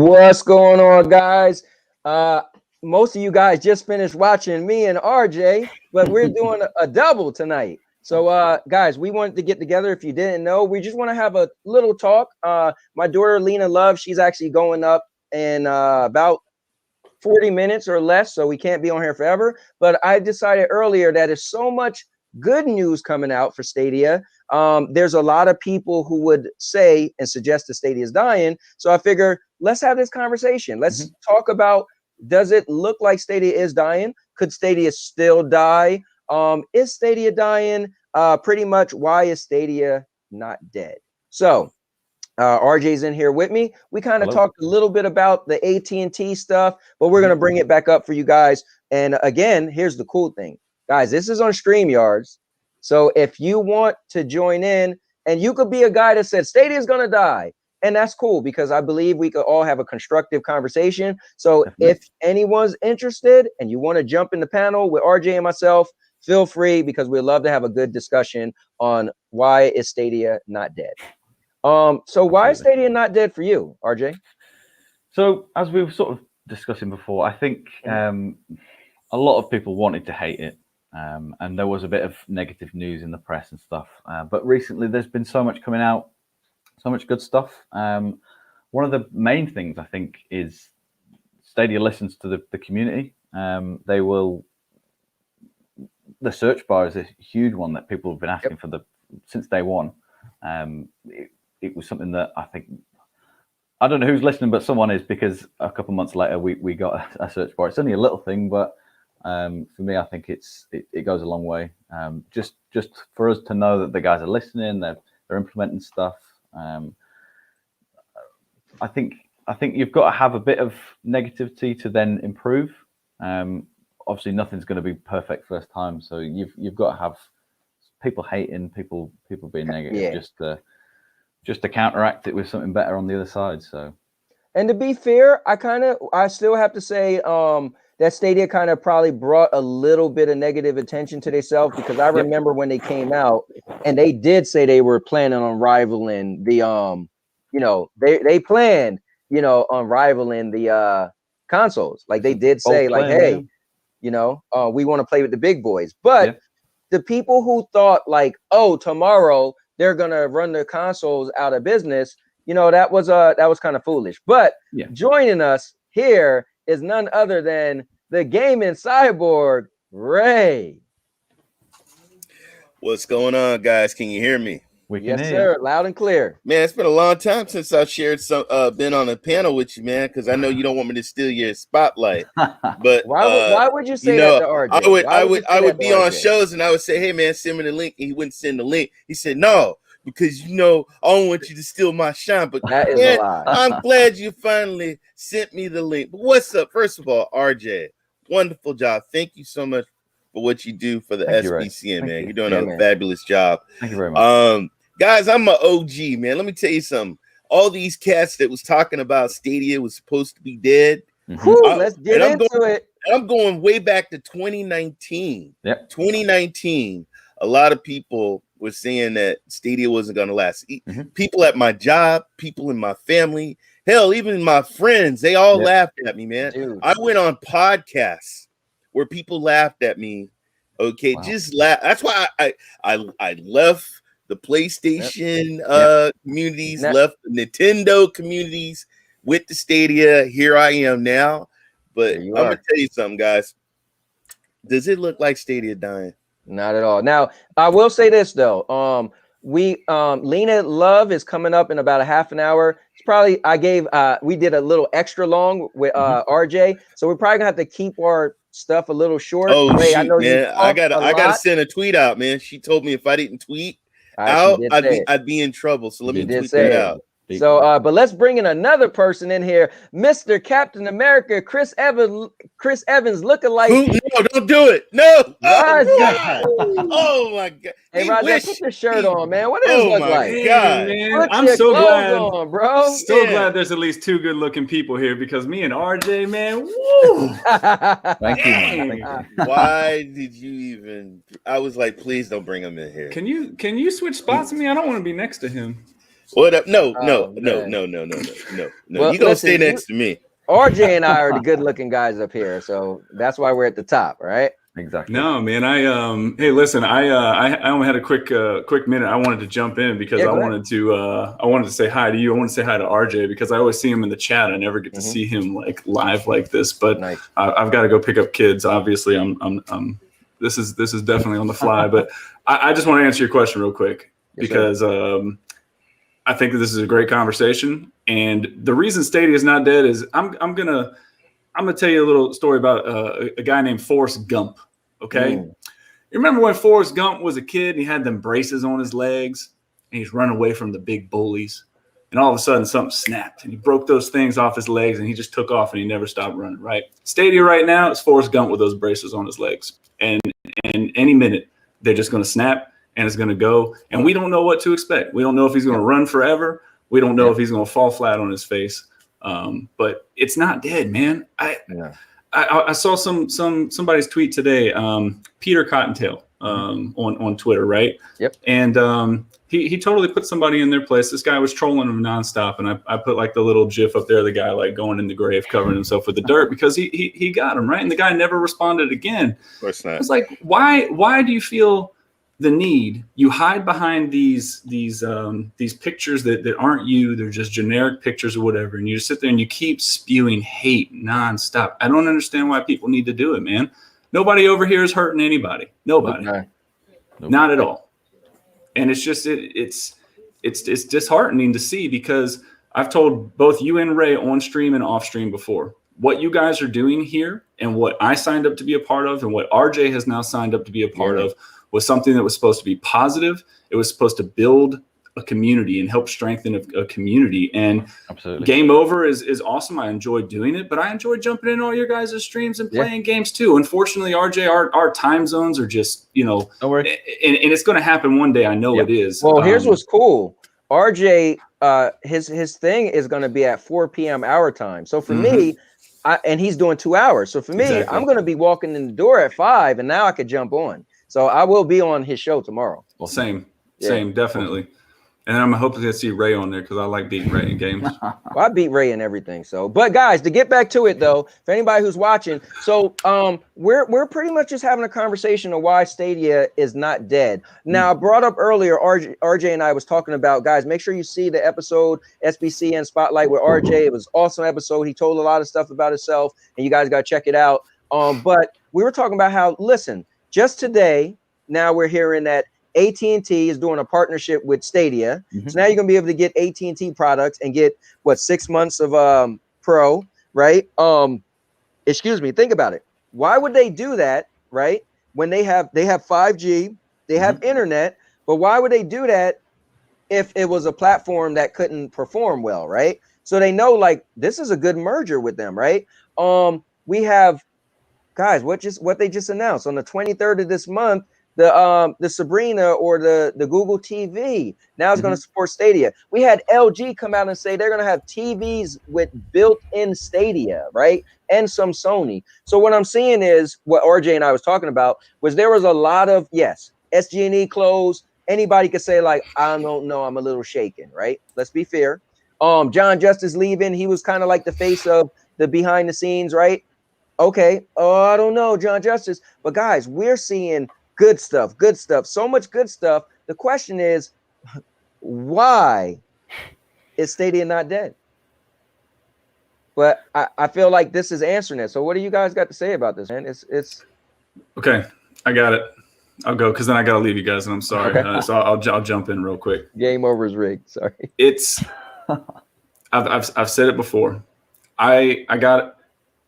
What's going on, guys? Most of you guys just finished watching me and RJ, but we're doing a double tonight. So, guys, we wanted to get together. If you didn't know, we just want to have a little talk. My daughter, Lena Love, she's actually going up in about 40 minutes or less, so we can't be on here forever. But I decided earlier that there's so much good news coming out for Stadia. There's a lot of people who would say and suggest that Stadia is dying. So I figure let's have this conversation. Let's talk about, does it look like Stadia is dying? Could Stadia still die? Is Stadia dying? Pretty much, why is Stadia not dead? So RJ's in here with me. We kind of talked a little bit about the AT&T stuff, but we're going to bring it back up for you guys. And again, here's the cool thing. Guys, this is on StreamYards. So if you want to join in, and you could be a guy that said Stadia is going to die, and that's cool, because I believe we could all have a constructive conversation. So if anyone's interested and you want to jump in the panel with RJ and myself, feel free, because we'd love to have a good discussion on why is Stadia not dead. So why is Stadia not dead for you, RJ? So as we were sort of discussing before, I think a lot of people wanted to hate it. And there was a bit of negative news in the press and stuff. But recently there's been so much coming out, so much good stuff. One of the main things I think is Stadia listens to the community. The search bar is a huge one that people have been asking for since day one. It was something that I think, I don't know who's listening, but someone is, because a couple months later we got a search bar. It's only a little thing, but for me, I think it goes a long way. Just for us to know that the guys are listening, they're implementing stuff. I think you've got to have a bit of negativity to then improve. Obviously, nothing's going to be perfect first time, so you've got to have people hating, people being negative, just to counteract it with something better on the other side. So, and to be fair, I still have to say that Stadia kind of probably brought a little bit of negative attention to themselves, because I remember when they came out and they did say they were planning on rivaling the they planned on rivaling the consoles. Like they did say hey, we want to play with the big boys. But the people who thought like, oh, tomorrow they're gonna run their consoles out of business, that was kind of foolish. But joining us here is none other than the gaming cyborg, Ray. What's going on, guys? Can you hear me? Yes, sir. Loud and clear. Man, it's been a long time since I've been on a panel with you, man, because I know you don't want me to steal your spotlight. But why would you say that to RJ? I would be on shows and I would say, hey, man, send me the link. And he wouldn't send the link. He said, no, because I don't want you to steal my shine. But that is a lie. I'm glad you finally sent me the link. But what's up? First of all, RJ, wonderful job. Thank you so much for what you do for the SBCN, man. You're doing a fabulous job. Thank you very much. Guys, I'm an OG, man. Let me tell you something. All these cats that was talking about Stadia was supposed to be dead. Let's get into it. I'm going way back to 2019. 2019. A lot of people were saying that Stadia wasn't going to last. People at my job, people in my family, hell, even my friends, they all laughed at me, man. Dude. I went on podcasts where people laughed at me. Okay, just laugh. That's why I left the PlayStation communities, left the Nintendo communities with the Stadia. Here I am now. But I'm gonna tell you something, guys. Does it look like Stadia dying? Not at all. Now, I will say this though. Lena Love is coming up in about a half an hour. It's probably we did a little extra long with RJ, so we're probably gonna have to keep our stuff a little short. Oh, Ray, shoot, I know man. I gotta send a tweet out, man. She told me if I didn't tweet out, I'd be in trouble. So let me tweet that out. So, but let's bring in another person in here, Mr. Captain America, Chris Evans lookalike. No, don't do it. No. Oh my God. Hey, Roger, put your shirt on, man. What does it look like? God. Man, I'm so glad, on, bro. So glad there's at least two good-looking people here, because me and RJ, man, woo. Thank you. Why did you even? I was like, please don't bring him in here. Can you switch spots with me? I don't want to be next to him. What up? No. Well, You gonna listen, stay next to me. RJ and I are the good-looking guys up here, so that's why we're at the top, right? Exactly. No, man. Hey, listen. I only had a quick minute. I wanted to jump in because Yeah, I go ahead. wanted to say hi to you. I want to say hi to RJ because I always see him in the chat. I never get to see him like live like this. But Nice. I've got to go pick up kids. Obviously, this is definitely on the fly. But I just want to answer your question real quick because I think that this is a great conversation. And the reason Stadia is not dead is I'm gonna tell you a little story about a guy named Forrest Gump. Okay, you remember when Forrest Gump was a kid and he had them braces on his legs and he's running away from the big bullies, and all of a sudden something snapped and he broke those things off his legs and he just took off and he never stopped running. Right, Stadia right now is Forrest Gump with those braces on his legs, and any minute they're just going to snap and it's going to go, and we don't know what to expect. We don't know if he's going to run forever. We don't know if he's going to fall flat on his face. But it's not dead, man. I saw somebody's tweet today, Peter Cottontail, on Twitter, right? Yep. And he totally put somebody in their place. This guy was trolling him nonstop, and I put like the little GIF up there, the guy like going in the grave, covering himself with the dirt because he got him, right? And the guy never responded again. Of course not. It's like, why do you feel the need? You hide behind these pictures that aren't you. They're just generic pictures or whatever, and you just sit there and you keep spewing hate nonstop. I don't understand why people need to do it, man. Nobody over here is hurting anybody. Nobody, not at all. And it's just it's disheartening to see, because I've told both you and Ray on stream and off stream before, what you guys are doing here and what I signed up to be a part of and what RJ has now signed up to be a part of was something that was supposed to be positive. It was supposed to build a community and help strengthen a community. And Absolutely. Game Over is awesome. I enjoy doing it, but I enjoy jumping in all your guys' streams and playing games too. Unfortunately, RJ, our time zones are just, and it's going to happen one day. I know it is. Well, here's what's cool. RJ, his thing is going to be at 4 p.m. our time. So for me, and he's doing 2 hours. So for me, I'm going to be walking in the door at 5, and now I could jump on. So I will be on his show tomorrow. Well, same, definitely. And I'm hoping to see Ray on there because I like beating Ray in games. Well, I beat Ray in everything. So, but guys, to get back to it though, for anybody who's watching, so we're pretty much just having a conversation of why Stadia is not dead. Now, I brought up earlier, RJ and I was talking about, guys, make sure you see the episode SBCN Spotlight with RJ. It was an awesome episode. He told a lot of stuff about himself, and you guys got to check it out. But we were talking about how, listen, just today, now we're hearing that AT&T is doing a partnership with Stadia. So now you're going to be able to get AT&T products and get 6 months of Pro, right? Excuse me, think about it. Why would they do that, right? When they have 5G, they have internet, but why would they do that if it was a platform that couldn't perform well, right? So they know, like, this is a good merger with them, right? We have, guys, what they just announced on the 23rd of this month, the Sabrina or the Google TV now is going to support Stadia. We had LG come out and say they're going to have TVs with built-in Stadia, right? And some Sony. So what I'm seeing is what RJ and I was talking about was there was a lot of, SG&E closed. Anybody could say, like, I don't know, I'm a little shaken, right? Let's be fair. John Justice leaving. He was kind of like the face of the behind the scenes, right? Okay. Oh, I don't know, John Justice. But guys, we're seeing good stuff, so much good stuff. The question is, why is Stadia not dead? But I feel like this is answering it. So what do you guys got to say about this, man? It's okay. I got it. I'll go because then I got to leave you guys, and I'm sorry. Okay. So I'll jump in real quick. Game over is rigged. Sorry. It's I've said it before. I got it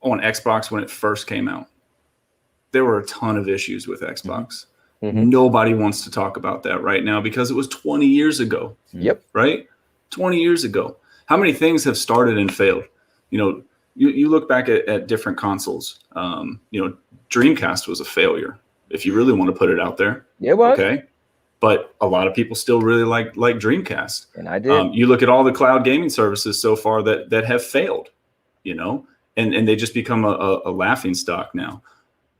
on Xbox when it first came out. There were a ton of issues with Xbox. Nobody wants to talk about that right now because it was 20 years ago. Yep. Right? 20 years ago. How many things have started and failed? You look back at different consoles. Dreamcast was a failure, if you really want to put it out there. Yeah, well. Okay. But a lot of people still really like Dreamcast. And I did. You look at all the cloud gaming services so far that have failed, and they just become a laughing stock now.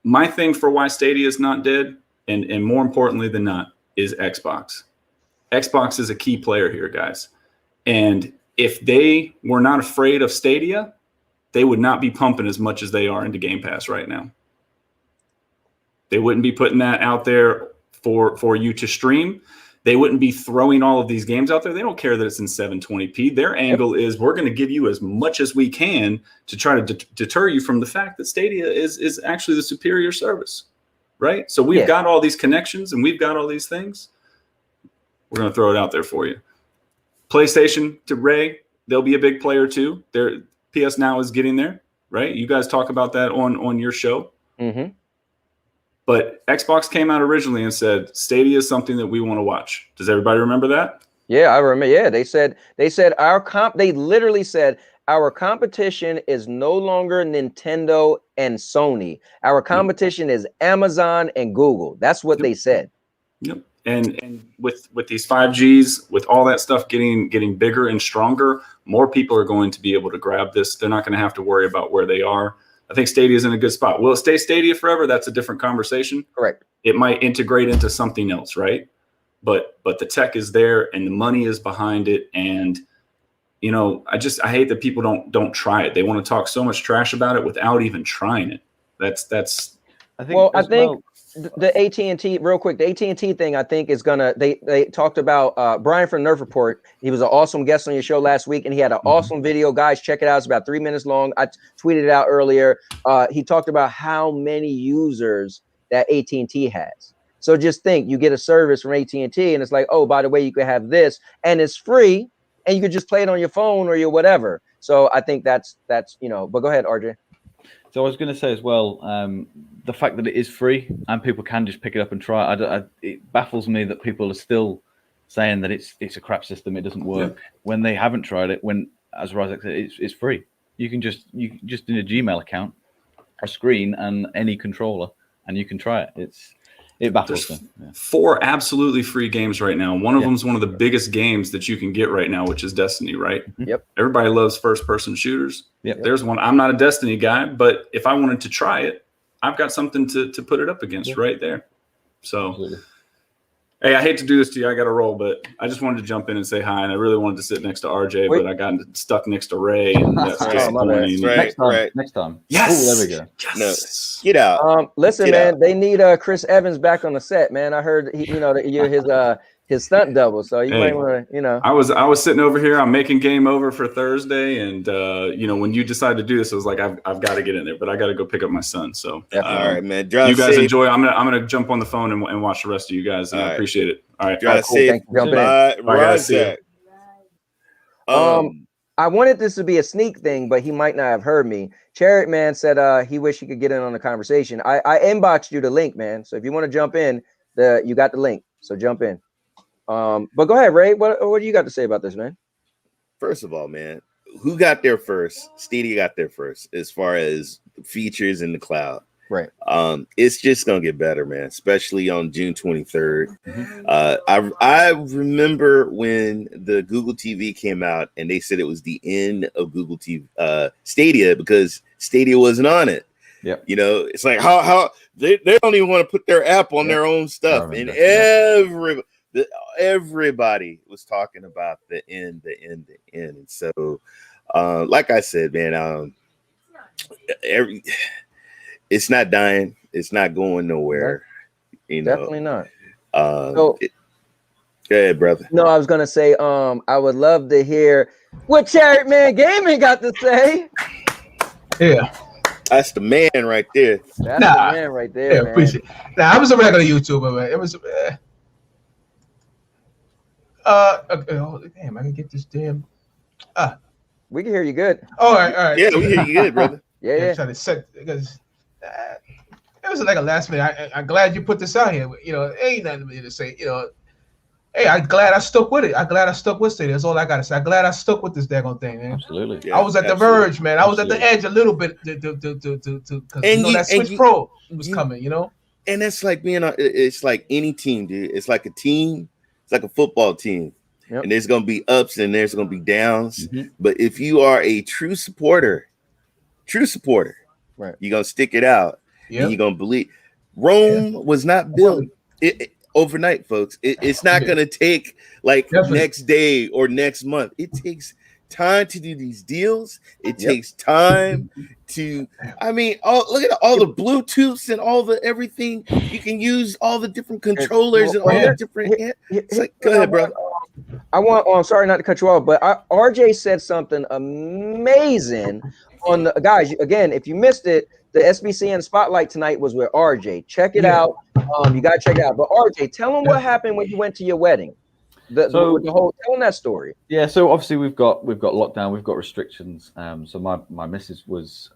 My thing for why Stadia is not dead, and more importantly than not, is Xbox. Xbox is a key player here, guys. And if they were not afraid of Stadia, they would not be pumping as much as they are into Game Pass right now. They wouldn't be putting that out there for you to stream. They wouldn't be throwing all of these games out there. They don't care that it's in 720p. Their angle is we're going to give you as much as we can to try to deter you from the fact that Stadia is actually the superior service, right? So we've got all these connections and we've got all these things. We're going to throw it out there for you. PlayStation, to Ray, they'll be a big player too. Their PS Now is getting there, right? You guys talk about that on your show. Mm-hmm. But Xbox came out originally and said Stadia is something that we want to watch. Does everybody remember that? Yeah, I remember. Yeah, they said they literally said our competition is no longer Nintendo and Sony. Our competition is Amazon and Google. That's what they said. Yep. And with these 5Gs, with all that stuff getting bigger and stronger, more people are going to be able to grab this. They're not going to have to worry about where they are. I think Stadia is in a good spot. Will it stay Stadia forever? That's a different conversation. Correct. It might integrate into something else, right? But the tech is there and the money is behind it. And you know, I hate that people don't try it. They want to talk so much trash about it without even trying it. That's. I think the AT&T, real quick, the AT&T thing, I think is gonna. They talked about Brian from Nerf Report. He was an awesome guest on your show last week, and he had an awesome video. Guys, check it out. It's about 3 minutes long. I tweeted it out earlier. He talked about how many users that AT&T has. So just think, you get a service from AT&T, and it's like, oh, by the way, you could have this, and it's free, and you could just play it on your phone or your whatever. So I think that's you know. But go ahead, RJ. So I was going to say as well, the fact that it is free and people can just pick it up and try it. It baffles me that people are still saying that it's a crap system. It doesn't work when they haven't tried it. When, as Razak said, it's free. You can just in a Gmail account, a screen and any controller, and you can try it. It baffles me. Yeah. 4 absolutely free games right now. One of them is one of the biggest games that you can get right now, which is Destiny, right? Yep. Everybody loves first-person shooters. Yep. There's one. I'm not a Destiny guy, but if I wanted to try it, I've got something to put it up against right there. So, Absolutely. Hey, I hate to do this to you. I got to roll, but I just wanted to jump in and say hi. And I really wanted to sit next to RJ, but I got stuck next to Ray. And that's disappointing. Next time. Yes. Oh, there we go. Yes. No. Get out. Listen, man, they need Chris Evans back on the set, man. I heard you're his stunt double, so you might want to, I was sitting over here. I'm making game over for Thursday, and when you decided to do this, I was like, I've got to get in there, but I got to go pick up my son. So all right, man. Drive you guys safe. Enjoy. I'm gonna jump on the phone and watch the rest of you guys. And I appreciate it. All right, drive safe. Bye. I wanted this to be a sneak thing, but he might not have heard me. Chariot Man said he wished he could get in on the conversation. I inboxed you the link, man. So if you want to jump in, you got the link. So jump in. But go ahead, Ray. What do you got to say about this, man? First of all, man, who got there first? Stadia got there first as far as features in the cloud. Right. It's just gonna get better, man, especially on June 23rd. I remember when the Google TV came out and they said it was the end of Google TV Stadia because Stadia wasn't on it. Yeah. It's like how they don't even want to put their app on their own stuff. And everybody was talking about the end. And so like I said, man, it's not dying. It's not going nowhere. Definitely not. Go ahead, brother. No, I was gonna say, I would love to hear what Chariot Man Gaming got to say. Yeah, that's the man right there. That's the man right there. Yeah, man. appreciate it. I was a regular YouTuber, man. It was. Damn, I can get this damn. We can hear you good. All right. Yeah, we hear you good, brother. Yeah. I'm trying to set because it was like a last minute. I'm glad you put this out here. Ain't nothing to say. Hey, I'm glad I stuck with it. I'm glad I stuck with it. That's all I gotta say. I'm glad I stuck with this daggone thing, man. Absolutely. Yeah, I was at the verge, man. I was at the edge a little bit because that Switch Pro was coming. And it's like it's like any team, dude. It's like a team. It's like a football team. Yep. And there's gonna be ups and there's gonna be downs. But if you are a true supporter, right, you're gonna stick it out. And you're gonna believe. Rome was not built. overnight, folks. It's not going to take like Definitely. next day or next month. It takes time to do these deals. It takes time to, I mean, look at all the Bluetooths and all the everything. You can use all the different controllers and all the different. It's like, go ahead, bro. I'm sorry not to cut you off, but RJ said something amazing on the guys. Again, if you missed it, the SBCN spotlight tonight was with RJ. Check it out. You gotta check it out. But RJ, tell them what happened when you went to your wedding. The whole tell them that story. Yeah, so obviously we've got lockdown, we've got restrictions. So my missus was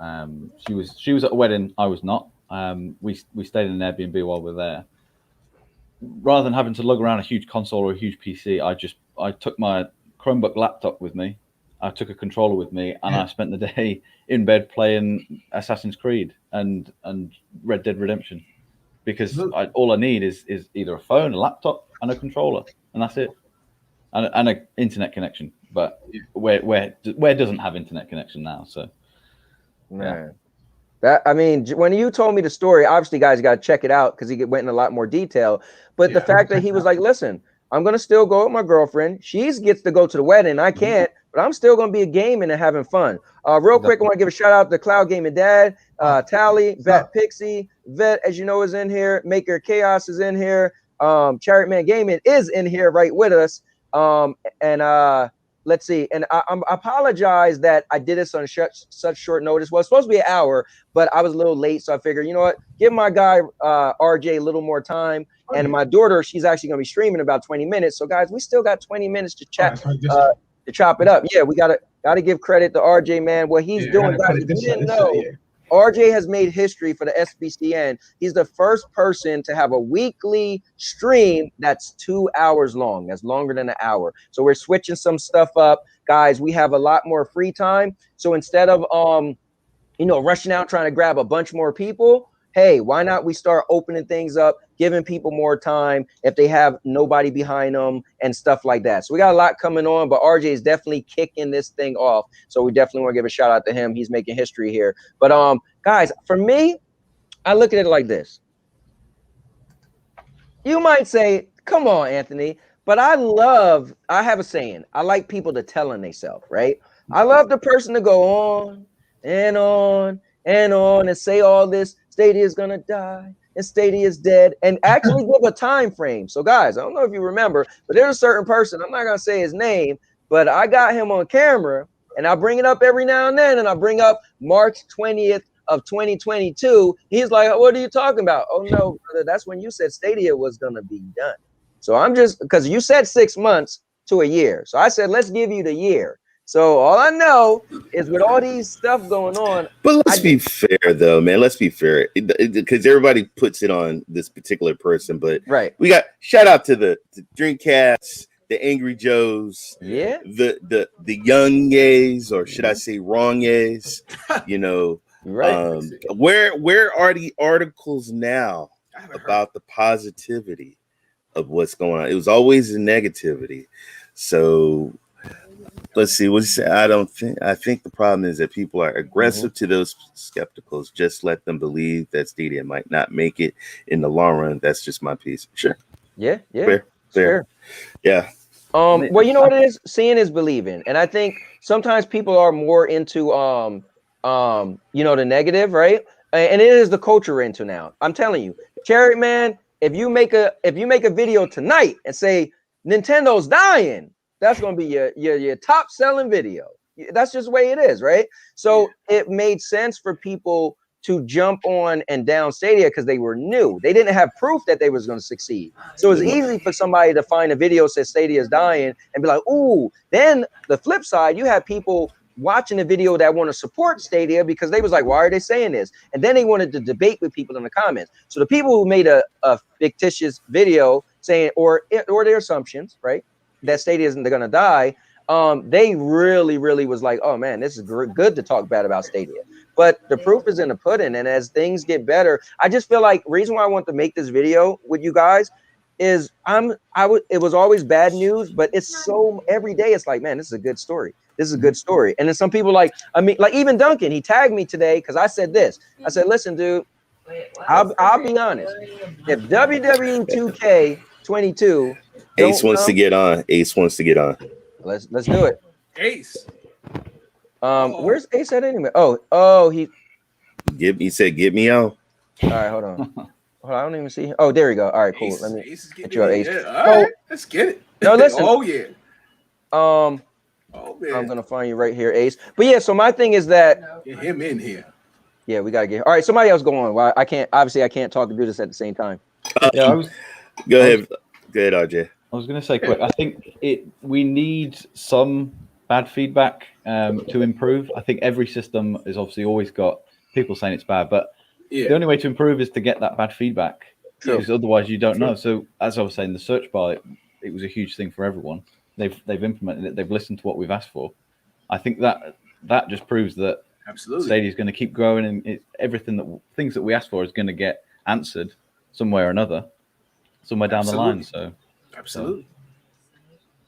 she was at a wedding, I was not. We stayed in an Airbnb while we were there. Rather than having to lug around a huge console or a huge PC, I took my Chromebook laptop with me. I took a controller with me, and I spent the day in bed playing Assassin's Creed and Red Dead Redemption, because all I need is either a phone, a laptop, and a controller, and that's it, and an internet connection. But where doesn't have internet connection now? So, man. That, I mean, when you told me the story, obviously, guys, got to check it out because he went in a lot more detail. But the fact that he was like, listen, I'm going to still go with my girlfriend. She gets to go to the wedding. I can't, but I'm still going to be gaming and having fun. Real quick, I want to give a shout out to Cloud Gaming Dad, Tally, Vet Pixie, Vet, as you know, is in here. Maker Chaos is in here. Chariot Man Gaming is in here right with us. Let's see. And I apologize that I did this on such short notice. Well, it's supposed to be an hour, but I was a little late. So I figured, you know what, give my guy RJ a little more time. And my daughter, she's actually going to be streaming about 20 minutes. So, guys, we still got 20 minutes to chat, to chop it up. Yeah, we got to give credit to RJ, man. What he's doing, guys, if you didn't know, RJ has made history for the SBCN. He's the first person to have a weekly stream that's 2 hours long. That's longer than an hour. So we're switching some stuff up. Guys, we have a lot more free time. So instead of, rushing out trying to grab a bunch more people, hey, why not we start opening things up, giving people more time if they have nobody behind them and stuff like that. So we got a lot coming on, but RJ is definitely kicking this thing off. So we definitely want to give a shout out to him. He's making history here. But guys, for me, I look at it like this. You might say, come on, Anthony, but I have a saying. I like people to tell on themselves, right? I love the person to go on and on and on and say all this. Stadia is gonna die and Stadia is dead, and actually give a time frame. So guys, I don't know if you remember, but there's a certain person, I'm not gonna say his name, but I got him on camera and I bring it up every now and then, and I bring up March 20th of 2022. He's like, what are you talking about? Oh no, brother, that's when you said Stadia was gonna be done. So I'm just, because you said 6 months to a year, so I said let's give you the year. So all I know is with all these stuff going on. But let's be fair, though, man. Let's be fair, because everybody puts it on this particular person. But we got shout out to the Dreamcast, the Angry Joes, the young yays, or should I say wrong yays? Where are the articles now about the positivity of what's going on? It was always the negativity. So. Let's see what you say. I think the problem is that people are aggressive to those skepticals. Just let them believe that Stadia might not make it in the long run. That's just my piece. Sure. Yeah. Fair. Yeah. Well, you know what it is? Seeing is believing. And I think sometimes people are more into the negative, right? And it is the culture we're into now. I'm telling you, Chariot Man, if you make a video tonight and say Nintendo's dying, that's going to be your top selling video. That's just the way it is, right? So it made sense for people to jump on and down Stadia because they were new. They didn't have proof that they was going to succeed. So it's easy for somebody to find a video that says Stadia is dying and be like, ooh. Then the flip side, you have people watching a video that want to support Stadia because they was like, why are they saying this? And then they wanted to debate with people in the comments. So the people who made a fictitious video saying, or their assumptions, right, that Stadia isn't going to die, they really was like, oh man, this is good to talk bad about Stadia. But the proof is in the pudding, and as things get better, I just feel like reason why I want to make this video with you guys is it was always bad news, but it's so every day it's like, man, this is a good story. This is a good story. And then some people like even Duncan, he tagged me today because I said this. I said, listen, dude, I'll be honest. If WWE 2K 22 Ace don't wants to come, get on. Ace wants to get on. let's do it. Ace. Where's Ace at anyway? Oh, he Said, get me on. all right, hold on. Hold on, I don't even see him. Oh, there we go. All right, cool. Ace, Let me Ace is get getting you up, in. Ace. Yeah, all right, let's get it. No, listen. Oh yeah. Oh man. I'm gonna find you right here, Ace. But yeah, so my thing is that Get him in here. yeah, we gotta get. All right, somebody else go on. Well, I can't talk and do this at the same time. Go ahead, RJ. I was going to say quick. I think we need some bad feedback to improve. I think every system has obviously always got people saying it's bad, but the only way to improve is to get that bad feedback. Because otherwise you don't know. So as I was saying, the search bar, it was a huge thing for everyone. They've implemented it. They've listened to what we've asked for. I think that just proves that Stadia is going to keep growing, and things that we asked for is going to get answered some way or another, somewhere down the line. So. Absolutely.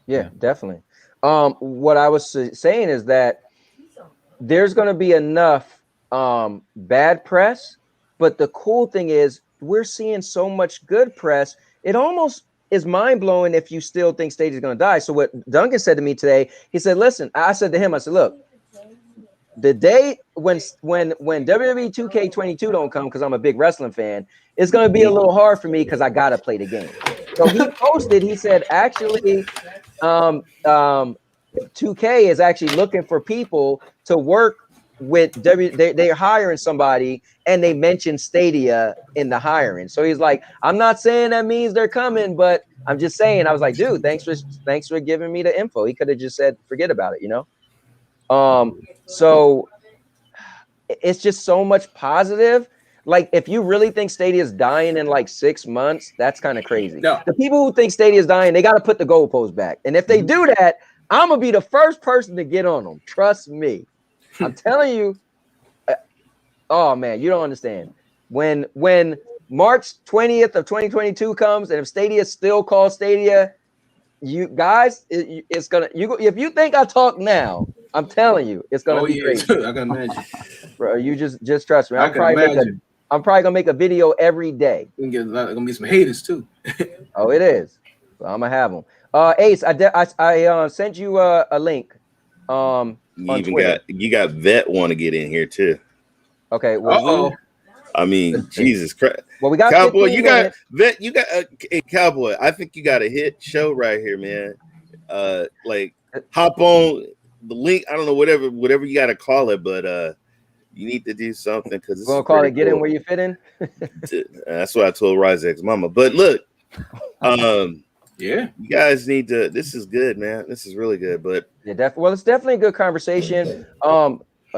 Yeah, definitely. What I was saying is that there's going to be enough bad press, but the cool thing is we're seeing so much good press. It almost is mind-blowing if you still think Stadia is going to die. So what Duncan said to me today, he said, listen, I said to him, I said, look, the day when WWE 2K22 don't come, because I'm a big wrestling fan, it's going to be a little hard for me because I got to play the game. So he posted, he said, actually, 2K is actually looking for people to work with they're hiring somebody, and they mentioned Stadia in the hiring. So he's like, I'm not saying that means they're coming, but I'm just saying. I was like, dude, thanks for giving me the info. He could have just said, forget about it, you know? So it's just so much positive. Like, if you really think Stadia is dying in like 6 months, that's kind of crazy. No. The people who think Stadia is dying, they got to put the goalpost back. And if they do that, I'm going to be the first person to get on them. Trust me. I'm telling you. Oh, man, you don't understand. When March 20th of 2022 comes, and if Stadia is still called Stadia, you guys, it's going to, if you think I talk now, I'm telling you, it's going to be crazy. I can imagine. Bro, you just trust me. I can imagine. I'm probably gonna make a video every day. Gonna be some haters too. Oh, it is. So I'm gonna have them. Ace, I sent you a link. On Twitter. You got Vet want to get in here too. Okay. Well, I mean, Jesus Christ. Well, we got Cowboy. You got minutes. Vet. You got a Cowboy. I think you got a hit show right here, man. Like hop on the link. I don't know whatever you got to call it, but you need to do something because it's gonna call it "Get In Where You Fit In." That's what I told Ryzek's mama. But look, yeah, you guys need to. This is good, man. This is really good. But yeah, well, it's definitely a good conversation.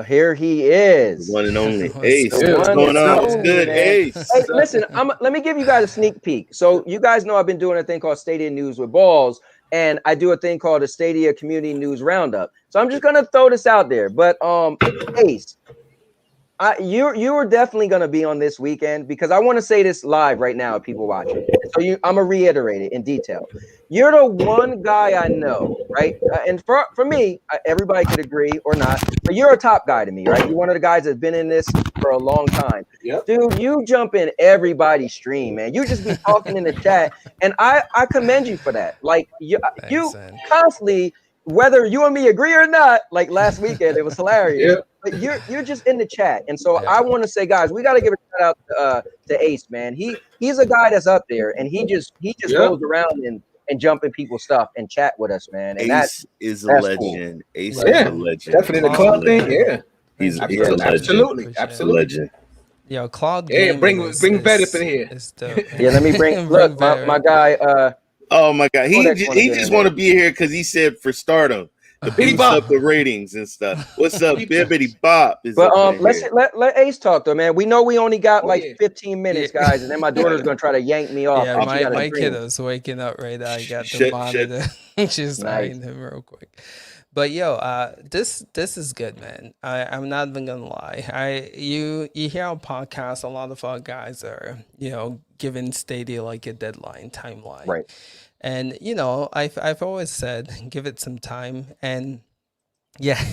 Here he is, the one and only Ace. What's going on? It's good, man. Ace. Hey, listen, let me give you guys a sneak peek. So you guys know I've been doing a thing called Stadia News with Balls, and I do a thing called a Stadia Community News Roundup. So I'm just gonna throw this out there. But Ace, you are definitely going to be on this weekend, because I want to say this live right now if people watching. So I'm going to reiterate it in detail. You're the one guy I know, right? And for me, everybody could agree or not, but you're a top guy to me, right? You're one of the guys that's been in this for a long time. Yep. Dude, you jump in everybody's stream, man. You just be talking in the chat, and I commend you for that. Like, you constantly, whether you and me agree or not, like last weekend, it was hilarious. Yep. But you're just in the chat, and so I want to say, guys, we got to give a shout out to Ace, man. He's a guy that's up there, and he just goes around and jump in people's stuff and chat with us, man. And Ace is a legend. Cool. Ace is a legend. Definitely the club thing. Yeah, he's a legend. Absolutely. A legend. Yo, Cloud. Yeah, bring Bet up in here. Yeah, let me bring look my guy. Oh my God, he just want to be here because he said for stardom. To boost up the ratings and stuff. What's up, Bibbidi Bop? But let Ace talk though, man. We know we only got 15 minutes, guys, and then my daughter's gonna try to yank me off. Yeah, my kiddo's waking up right now. I got the monitor. She's eyeing him real quick. But yo, this is good, man. I'm not even gonna lie. You hear our podcast, a lot of our guys are giving Stadia like a deadline timeline, right? And I've always said, give it some time. And yeah,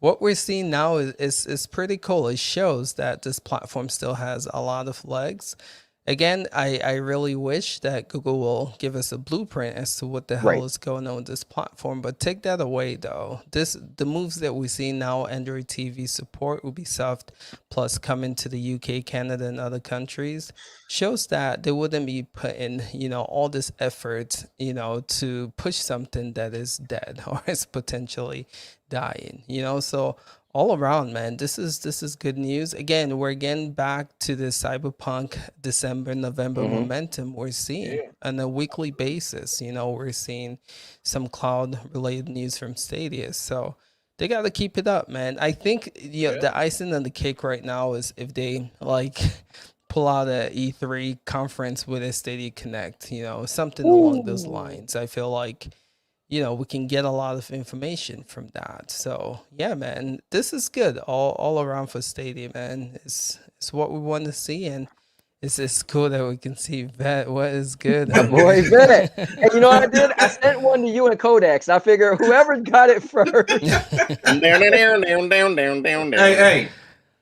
what we're seeing now is pretty cool. It shows that this platform still has a lot of legs. again, I really wish that Google will give us a blueprint as to what the hell is going on with this platform. But take that away, though. The moves that we see now, Android TV support, Ubisoft Plus coming to the UK, Canada, and other countries, shows that they wouldn't be putting, all this effort, to push something that is dead or is potentially dying, So all around, man, this is good news. Again, we're getting back to the Cyberpunk December, November momentum we're seeing on a weekly basis. We're seeing some cloud-related news from Stadia. So they got to keep it up, man. I think the icing on the cake right now is if they pull out a E3 conference with a Stadia Connect, something along those lines. I feel like we can get a lot of information from that. So yeah, man, this is good all around for Stadia, man. It's what we want to see, and it's cool that we can see Vet. What is good? My boy Vet. And you know what I did? I sent one to you and Codex. I figure whoever got it first. Hey.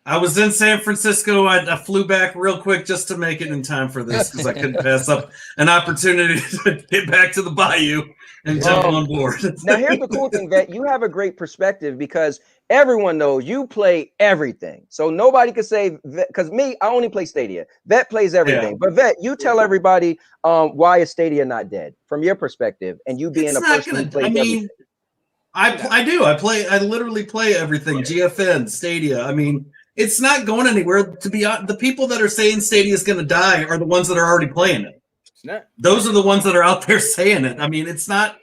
I was in San Francisco. I flew back real quick just to make it in time for this because I couldn't pass up an opportunity to get back to the bayou and jump on board. Now, here's the cool thing, Vet. You have a great perspective because everyone knows you play everything. So nobody could say, because me, I only play Stadia. Vet plays everything. Yeah. But Vet, you tell everybody why is Stadia not dead from your perspective and you being a person who plays everything. I do. I literally play everything. GFN, Stadia. I mean, it's not going anywhere. To be honest, the people that are saying Stadia is going to die are the ones that are already playing it. Those are the ones that are out there saying it. I mean, it's not.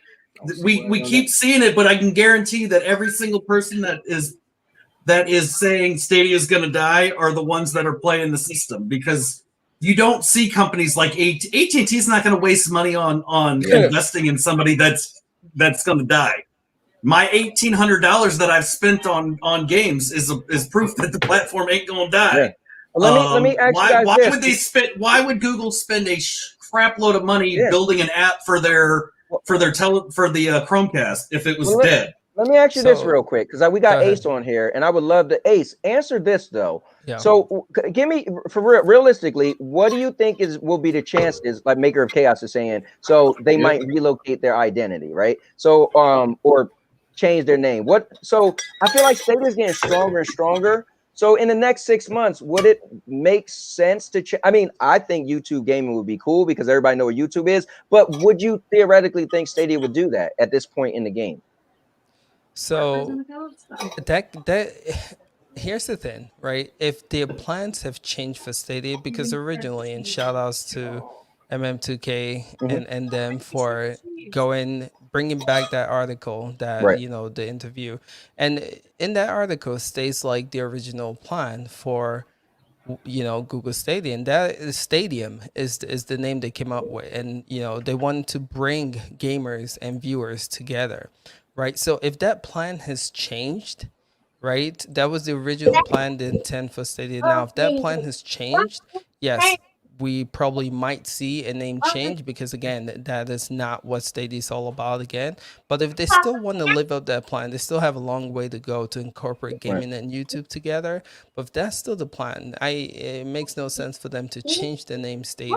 We keep seeing it, but I can guarantee that every single person that is saying Stadia is going to die are the ones that are playing the system, because you don't see companies like AT&T is not going to waste money on investing in somebody that's going to die. My $1,800 that I've spent on games is proof that the platform ain't gonna die. Yeah. Well, let me ask you guys this. Why would Google spend a crap load of money building an app for the Chromecast if it was dead? Let me ask you this real quick, because we got Ace on here, and I would love to answer this though. Yeah. So give me, for realistically, what do you think will be the chances, like Maker of Chaos is saying, so they might relocate their identity, right? So or change their name. So I feel like Stadia is getting stronger and stronger. So in the next 6 months, would it make sense to I mean, I think YouTube gaming would be cool because everybody knows what YouTube is, but would you theoretically think Stadia would do that at this point in the game? So that here's the thing, right? If their plans have changed for Stadia, because originally, and shout outs to MM2K and them for bringing back that article that the interview, and in that article states like the original plan for Google Stadia, and that Stadium is the name they came up with, and they wanted to bring gamers and viewers together, right? So if that plan has changed, right, that was the original plan, the intent for Stadia. Now if that plan has changed, yes, we probably might see a name change, because again, that is not what Stadia is all about again. But if they still want to live up that plan, they still have a long way to go to incorporate gaming and YouTube together. But if that's still the plan, it makes no sense for them to change the name Stadia,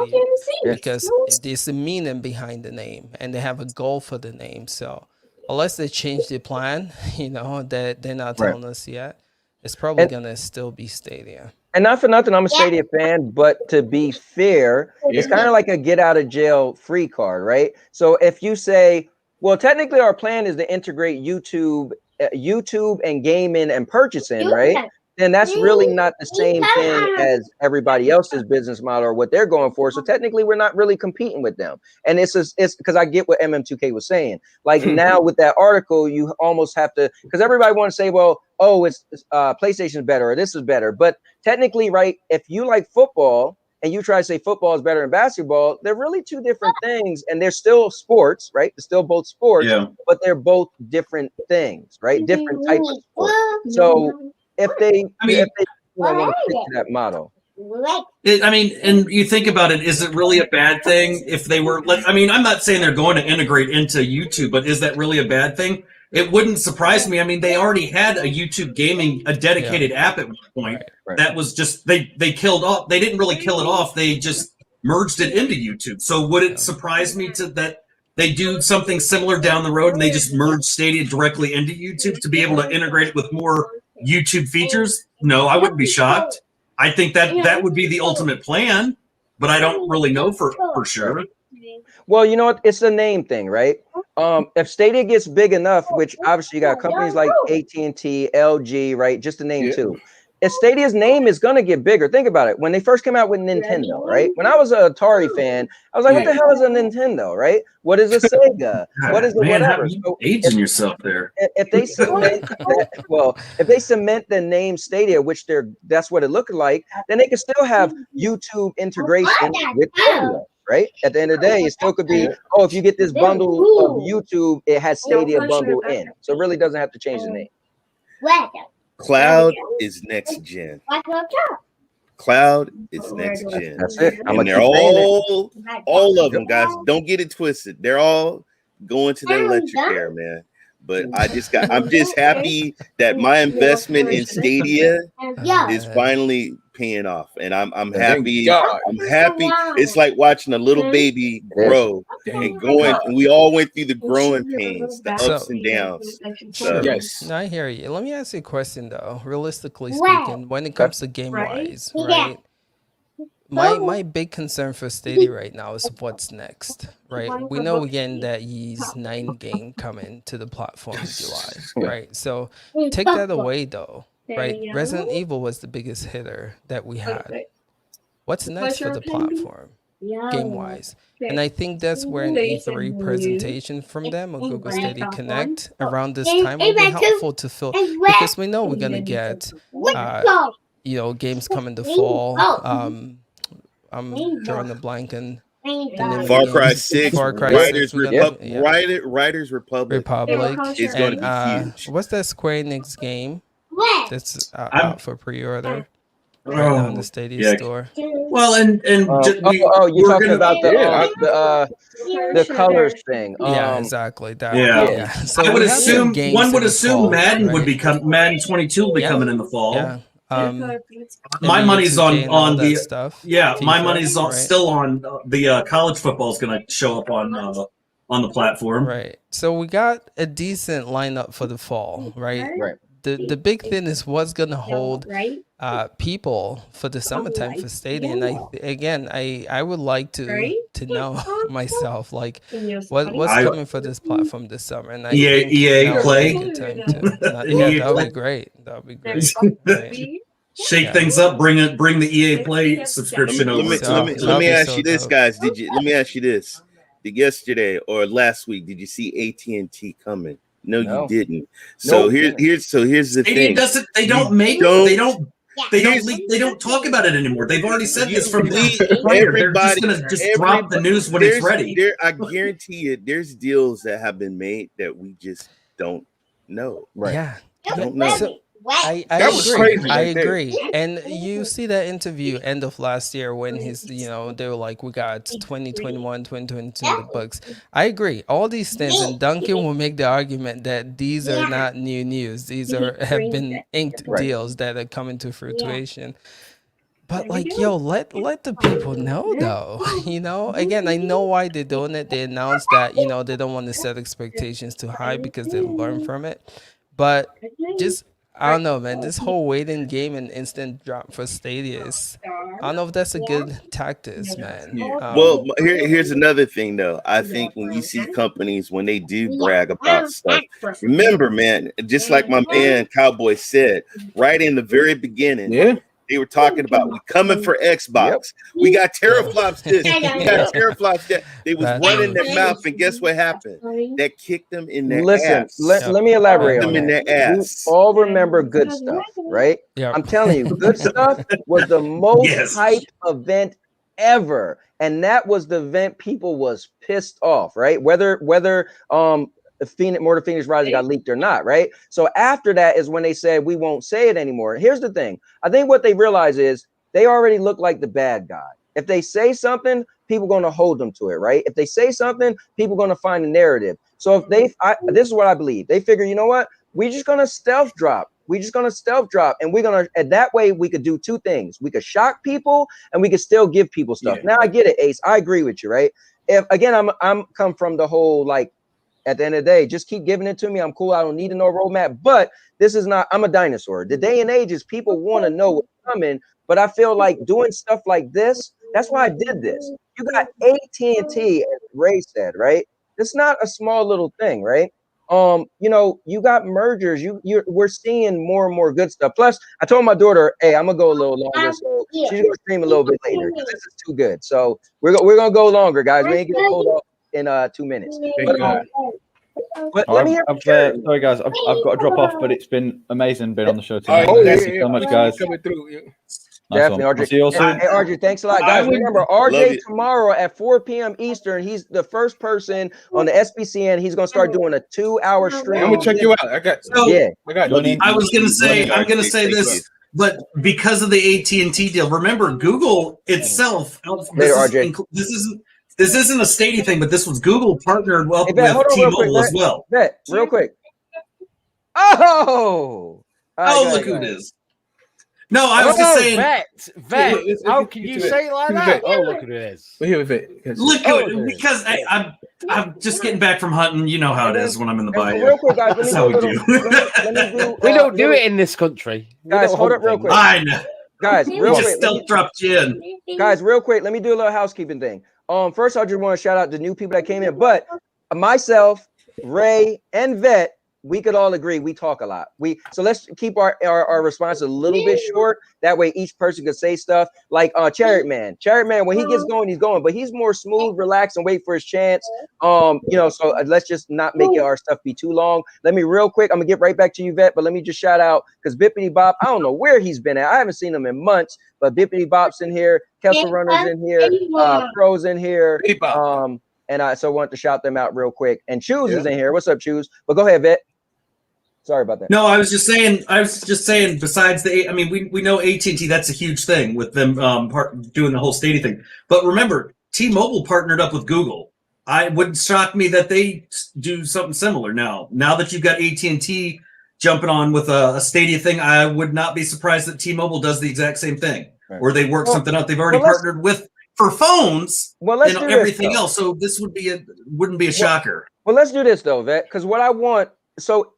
because there's a meaning behind the name and they have a goal for the name. So unless they change the plan, that they're not telling us yet, it's probably gonna still be Stadia. And not for nothing, I'm a Stadia fan, but to be fair, it's kind of like a get out of jail free card, right? So if you say, well, technically our plan is to integrate YouTube and gaming and purchasing, right? Then that's really not the same thing as everybody else's business model or what they're going for. So technically we're not really competing with them. And it's because I get what MM2K was saying. Like now with that article, you almost have to, because everybody wants to say, well, oh, it's PlayStation is better or this is better. But technically, right, if you like football and you try to say football is better than basketball, they're really two different things. And they're still sports, right? They're still both sports, but they're both different things, right? Different types of sports. So if they want to stick to that model. And you think about it, is it really a bad thing if they were I'm not saying they're going to integrate into YouTube, but is that really a bad thing? It wouldn't surprise me. I mean, they already had a YouTube gaming, a dedicated app at one point that was just, they killed off. They didn't really kill it off. They just merged it into YouTube. So would it surprise me that they do something similar down the road and they just merge Stadia directly into YouTube to be able to integrate it with more YouTube features? No, I wouldn't be shocked. I think that would be the ultimate plan, but I don't really know for sure. Well, you know what? It's a name thing, right? If Stadia gets big enough, which obviously you got companies like AT&T, LG, right? Just to name two. If Stadia's name is gonna get bigger, think about it. When they first came out with Nintendo, right? When I was an Atari fan, I was like, "What the hell is a Nintendo?" Right? What is a Sega? What is the whatever? So aging yourself there. If they cement if they cement the name Stadia, which that's what it looked like, then they can still have YouTube integration with Stadia. Right? At the end of the day, it still could be, oh, if you get this bundle of YouTube, it has Stadia bundle in. So it really doesn't have to change the name. Cloud is next gen. Cloud is next gen. That's it. And they're all of them, guys. Don't get it twisted. They're all going to their electric hair, man. But I'm just happy that my investment in Stadia is finally paying off, and I'm happy. I'm happy. It's like watching a little baby grow and going. And we all went through the growing pains, the ups and downs. So, yes, I hear you. Let me ask you a question though. Realistically speaking, when it comes to game wise, right? My big concern for Stadia right now is what's next, right? We know we're getting that Ye's 9 game coming to the platform in July, right? So take that away though, right? Resident Evil was the biggest hitter that we had. What's next for the platform, game-wise? And I think that's where an E3 presentation from them or Google Stadia Connect around this time will be helpful to fill, because we know we're gonna get, games coming to fall. I'm drawing a blank and Far Cry 6, Riders Republic is going to be huge. What's that Square Enix game that's out for pre-order right now in the Stadia store? Well, you're talking about the colors thing. Yeah, exactly. So one would assume Madden would become Madden 22 will be coming in the fall. Yeah. My money's on the stuff. My money's still on the college football is going to show up on the platform. Right. So we got a decent lineup for the fall, right? Right. The big thing is what's going to hold people for the summertime for Stadia. And I would like to know myself, like what's coming for this platform this summer. And EA Play. That would be great. That would be great. Right. Shake things up. Bring the EA Play subscription over. Let me ask you this, guys. Let me ask you this. Yesterday or last week, did you see AT&T coming? No, you didn't. So here's the thing. They don't talk about it anymore. They've already said this from they're just gonna drop the news when it's ready. I guarantee you, there's deals that have been made that we just don't know. Right? Yeah. Don't know. So, I agree. And you see that interview end of last year when they were like, we got 2021, 2022 in the books. I agree. All these things, and Duncan will make the argument that these are not new news. These have been inked deals that are coming to fruition. But let the people know though. Again, I know why they're doing it. They announced that, they don't want to set expectations too high because they learn from it. But just, I don't know, man. This whole waiting game and instant drop for Stadia is, I don't know if that's a good tactic, man. Well, here's another thing, though. I think when you see companies, when they do brag about stuff, remember, man, just like my man Cowboy said, right in the very beginning, they were talking about we coming for Xbox. We got teraflops this. We got teraflops that. They was running their mouth, and guess what happened? That kicked them in their ass. Let me elaborate on them in their ass. You all remember Good Stuff, right? Yeah. I'm telling you, Good Stuff was the most hype event ever, and that was the event people was pissed off, right? Whether More to Phoenix Rising got leaked or not, right? So after that is when they said we won't say it anymore. Here's the thing. I think what they realize is they already look like the bad guy. If they say something, people are going to hold them to it, right? If they say something, people are going to find a narrative. So if this is what I believe. They figure, you know what? We're just going to stealth drop. We're just gonna stealth drop, and and that way we could do two things. We could shock people, and we could still give people stuff. Now I get it, Ace. I agree with you, right? If again, I'm come from the whole like, at the end of the day, just keep giving it to me. I'm cool. I don't need no roadmap. But this is not. I'm a dinosaur. The day and age is people want to know what's coming, but I feel like doing stuff like this. That's why I did this. You got AT&T, as Ray said, right? It's not a small little thing, right? You know, you got mergers. We're seeing more and more good stuff. Plus, I told my daughter, hey, I'm gonna go a little longer, so she's gonna stream a little bit later because this is too good. So we're gonna go longer, guys. We ain't getting pulled off in 2 minutes. But let me hear. Sorry, guys, I've got to drop off, but it's been amazing being on the show tonight. Oh, Thank you so much, guys. Coming through. Definitely, RJ. See you all soon. Hey, RJ, thanks a lot, guys. Remember, RJ tomorrow at 4 p.m. Eastern. He's the first person on the SBCN. He's gonna start doing a 2-hour stream. I'm gonna check you out. I got I was gonna say, I'm gonna say this, but because of the AT&T deal, remember Google itself. This isn't a Stadia thing, but this was Google partnered with T-Mobile as well. Real quick. Oh, look who it is. No, I was just saying. Vet. How can you say it like that? Oh, look who it is. Look, because I'm just getting back from hunting. You know how it is when I'm in the bayou. Real quick, guys. That's how we do. We don't do it in this country. Guys, hold up real quick. I know. Guys, real quick. Stealth dropped you in. Guys, real quick. Let me do a little housekeeping thing. First, I just want to shout out the new people that came in, but myself, Ray, and Vet, we could all agree we talk a lot. So let's keep our response a little bit short. That way each person could say stuff. Like Chariot Man, when he gets going, he's going, but he's more smooth, relax, and wait for his chance. You know, so let's just not make our stuff be too long. Let me real quick, I'm gonna get right back to you, Vet, but let me just shout out because Bippity Bop, I don't know where he's been at. I haven't seen him in months, but Bippity Bop's in here, Kessel Runner's in here, Pro's in here. And I so want to shout them out real quick. And Choose is in here. What's up, Choose? But go ahead, Vet. Sorry about that. No, I was just saying. Besides we know AT&T. That's a huge thing with them doing the whole Stadia thing. But remember, T-Mobile partnered up with Google. I wouldn't shock me that they do something similar now. Now that you've got AT&T jumping on with a Stadia thing, I would not be surprised that T-Mobile does the exact same thing, or they work something out. They've already partnered with for phones and everything else. So this wouldn't be a shocker. Well, let's do this though, Vet, because what I want. So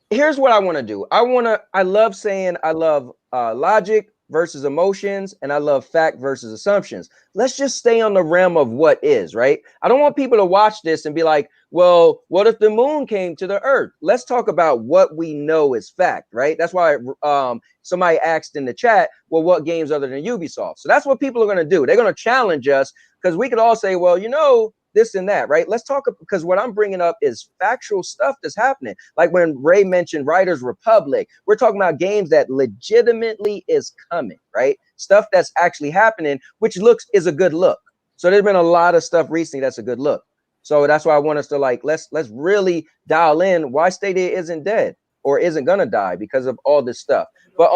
here's what I want to do. I love saying I love logic versus emotions, and I love fact versus assumptions. Let's just stay on the realm of what is, right? I don't want people to watch this and be like, well, what if the moon came to the earth? Let's talk about what we know is fact, right? That's why somebody asked in the chat, well, what games other than Ubisoft? So that's what people are going to do. They're going to challenge us because we could all say, well, you know, this and that, right? Let's talk, because what I'm bringing up is factual stuff that's happening. Like when Ray mentioned Riders Republic, we're talking about games that legitimately is coming, right? Stuff that's actually happening, which is a good look. So there's been a lot of stuff recently that's a good look. So that's why I want us to let's really dial in why Stadia isn't dead or isn't gonna die because of all this stuff. But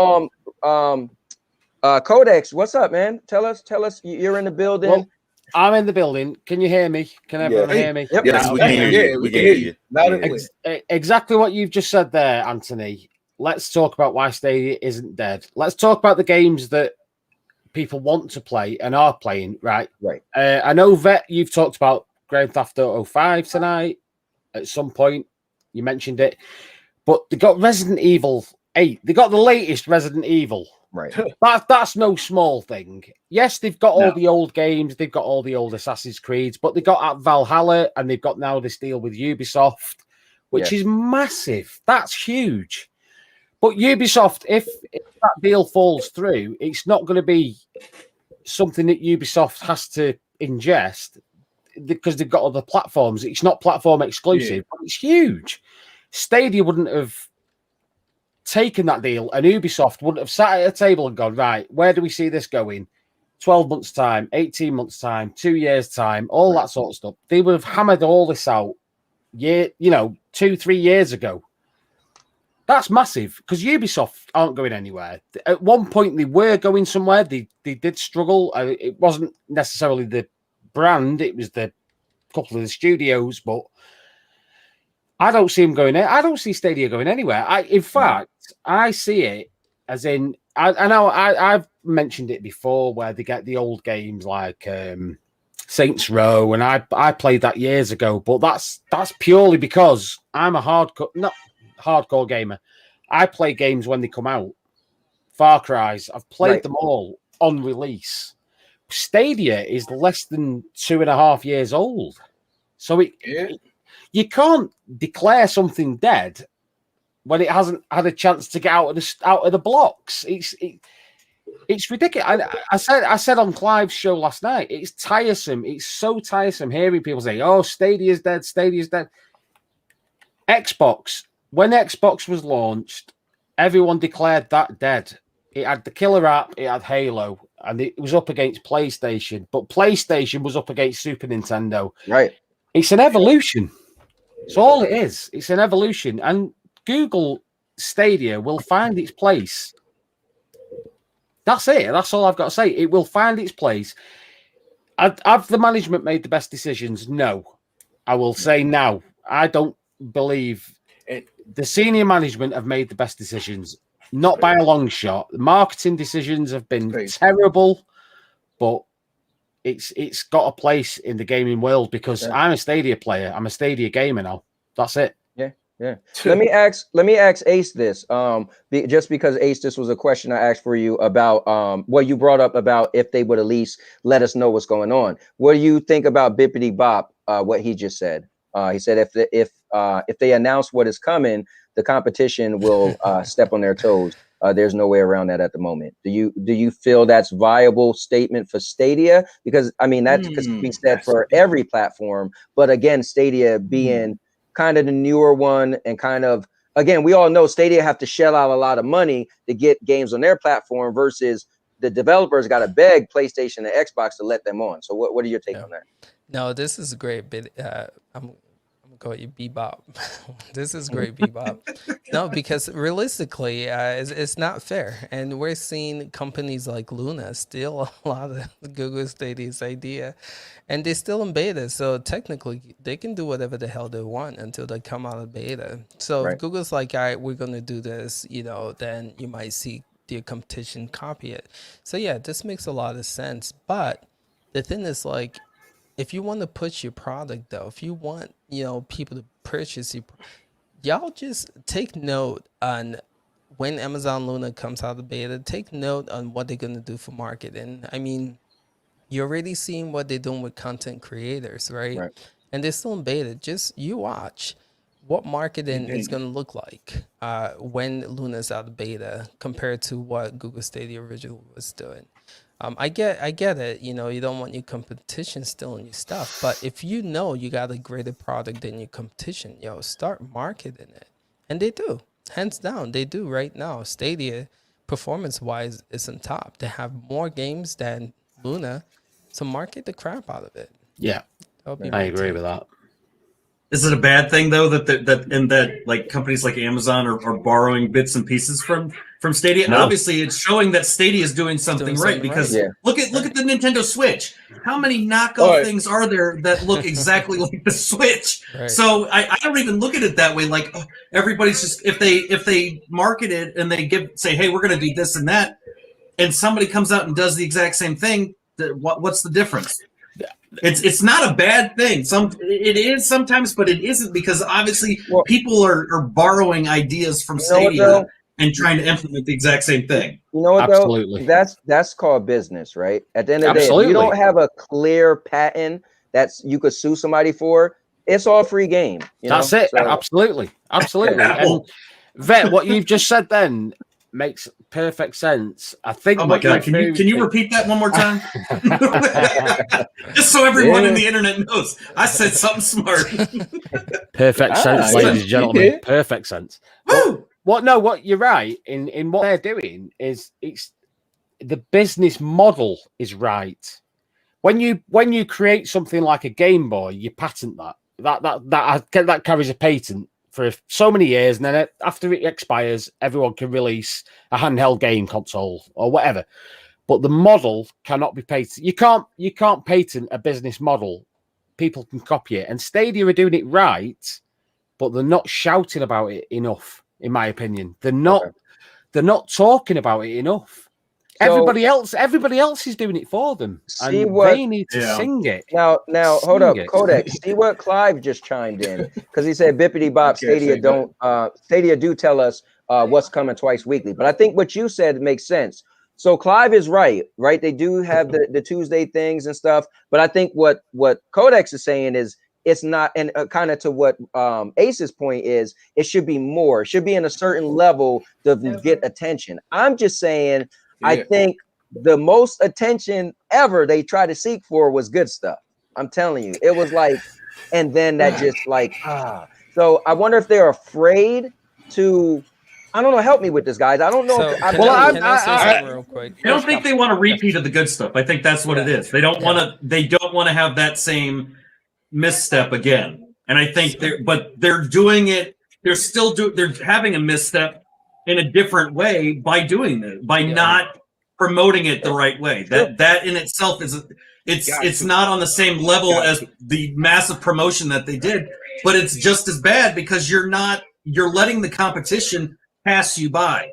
Codex, what's up, man? Tell us you're in the building. Well, I'm in the building. Can you hear me? Can everyone hear me? Yep. Yes, we can hear you. We can hear you. Exactly what you've just said there, Anthony. Let's talk about why Stadia isn't dead. Let's talk about the games that people want to play and are playing, right? Right. I know, Vet, you've talked about Grand Theft Auto 5 tonight at some point. You mentioned it. But they got Resident Evil 8. They got the latest Resident Evil. Right. That's no small thing. Yes, they've got all the old games. They've got all the old Assassin's Creeds, but they got Valhalla, and they've got now this deal with Ubisoft, which is massive. That's huge. But Ubisoft, if that deal falls through, it's not going to be something that Ubisoft has to ingest because they've got other platforms. It's not platform exclusive, but it's huge. Stadia wouldn't have taken that deal, and Ubisoft wouldn't have sat at a table and gone, right, where do we see this going? 12 months time, 18 months time, 2 years time, all that sort of stuff. They would have hammered all this out 2-3 years ago. That's massive because Ubisoft aren't going anywhere. At one point they were going somewhere. They did struggle. It wasn't necessarily the brand, it was the couple of the studios, but I don't see him going. I don't see Stadia going anywhere. In fact, I see it as in. I know I've mentioned it before, where they get the old games like Saints Row, and I played that years ago. But that's purely because I'm a not hardcore gamer. I play games when they come out. Far Cry's. I've played them all on release. Stadia is less than 2.5 years old, so you can't declare something dead when it hasn't had a chance to get out of the blocks. It's ridiculous. I said on Clive's show last night, it's tiresome. It's so tiresome hearing people say, "Oh, Stadia's dead. Stadia's dead." Xbox, when Xbox was launched, everyone declared that dead. It had the killer app, it had Halo, and it was up against PlayStation, but PlayStation was up against Super Nintendo. Right. It's an evolution. It's all it is. It's an evolution. And Google Stadia will find its place. That's it. That's all I've got to say. It will find its place. Have the management made the best decisions? No. I will say now. I don't believe the senior management have made the best decisions. Not by a long shot. The marketing decisions have been terrible, but it's got a place in the gaming world because I'm a Stadia player. I'm a Stadia gamer now. That's it. Yeah. Let me ask Ace this. Just because Ace, this was a question I asked for you about what you brought up about if they would at least let us know what's going on. What do you think about Bippity Bop? What he just said. He said if they announce what is coming, the competition will step on their toes. There's no way around that at the moment. Do you feel that's viable statement for Stadia? Because I mean that could be said for every platform, but again, Stadia being kind of the newer one, and kind of, again, we all know Stadia have to shell out a lot of money to get games on their platform versus the developers got to beg PlayStation and Xbox to let them on. So what are your take on that? No, this is great. But I'm gonna call you Bebop. This is great, Bebop. No, because realistically, it's not fair, and we're seeing companies like Luna steal a lot of Google Stadia's idea, and they're still in beta. So technically, they can do whatever the hell they want until they come out of beta. So if Google's like, all right, we're gonna do this, then you might see the competition copy it. So yeah, this makes a lot of sense. But the thing is, like, if you want to push your product, though, if you want, people to purchase y'all just take note on when Amazon Luna comes out of beta, take note on what they're going to do for marketing. I mean, you're already seeing what they're doing with content creators, right? And they're still in beta. Just you watch what marketing is going to look like when Luna's out of beta compared to what Google Stadia originally was doing. I get it. You don't want your competition stealing your stuff, but if you got a greater product than your competition, start marketing it. And they do, hands down, they do right now. Stadia, performance-wise, is on top. They have more games than Luna, so market the crap out of it. Yeah, I agree with that. Is it a bad thing though that like companies like Amazon are borrowing bits and pieces from Stadia? No. Obviously, it's showing that Stadia is doing something right because look at the Nintendo Switch. How many knockoff things are there that look exactly like the Switch? Right. So I don't even look at it that way. Like everybody's just if they market it and they say, hey, we're going to do this and that, and somebody comes out and does the exact same thing, what's the difference? It's not a bad thing. It is sometimes, but it isn't, because obviously people are borrowing ideas from Stadia and trying to implement the exact same thing. You know what, Absolutely. though? That's called business, right? At the end of the day, if you don't have a clear patent you could sue somebody for, it's all free game. That's it. So. Absolutely. And Vet, what you've just said then makes perfect sense. I think. Oh my God! Can you repeat that one more time? Just so everyone in the internet knows, I said something smart. Perfect sense, ladies and gentlemen. Perfect sense. What you're right in what they're doing is it's the business model is right. When you create something like a Game Boy, you patent that carries a patent for so many years, and then after it expires, everyone can release a handheld game console or whatever. But the model cannot be patented. You can't patent a business model. People can copy it, and Stadia are doing it right but they're not shouting about it enough, in my opinion. They're not talking about it enough. So, everybody else is doing it for them. They need to sing it. Now hold up, Codex. See what Clive just chimed in, because he said Bippity Bop Stadia Stadia do tell us what's coming twice weekly. But I think what you said makes sense. So Clive is right? They do have the Tuesday things and stuff. But I think what Codex is saying is it's not, and kind of to what Ace's point is, it should be more. It should be in a certain level to get attention. I'm just saying, I think the most attention ever they tried to seek for was good stuff. I'm telling you, it was like, and then that just like, So I wonder if they're afraid to, I don't know, help me with this, guys. I don't know. So, I real quick. I don't think they want to repeat of the good stuff. I think that's what it is. They don't want to. They don't want to have that same misstep again. And I think they're doing it. They're having a misstep in a different way by doing it, by not promoting it the right way. That in itself it's not on the same level as the massive promotion that they did, but it's just as bad because you're letting the competition pass you by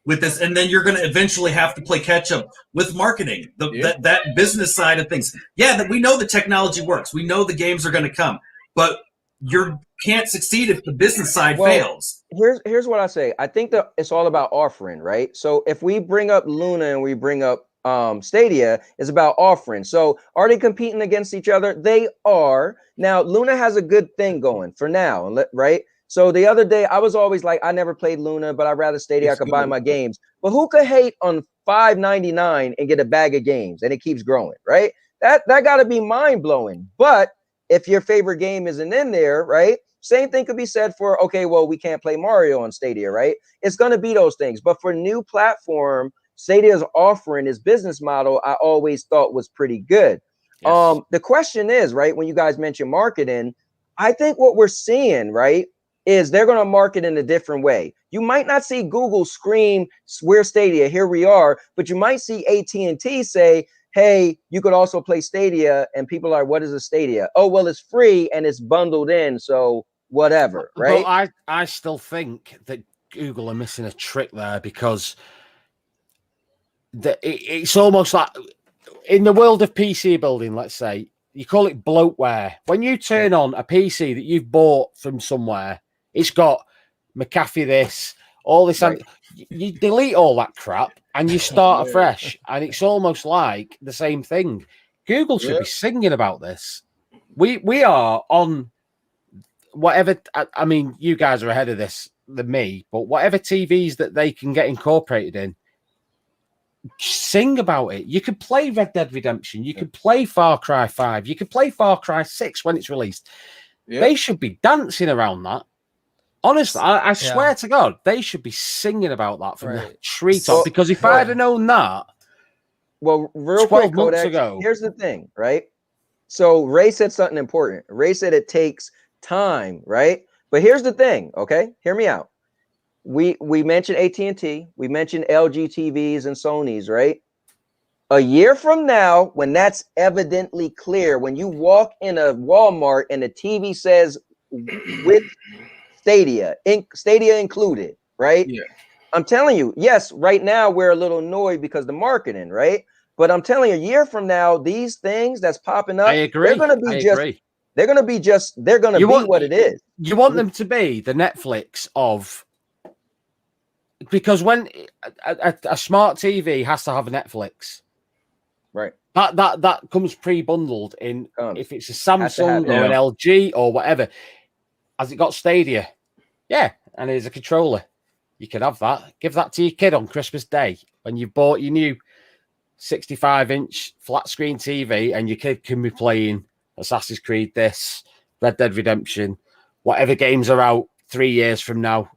with this, and then you're going to eventually have to play catch up with marketing, that business side of things. That we know the technology works, we know the games are going to come, but you can't succeed if the business side fails. Here's what I say. I think that it's all about offering, right? So if we bring up Luna and we bring up Stadia, it's about offering. So are they competing against each other? They are. Now Luna has a good thing going for now, right? So the other day I was always like, I never played Luna, but I'd rather Stadia. I could buy my games. But who could hate on $5.99 and get a bag of games and it keeps growing, right? That got to be mind blowing. But if your favorite game isn't in there, right? Same thing could be said for, okay, well, we can't play Mario on Stadia, right? It's going to be those things. But for new platform, Stadia's offering, its business model, I always thought was pretty good. Yes. The question is, right, when you guys mention marketing, I think what we're seeing, right, is they're going to market in a different way. You might not see Google scream, we're Stadia, here we are, but you might see AT&T say, hey, you could also play Stadia, and people are, what is a Stadia? Oh, well, it's free and it's bundled in, so whatever, right? But I still think that Google are missing a trick there, because it's almost like in the world of PC building, let's say, you call it bloatware. When you turn on a PC that you've bought from somewhere, it's got McAfee this, all this, and you delete all that crap and you start afresh, and it's almost like the same thing. Google should be singing about this. We are on whatever. I mean, you guys are ahead of this than me, but whatever TVs that they can get incorporated in, sing about it. You could play Red Dead Redemption. You could play Far Cry 5. You could play Far Cry 6 when it's released. They should be dancing around that. Honestly, I swear to God, they should be singing about that from the treetop. Because if I'd have known that, well, real quick, months ago, here's the thing, right? So Ray said something important. Ray said it takes time, right? But here's the thing, okay? Hear me out. We mentioned AT&T, we mentioned LG TVs and Sony's, right? A year from now, when that's evidently clear, when you walk in a Walmart and the TV says with Stadia included, right? Yeah. I'm telling you, yes, right now we're a little annoyed because the marketing, right? But I'm telling you, a year from now, these things that's popping up, I agree. They're going to be what it is. You want them to be the Netflix of, because when a smart TV has to have a Netflix, right? That comes pre-bundled in. If it's a Samsung or an LG or whatever, has it got Stadia? Yeah, and there's a controller. You can have that. Give that to your kid on Christmas Day when you bought your new 65-inch flat screen TV, and your kid can be playing Assassin's Creed, this, Red Dead Redemption, whatever games are out 3 years from now.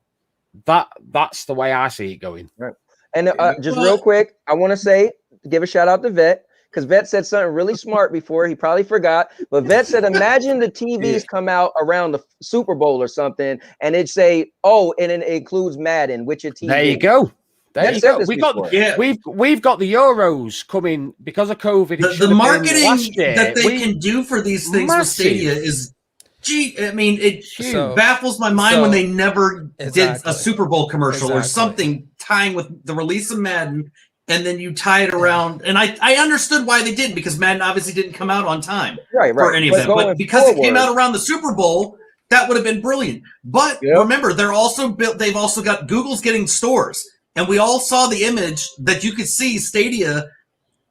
That's the way I see it going. Right. And just real quick, I want to give a shout out to Vet, because Vet said something really smart before. He probably forgot, but Vet said, imagine the TVs come out around the Super Bowl or something, and it'd say, oh, and it includes Madden, which your TV. There you go. There you go. We've got the Euros coming because of COVID. The marketing that they can do for these things with Stadia is Gee, I mean, it So- baffles my mind when so- they never did Exactly. a Super Bowl commercial or Exactly. something tying with the release of Madden, and then you tie it around. And I understood why they didn't, because Madden obviously didn't come out on time for any of them. But because it came out around the Super Bowl, that would have been brilliant. But remember, they've also got Google's getting stores, and we all saw the image that you could see Stadia.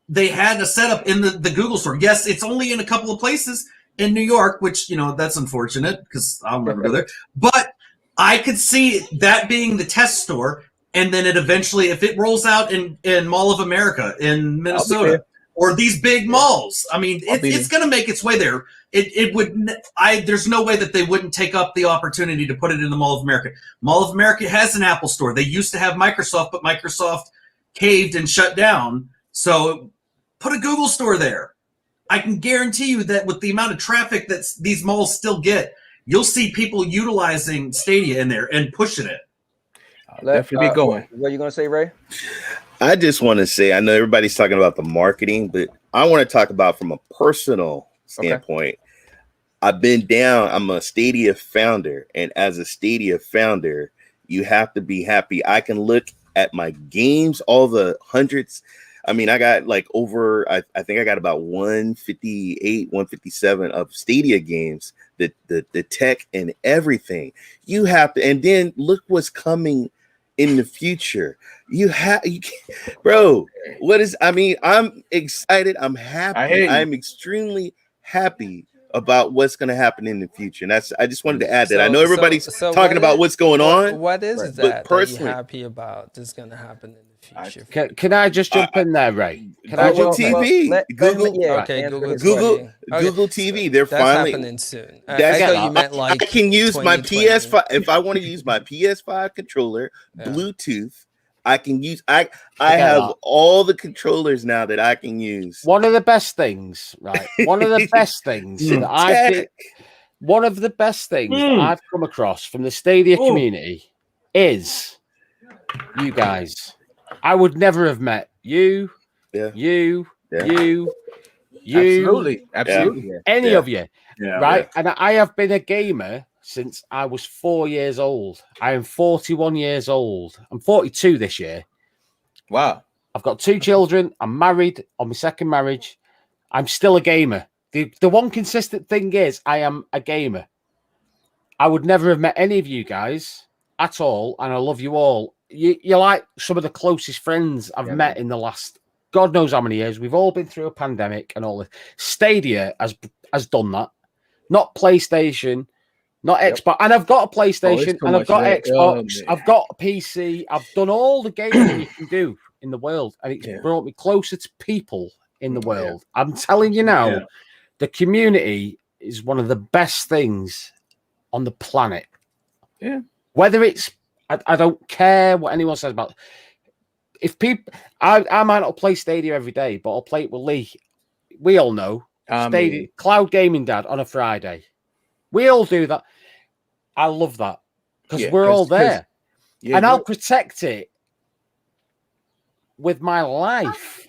They had a setup in the Google store. Yes, it's only in a couple of places in New York, which, you know, that's unfortunate because I'll never go there. But I could see that being the test store, and then it eventually, if it rolls out in Mall of America in Minnesota or these big malls, I mean, it's going to make its way there. It would. There's no way that they wouldn't take up the opportunity to put it in the Mall of America. Mall of America has an Apple store. They used to have Microsoft, but Microsoft caved and shut down. So put a Google store there. I can guarantee you that with the amount of traffic that these malls still get, you'll see people utilizing Stadia in there and pushing it. Definitely be going. What are you going to say, Ray? I just want to say, I know everybody's talking about the marketing, but I want to talk about from a personal standpoint. I've been down. I'm a Stadia founder, and as a Stadia founder, you have to be happy. I can look at my games, all the hundreds. I mean, I got like over, I think I got about 158, 157 of Stadia games, the tech and everything. You have to, and then look what's coming in the future. Bro, I'm excited. I'm happy. I'm extremely happy about what's going to happen in the future. And I just wanted to add that. I know everybody's talking about what's going on. What is that you're happy about that's going to happen in the future? Can I just jump in there, Ray? Google TV. Google TV. They're That's finally happening soon. I thought you meant like I can use my PS5 if I want to use my PS5 controller, Bluetooth. I can use. I have all the controllers now that I can use. One of the best things, right? One of the best things that I've come across from the Stadia community is you guys. I would never have met you, you, absolutely, any of you, right? And I have been a gamer since I was 4 years old. I am 41 years old. I'm 42 this year. Wow. I've got 2 children. I'm married on my second marriage. I'm still a gamer. The one consistent thing is I am a gamer. I would never have met any of you guys at all, and I love you all. You're like some of the closest friends I've met in the last God knows how many years. We've all been through a pandemic and all this. Stadia has done that. Not PlayStation, not Xbox. And I've got a PlayStation and I've got Xbox. I've got a PC. I've done all the gaming you can do in the world. And it's brought me closer to people in the world. I'm telling you now, the community is one of the best things on the planet. Yeah. Whether it's, I don't care what anyone says about it. If people, I might not play Stadia every day, but I'll play it with Lee. We all know Stadia, cloud gaming dad on a Friday. We all do that. I love that because we're all there, and I'll protect it with my life.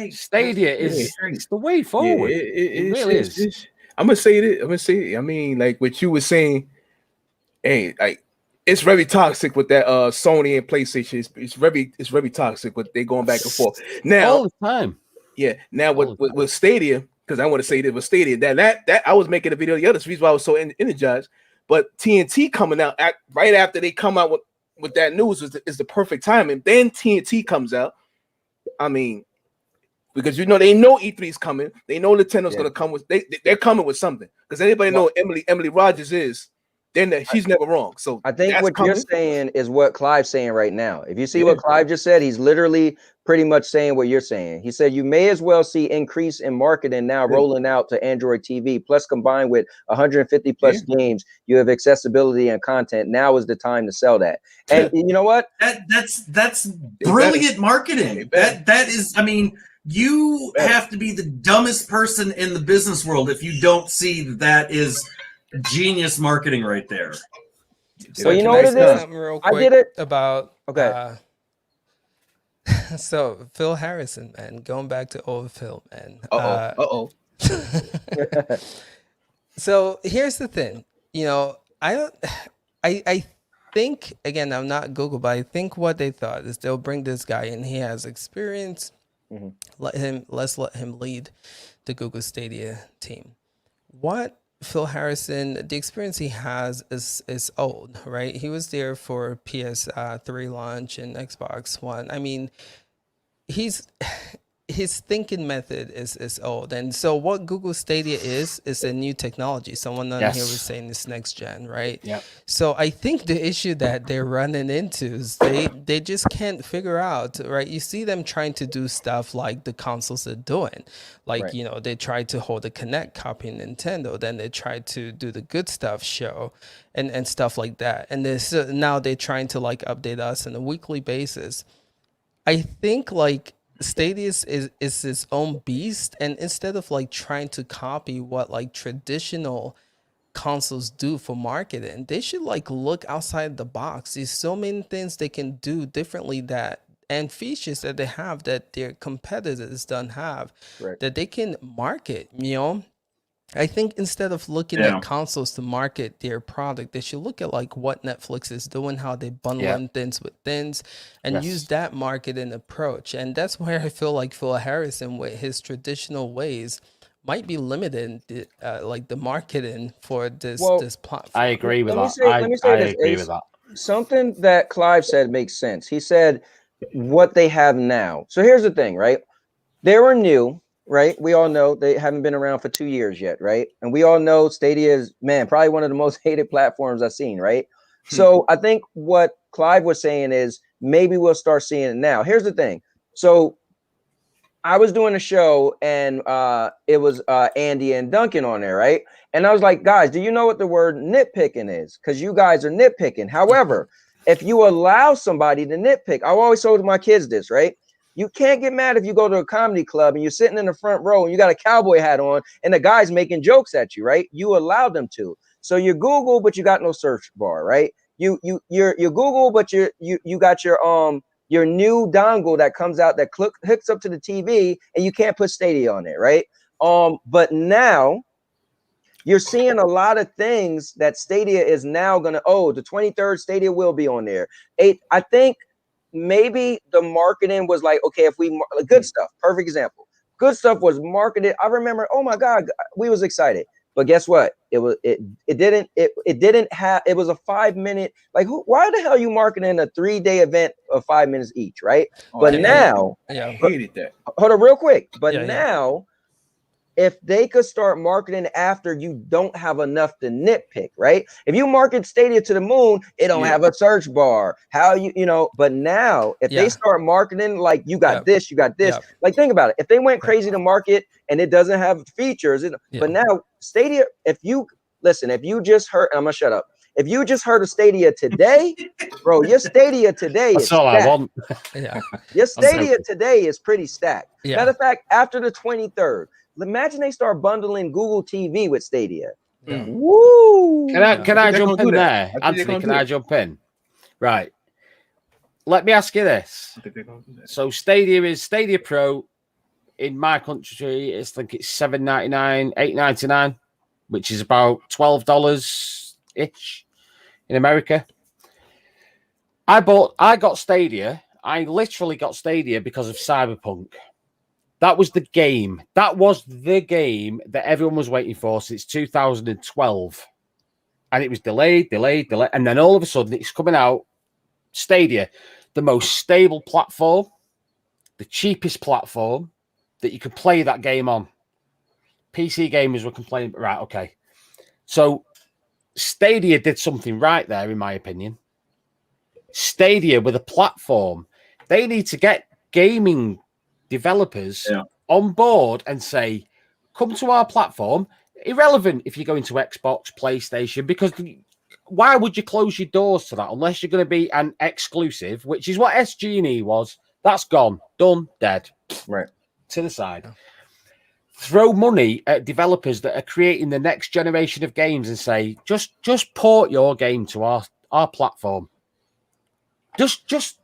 Stadia is it's the way forward. It really is. I'm gonna say it. I mean, like what you were saying. Hey, like. It's very toxic with that Sony and PlayStation. It's very toxic with they going back and forth. Now all the time. Yeah. Now with Stadia, because I want to say this with Stadia, that I was making a video the other reason why I was so energized. But TNT coming out right after they come out with that news is the perfect timing. Then TNT comes out. I mean, because you know they know E3 is coming. They know Nintendo's gonna come with they're coming with something. Because anybody know what Emily Rogers is. Then she's never wrong. So I think what you're saying is what Clive's saying right now. If you see what Clive just said, he's literally pretty much saying what you're saying. He said you may as well see increase in marketing now rolling out to Android TV. Plus, combined with 150 plus games, you have accessibility and content. Now is the time to sell that. And you know what? That's brilliant marketing. That is, I mean, you have to be the dumbest person in the business world if you don't see that is genius marketing right there. So you know what it is? I did it about so Phil Harrison, man, going back to old Phil, man. So here's the thing, I think, again, I'm not Google, but I think what they thought is they'll bring this guy in. He has experience. Let's let him lead the Google Stadia team. What Phil Harrison, the experience he has is old, right? He was there for PS3 launch and Xbox One. I mean, his thinking method is old. And so what Google Stadia is a new technology. Someone on here was saying this next gen, right? Yeah. So I think the issue that they're running into is they just can't figure out, right? You see them trying to do stuff like the consoles are doing. Like, they try to hold a Kinect copying Nintendo, then they try to do the good stuff show and stuff like that. And now they're trying to like update us on a weekly basis. I think like Stadia is its own beast, and instead of like trying to copy what like traditional consoles do for marketing, they should like look outside the box. There's so many things they can do differently and features that they have that their competitors don't have, that they can market, I think instead of looking at consoles to market their product, they should look at like what Netflix is doing, how they bundling things with things, and use that marketing approach. And that's where I feel like Phil Harrison, with his traditional ways, might be limited, like the marketing for this platform. I agree with that. Let me say I this. agree with that. Something that Clive said makes sense. He said what they have now. So here's the thing, right? They were new. Right, we all know they haven't been around for 2 years yet, right? And we all know Stadia is, man, probably one of the most hated platforms I've seen, right? So I think what Clive was saying is maybe we'll start seeing it now. Here's the thing. So I was doing a show and it was Andy and Duncan on there, right? And I was like, guys, do you know what the word nitpicking is? Because you guys are nitpicking. However, if you allow somebody to nitpick, I always told my kids this, right? You can't get mad if you go to a comedy club and you're sitting in the front row and you got a cowboy hat on and the guy's making jokes at you, right? You allow them to. So you're Google, but you got no search bar, right? You're Google, but you got your new dongle that comes out that hooks up to the TV and you can't put Stadia on it, right? But now you're seeing a lot of things that Stadia is now gonna. Oh, the 23rd Stadia will be on there. I think. Maybe the marketing was like, okay, if we good stuff, perfect example. Good stuff was marketed. I remember, oh my God, we was excited. But guess what? It was it didn't have, it was a 5 minute, like why the hell are you marketing a 3-day event of 5 minutes each, right? But now I hated that. Hold on real quick. But now if they could start marketing after you don't have enough to nitpick, right? If you market Stadia to the moon, it don't have a search bar. How but now if they start marketing like you got this, like think about it. If they went crazy to market and it doesn't have features, but now Stadia, if you just heard, I'm gonna shut up. If you just heard of Stadia today, bro, your Stadia today is all stacked. I want. Your Stadia today is pretty stacked. Matter of fact, after the 23rd, imagine they start bundling Google TV with Stadia. Woo! Can I jump in there? Anthony, can I jump in? Right. Let me ask you this. So Stadia Pro in my country, I think it's $7.99, $8.99, which is about $12-ish in America. I got Stadia. I literally got Stadia because of Cyberpunk. That was the game. That was the game that everyone was waiting for since 2012. And it was delayed. And then all of a sudden it's coming out. Stadia, the most stable platform, the cheapest platform that you could play that game on. PC gamers were complaining, right, okay. So Stadia did something right there, in my opinion. Stadia with a platform, they need to get gaming developers on board and say, come to our platform. Irrelevant if you're going to Xbox, PlayStation, because why would you close your doors to that unless you're going to be an exclusive, which is what SG&E was. That's gone, done, dead, right to the side. Throw money at developers that are creating the next generation of games and say, just port your game to our platform. Just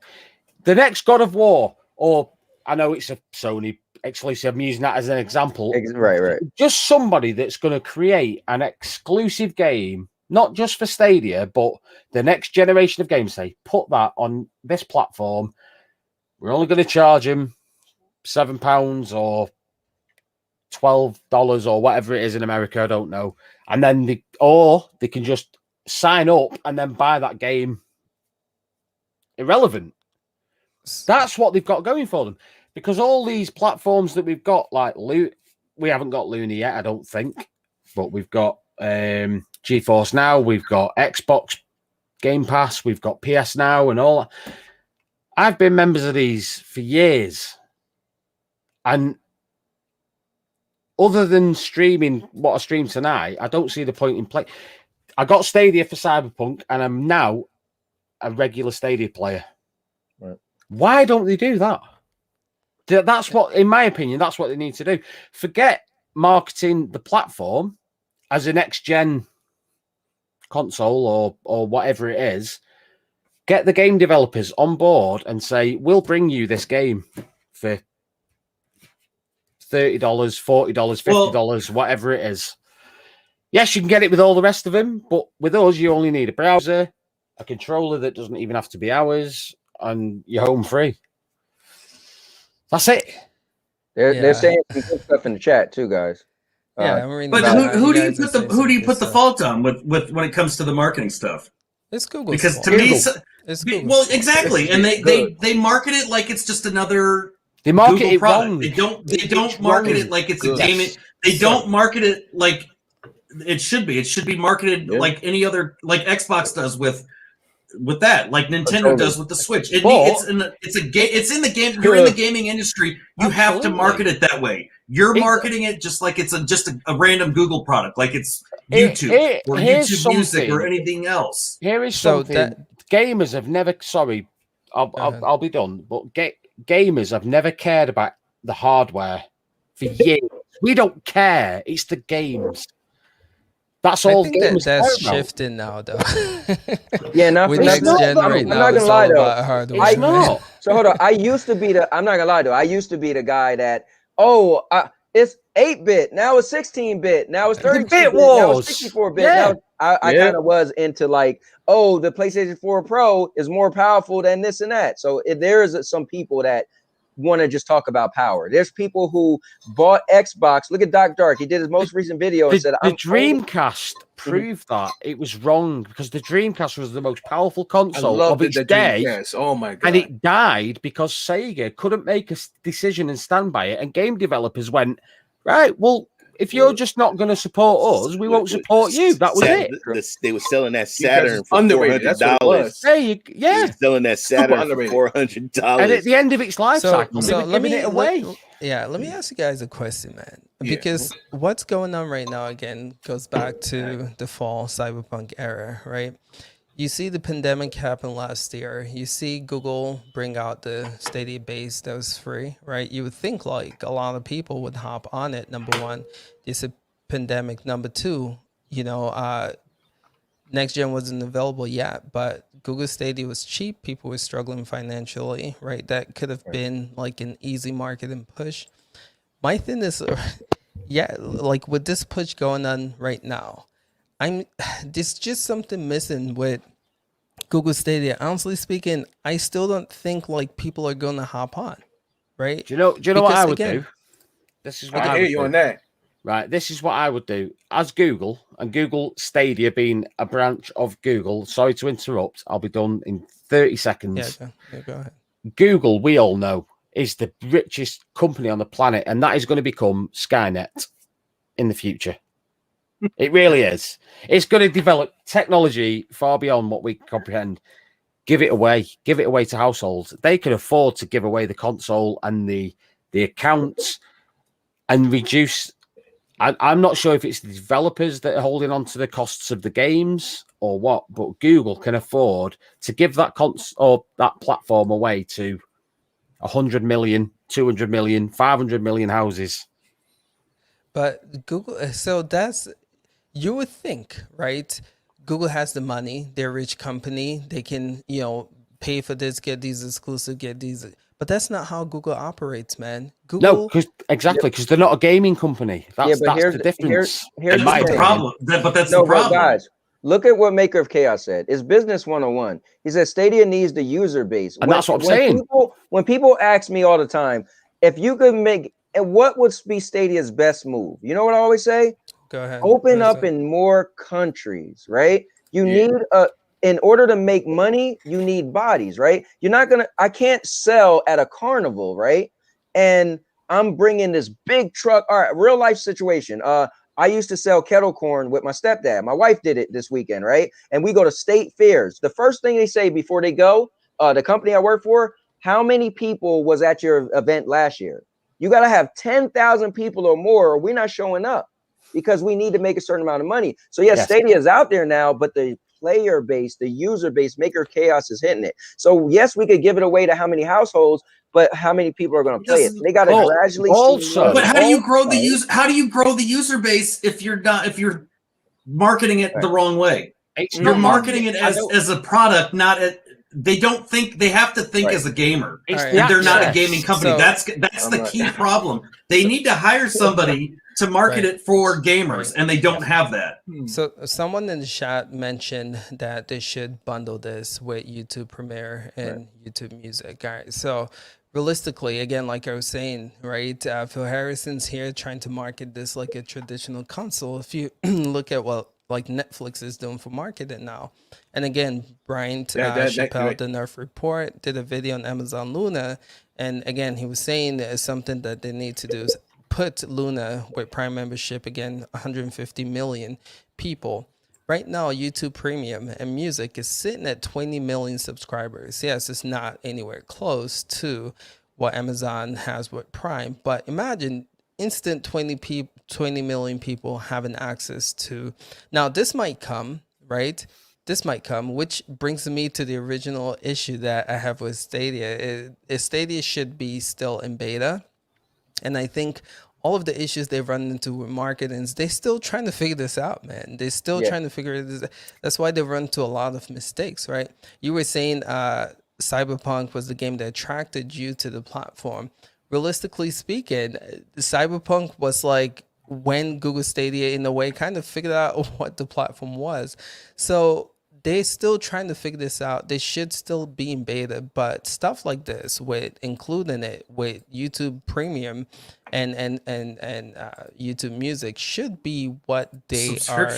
the next God of War, or I know it's a Sony exclusive. I'm using that as an example. Right. Just somebody that's going to create an exclusive game, not just for Stadia, but the next generation of games. Say, put that on this platform. We're only going to charge them £7 or $12 or whatever it is in America. I don't know. And then they can just sign up and then buy that game. Irrelevant. That's what they've got going for them. Because all these platforms that we've got, like we haven't got Luna yet, I don't think, but we've got GeForce Now, we've got Xbox Game Pass, we've got PS Now, and all that. I've been members of these for years, and other than streaming what I stream tonight, I don't see the point in play. I got Stadia for Cyberpunk, and I'm now a regular Stadia player. Right. Why don't they do that? That's what, in my opinion, that's what they need to do. Forget marketing the platform as a next-gen console or whatever it is. Get the game developers on board and say, we'll bring you this game for $30, $40, $50, whatever it is. Yes, you can get it with all the rest of them, but with us, you only need a browser, a controller that doesn't even have to be ours, and you're home free. That's it. They're saying some good stuff in the chat too, guys. But who do you put the fault on with when it comes to the marketing stuff? It's Google. Because to me, well, exactly, and they market it like it's just another. They market Google it product. wrong. They don't market it like it's a game. They don't market it like it should be. It should be marketed like any other, like Xbox does with that, like Nintendo does with the Switch. It's in the game. You're in the gaming industry. You have to market it that way. You're marketing it just like it's just a random Google product, like it's YouTube or YouTube Music or anything else. Here is something. Gamers have never. Sorry, I'll be done. But gamers have never cared about the hardware for years. We don't care. It's the games. That's all. I think that's shifting now, though. Yeah, not with for next gen right now. I'm not gonna lie though. I know. So hold on. I used to be I'm not gonna lie though. I used to be the guy that it's 8-bit, now it's 16-bit, now it's 32-bit, now it's 64-bit. Yeah. Now I kind of was into like, the PlayStation 4 Pro is more powerful than this and that. So there is some people that want to just talk about power. There's people who bought Xbox. Look at Doc Dark. He did his most recent video and said, the Dreamcast proved that it was wrong because the Dreamcast was the most powerful console of its day. Dreamcast. Oh my god! And it died because Sega couldn't make a decision and stand by it, and game developers went, right, well, if you're just not going to support us, we won't support you. That was it. They were selling that Saturn for $400. Yeah, selling that Saturn for $400. And at the end of its life cycle, so let me it away. Let me ask you guys a question, man. Because what's going on right now again goes back to the fall cyberpunk era, right? You see the pandemic happen last year. You see Google bring out the Stadia base that was free, right? You would think like a lot of people would hop on it. Number one, it's a pandemic. Number two, next gen wasn't available yet, but Google Stadia was cheap. People were struggling financially, right? That could have been like an easy marketing push. My thing is, like with this push going on right now, there's just something missing with Google Stadia. Honestly speaking, I still don't think like people are going to hop on, right? Do you know what I would do? This is what I can hear you on that. Right, this is what I would do as Google, and Google Stadia being a branch of Google. Sorry to interrupt. I'll be done in 30 seconds. Yeah, go ahead. Google, we all know, is the richest company on the planet, and that is going to become Skynet in the future. It really is. It's going to develop technology far beyond what we can comprehend. Give it away to households. They can afford to give away the console and the accounts and reduce. I'm not sure if it's the developers that are holding on to the costs of the games or what, but Google can afford to give that or that platform away to 100 million, 200 million, 500 million houses. But Google, so that's, you would think, right? Google has the money. They're a rich company. They can, pay for this, get these exclusive, get these. But that's not how Google operates, man. Google, no, because they're not a gaming company. That's the difference. Here's my problem. But that's the problem. Guys, look at what Maker of Chaos said. It's business 101. He said Stadia needs the user base. And that's what I'm saying. When people ask me all the time, if you could make, and what would be Stadia's best move? You know what I always say? Go ahead. Open up in more countries, right? You need in order to make money, you need bodies, right? I can't sell at a carnival, right? And I'm bringing this big truck. All right, real life situation. I used to sell kettle corn with my stepdad. My wife did it this weekend, right? And we go to state fairs. The first thing they say before they go, the company I work for, how many people was at your event last year? You got to have 10,000 people or more, or we're not showing up because we need to make a certain amount of money. So yes, Stadia is out there now, but the player base, the user base, Maker Chaos is hitting it. So yes, we could give it away to how many households, but how many people are going to play it? They got to gradually. But how do you grow the user? How do you grow the user base if you're marketing it the wrong way? You're marketing it as a product, not they don't think they have to think as a gamer. They're not a gaming company. That's the key problem. They need to hire somebody to market it for gamers, and they don't have that. So someone in the chat mentioned that they should bundle this with YouTube Premiere and YouTube Music, guys. So realistically, again, like I was saying, right, Phil Harrison's here trying to market this like a traditional console. If you look at what like Netflix is doing for marketing now. And again, Brian Chappelle, the Nerf Report, did a video on Amazon Luna. And again, he was saying that it's something that they need to do is put Luna with Prime membership, again, 150 million people. Right now, YouTube Premium and Music is sitting at 20 million subscribers. Yes, it's not anywhere close to what Amazon has with Prime, but imagine instant 20 million people having access to. Now, this might come, right? This might come, which brings me to the original issue that I have with Stadia. Stadia should be still in beta. And I think all of the issues they've run into with marketing, they're still trying to figure this out, man. They're still trying to figure this out. That's why they run into a lot of mistakes, right? You were saying Cyberpunk was the game that attracted you to the platform. Realistically speaking, Cyberpunk was like when Google Stadia, in a way, kind of figured out what the platform was. So they're still trying to figure this out. They should still be in beta, but stuff like this, with including it with YouTube Premium and YouTube Music, should be what they are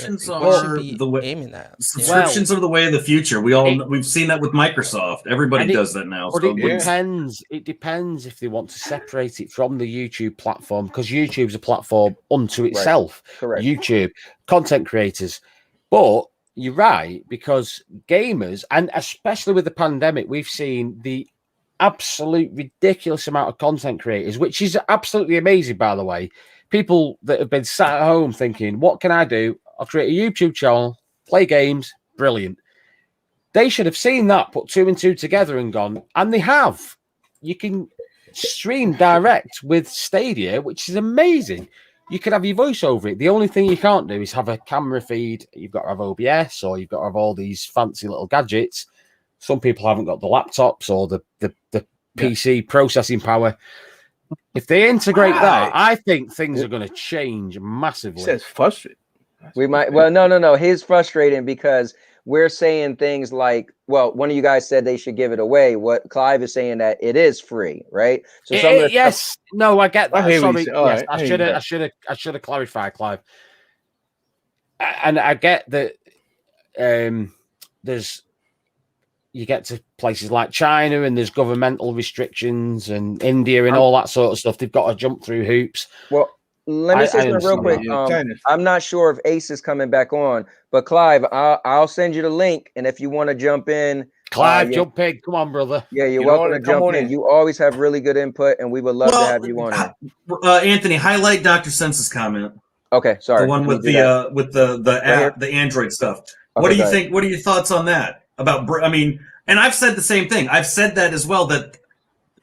aiming at. Subscriptions are the way of the future. We've seen that with Microsoft. Everybody does that now. But it depends if they want to separate it from the YouTube platform, because YouTube's a platform unto itself. Correct. YouTube, content creators. But you're right, because gamers, and especially with the pandemic, we've seen the absolute ridiculous amount of content creators, which is absolutely amazing, by the way. People that have been sat at home thinking, what can I do? I'll create a YouTube channel, play games, brilliant. They should have seen that, put two and two together and gone, and they have. You can stream direct with Stadia, which is amazing. You can have your voice over it. The only thing you can't do is have a camera feed. You've got to have OBS, or you've got to have all these fancy little gadgets. Some people haven't got the laptops or the PC processing power. If they integrate that, I think things are going to change massively. He says frustrating. We might. Well, no. He's frustrating because we're saying things like, well, one of you guys said they should give it away. What Clive is saying that it is free, right? So some of the yes, no, I get that. Sorry, yes, I should have clarified, Clive. And I get that. You get to places like China, and there's governmental restrictions, and India, and all that sort of stuff. They've got to jump through hoops. Well, let me say something real quick. I'm not sure if Ace is coming back on, but Clive, I'll send you the link, and if you want to jump in, Clive, jump in. Come on, brother. Yeah, you're welcome to jump in. You always have really good input, and we would love to have you on here. Anthony, highlight Dr. Sense's comment. Okay, sorry. The one with the app, the Android stuff. What do you think? What are your thoughts on that? I mean, and I've said the same thing. I've said that as well, that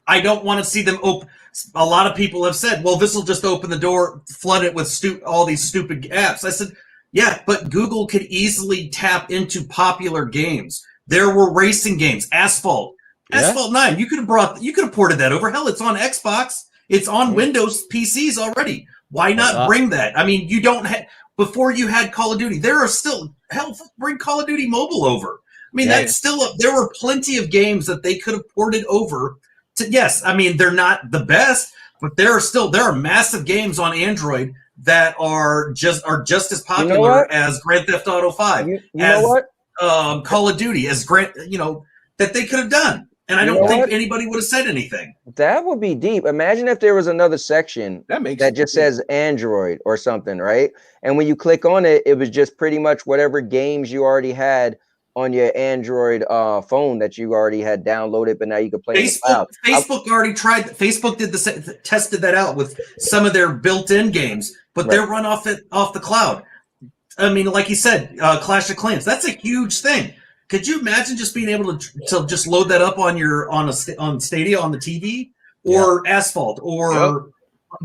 I don't want to see them open. A lot of people have said, well, this will just open the door, flood it with all these stupid apps. I said, yeah, but Google could easily tap into popular games. There were racing games, Asphalt 9. You could have ported that over. Hell, it's on Xbox. It's on Windows PCs already. Why not bring that? I mean, you don't have, before you had Call of Duty, there are still, hell, bring Call of Duty Mobile over. I mean, that's still, there were plenty of games that they could have ported over to, yes, I mean, they're not the best, but there are massive games on Android that are just as popular as Grand Theft Auto 5, Call of Duty, that they could have done. And I don't think anybody would have said anything. That would be deep. Imagine if there was another section that just says Android or something, right? And when you click on it, it was just pretty much whatever games you already had on your Android phone that you already had downloaded, but now you can play. Facebook already tried. Facebook tested that out with some of their built-in games, but they're run off the cloud. I mean, like you said, Clash of Clans. That's a huge thing. Could you imagine just being able to just load that up on Stadia on the TV, or Asphalt, or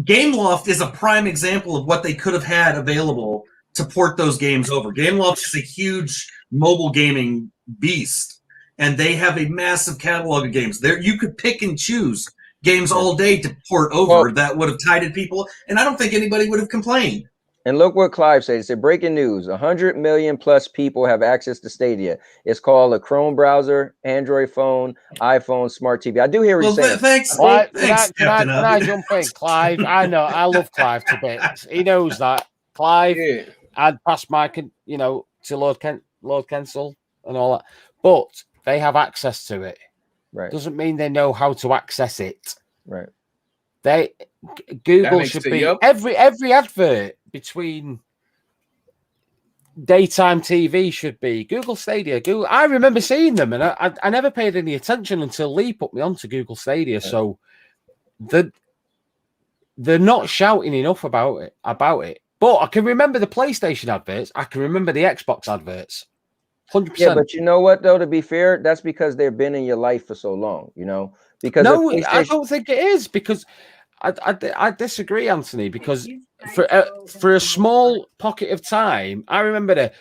Gameloft is a prime example of what they could have had available to port those games over. Gameloft is a huge mobile gaming beast, and they have a massive catalog of games. There, you could pick and choose games all day to port over that would have tided people, and I don't think anybody would have complained. And look what Clive said. He said, breaking news, 100 million plus people have access to Stadia. It's called a Chrome browser, Android phone, iPhone, smart TV. I do hear what you're saying. Thanks. Can I jump in? Clive, I know, I love Clive to bits. He knows that. Clive, I'd pass my, to Lord Kensal and all that. But they have access to it. Right. Doesn't mean they know how to access it. Right. Google should be every advert between daytime TV should be Google Stadia. Google. I remember seeing them, and I never paid any attention until Lee put me onto Google Stadia. So they're not shouting enough about it. But I can remember the PlayStation adverts. I can remember the Xbox adverts. 100%. Yeah, but you know what though? To be fair, that's because they've been in your life for so long. Because no, I don't think it is because. I disagree, Anthony, because for a small pocket of time, I remember the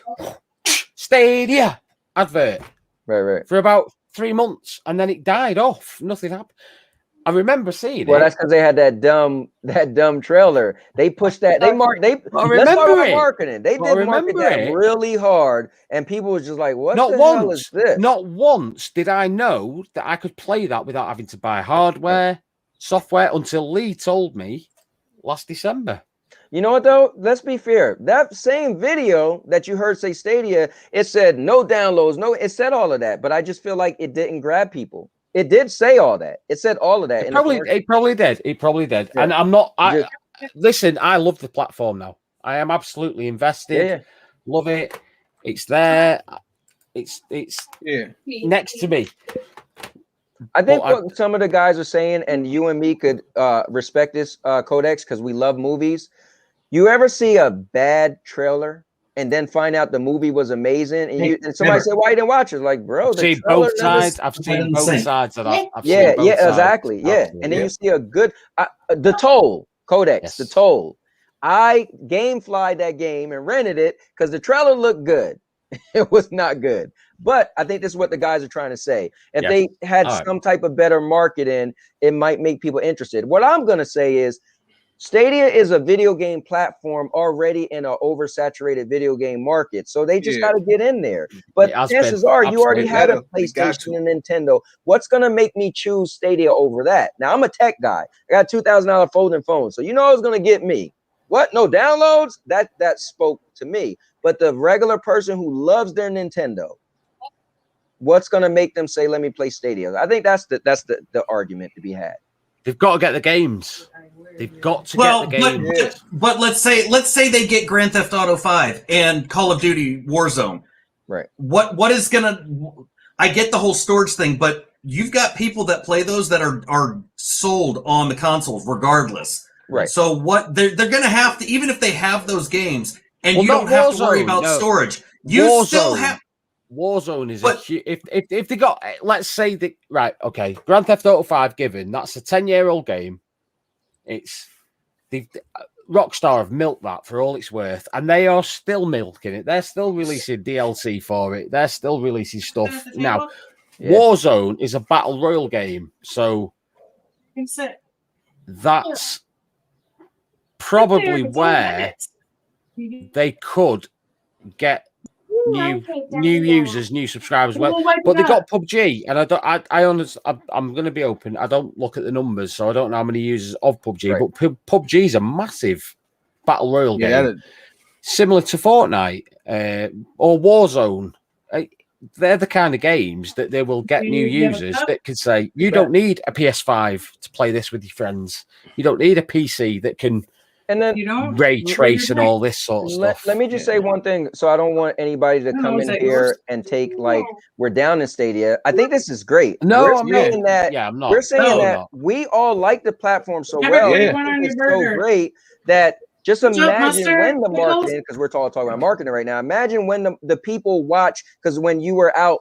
Stadia advert for about 3 months, and then it died off. Nothing happened. I remember seeing it. Well, that's because they had that dumb trailer. They pushed that. Let's talk about marketing. They did market that really hard, and people was just like, "What the hell is this?" Not once did I know that I could play that without having to buy hardware. Software until Lee told me last December. You know what though? Let's be fair. That same video that you heard say Stadia, it said no downloads, it said all of that, but I just feel like it didn't grab people. It did say all that. It said all of that. It probably did. Yeah. And I'm not. Listen. I love the platform now. I am absolutely invested. Yeah. Love it. It's there. It's next to me. I think what some of the guys are saying, and you and me could respect this, Codex, because we love movies. You ever see a bad trailer and then find out the movie was amazing, and somebody say, "Why you didn't watch it?" Like, bro, I've seen both sides. I've seen both sides of that. Exactly. Yeah, and then you see a good the Toll Codex, the Toll. I gameflied that game and rented it because the trailer looked good. It was not good. But I think this is what the guys are trying to say. If they had some type of better marketing, it might make people interested. What I'm going to say is Stadia is a video game platform already in an oversaturated video game market. So they just got to get in there. But chances are you already had a PlayStation and Nintendo. What's going to make me choose Stadia over that? Now, I'm a tech guy. I got a $2,000 folding phone. So you know it's going to get me. What? No downloads? That spoke to me. But the regular person who loves their Nintendo, what's going to make them say, "Let me play Stadia"? I think that's the argument to be had. They've got to get the games. They've got to get the games. But let's say they get Grand Theft Auto 5 and Call of Duty Warzone. Right. What is gonna? I get the whole storage thing, but you've got people that play those that are sold on the consoles regardless. Right. So what they're gonna have to, even if they have those games, and you don't have to worry about storage, you still have. Warzone is if they got, let's say that, right, okay, Grand Theft Auto 5 given, that's a 10-year-old game. Rockstar have milked that for all it's worth, and they are still milking it. They're still releasing DLC for it. They're still releasing stuff. Now, Warzone is a battle royale game, so that's probably where they could get new users, new subscribers. Well, but they got PUBG, and I'm going to be open. I don't look at the numbers, so I don't know how many users of PUBG. But PUBG is a massive battle royale game, similar to Fortnite or Warzone. They're the kind of games that they will get new users that can say, "You don't need a PS5 to play this with your friends. You don't need a PC that can." And then ray trace and all this sort of stuff. Let me just say one thing. So I don't want anybody to come in here and take like we're down in Stadia. I think this is great. No, I'm saying that. Yeah, I'm not. We're saying that we all like the platform so well. It's so great that just imagine when the marketing, because we're talking about marketing right now. Imagine when the people watch, because when you were out,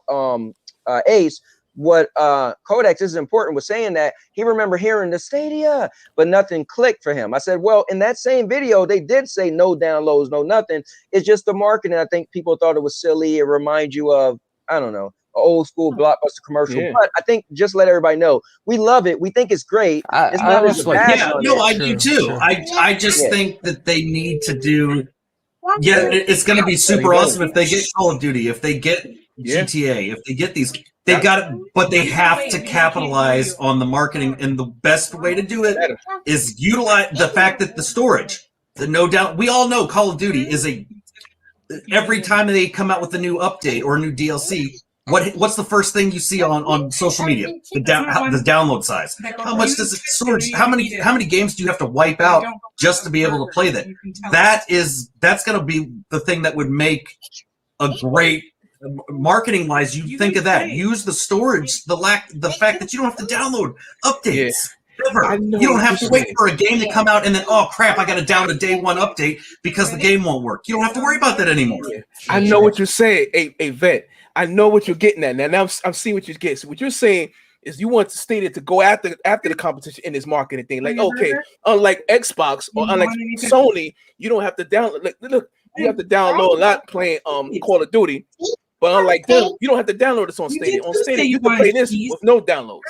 Ace. What Codex, this is important, was saying that he remember hearing the Stadia, but nothing clicked for him. I said, well, in that same video, they did say no downloads, no nothing. It's just the marketing. I think people thought it was silly. It reminds you of, I don't know, an old school Blockbuster commercial. But I think just let everybody know we love it. We think it's great. It's not as bad. I do too. I just think that they need to do. Yeah, it's going to be super awesome if they get Call of Duty, if they get GTA, if they get these. They got it, but they have to capitalize on the marketing, and the best way to do it is utilize the fact that the storage. No doubt, we all know Call of Duty is every time they come out with a new update or a new DLC. What's the first thing you see on social media? The download size. How much does it storage? How many games do you have to wipe out just to be able to play that? That's going to be the thing that would make a great. Marketing wise, you think of that. Use the storage, the fact that you don't have to download updates. Ever. You don't have to wait for a game to come out and then, oh crap, I got to download a day one update because the game won't work. You don't have to worry about that anymore. I know what you're saying, a vet. I know what you're getting at. Now I'm seeing what you're getting. So what you're saying is you want Stadia to go after the competition in this marketing thing. Like, okay, unlike Xbox or unlike Sony, you don't have to download. Look, you have to download a lot playing Call of Duty. But unlike them, you don't have to download this on Stadia. On Stadia, you can play this with no downloads.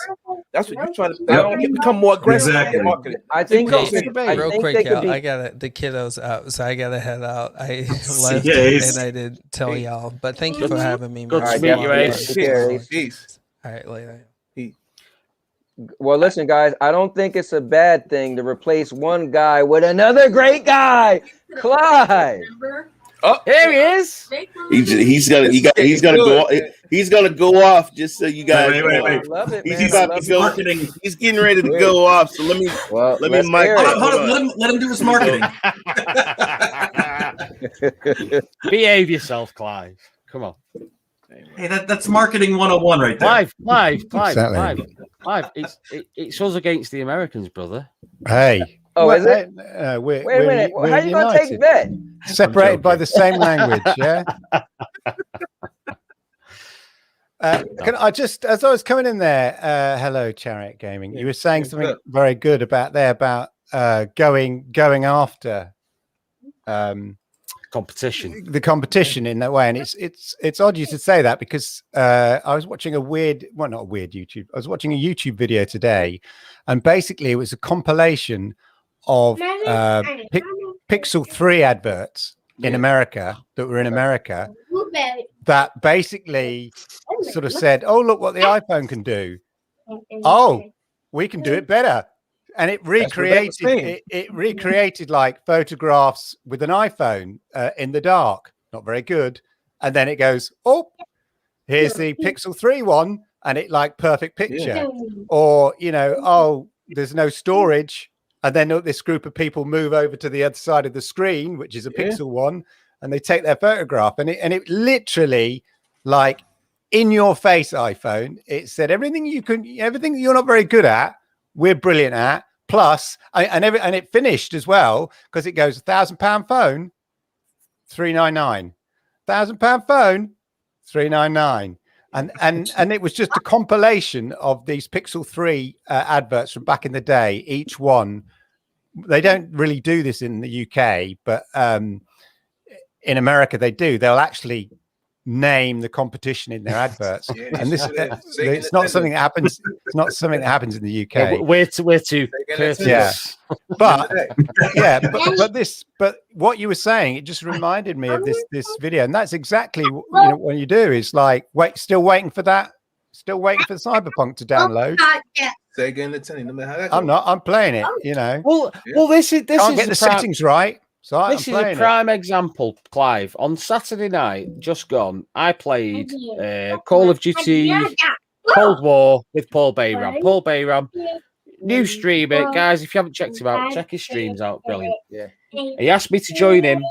That's what you're trying to become more aggressive. Exactly. I think real quick, y'all. I got the kiddos out, so I gotta head out. I left and I didn't tell y'all, but thank you for having me. Good to meet you, Ace. Peace. All right, later. Well, listen, guys, I don't think it's a bad thing to replace one guy with another great guy, Clyde. Oh, here he is. He's gonna go off just so you guys. Wait. Love it, man. He's getting ready to go off. So let me let him do his marketing. Behave yourself, Clive. Come on. Hey, that's marketing 101 right there. Clive. It's us against the Americans, brother. Hey. Oh, is it? Wait a minute. How are you going to take that? Separated by the same language, yeah? Can I just, as I was coming in there, hello, Chariot Gaming, you were saying something very good about going after competition, the competition in that way. And it's odd you should say that because I was watching not a weird YouTube. I was watching a YouTube video today, and basically it was a compilation of Pixel 3 adverts in America that were in America that basically sort of said, oh, look what the iPhone can do. Oh, we can do it better. And it recreated like photographs with an iPhone in the dark. Not very good. And then it goes, oh, here's the Pixel 3 one. And it like perfect picture. Or, oh, there's no storage. And then this group of people move over to the other side of the screen, which is a Pixel one, and they take their photograph. And it literally, like, in your face iPhone, it said everything that you're not very good at, we're brilliant at. Plus, and it finished as well because it goes £1,000 phone, £399, £1,000 phone, £399. And it was just a compilation of these Pixel 3 adverts from back in the day, each one they don't really do this in the UK, but in America they do. They'll actually name the competition in their adverts, and this it's not something that happens. It's not something that happens in the UK. Yeah, we're too courteous. Yeah, but but what you were saying, it just reminded me of this video, and that's exactly what you do is like still waiting for Cyberpunk to download. Say again, I'm playing it. Well, this is can't get the settings right. So this is a prime example, Clive. On Saturday night, just gone, I played Call of Duty Cold War with Paul Bayram. Paul Bayram, new streamer. Guys, if you haven't checked him out, check his streams out. Brilliant. Yeah. He asked me to join him,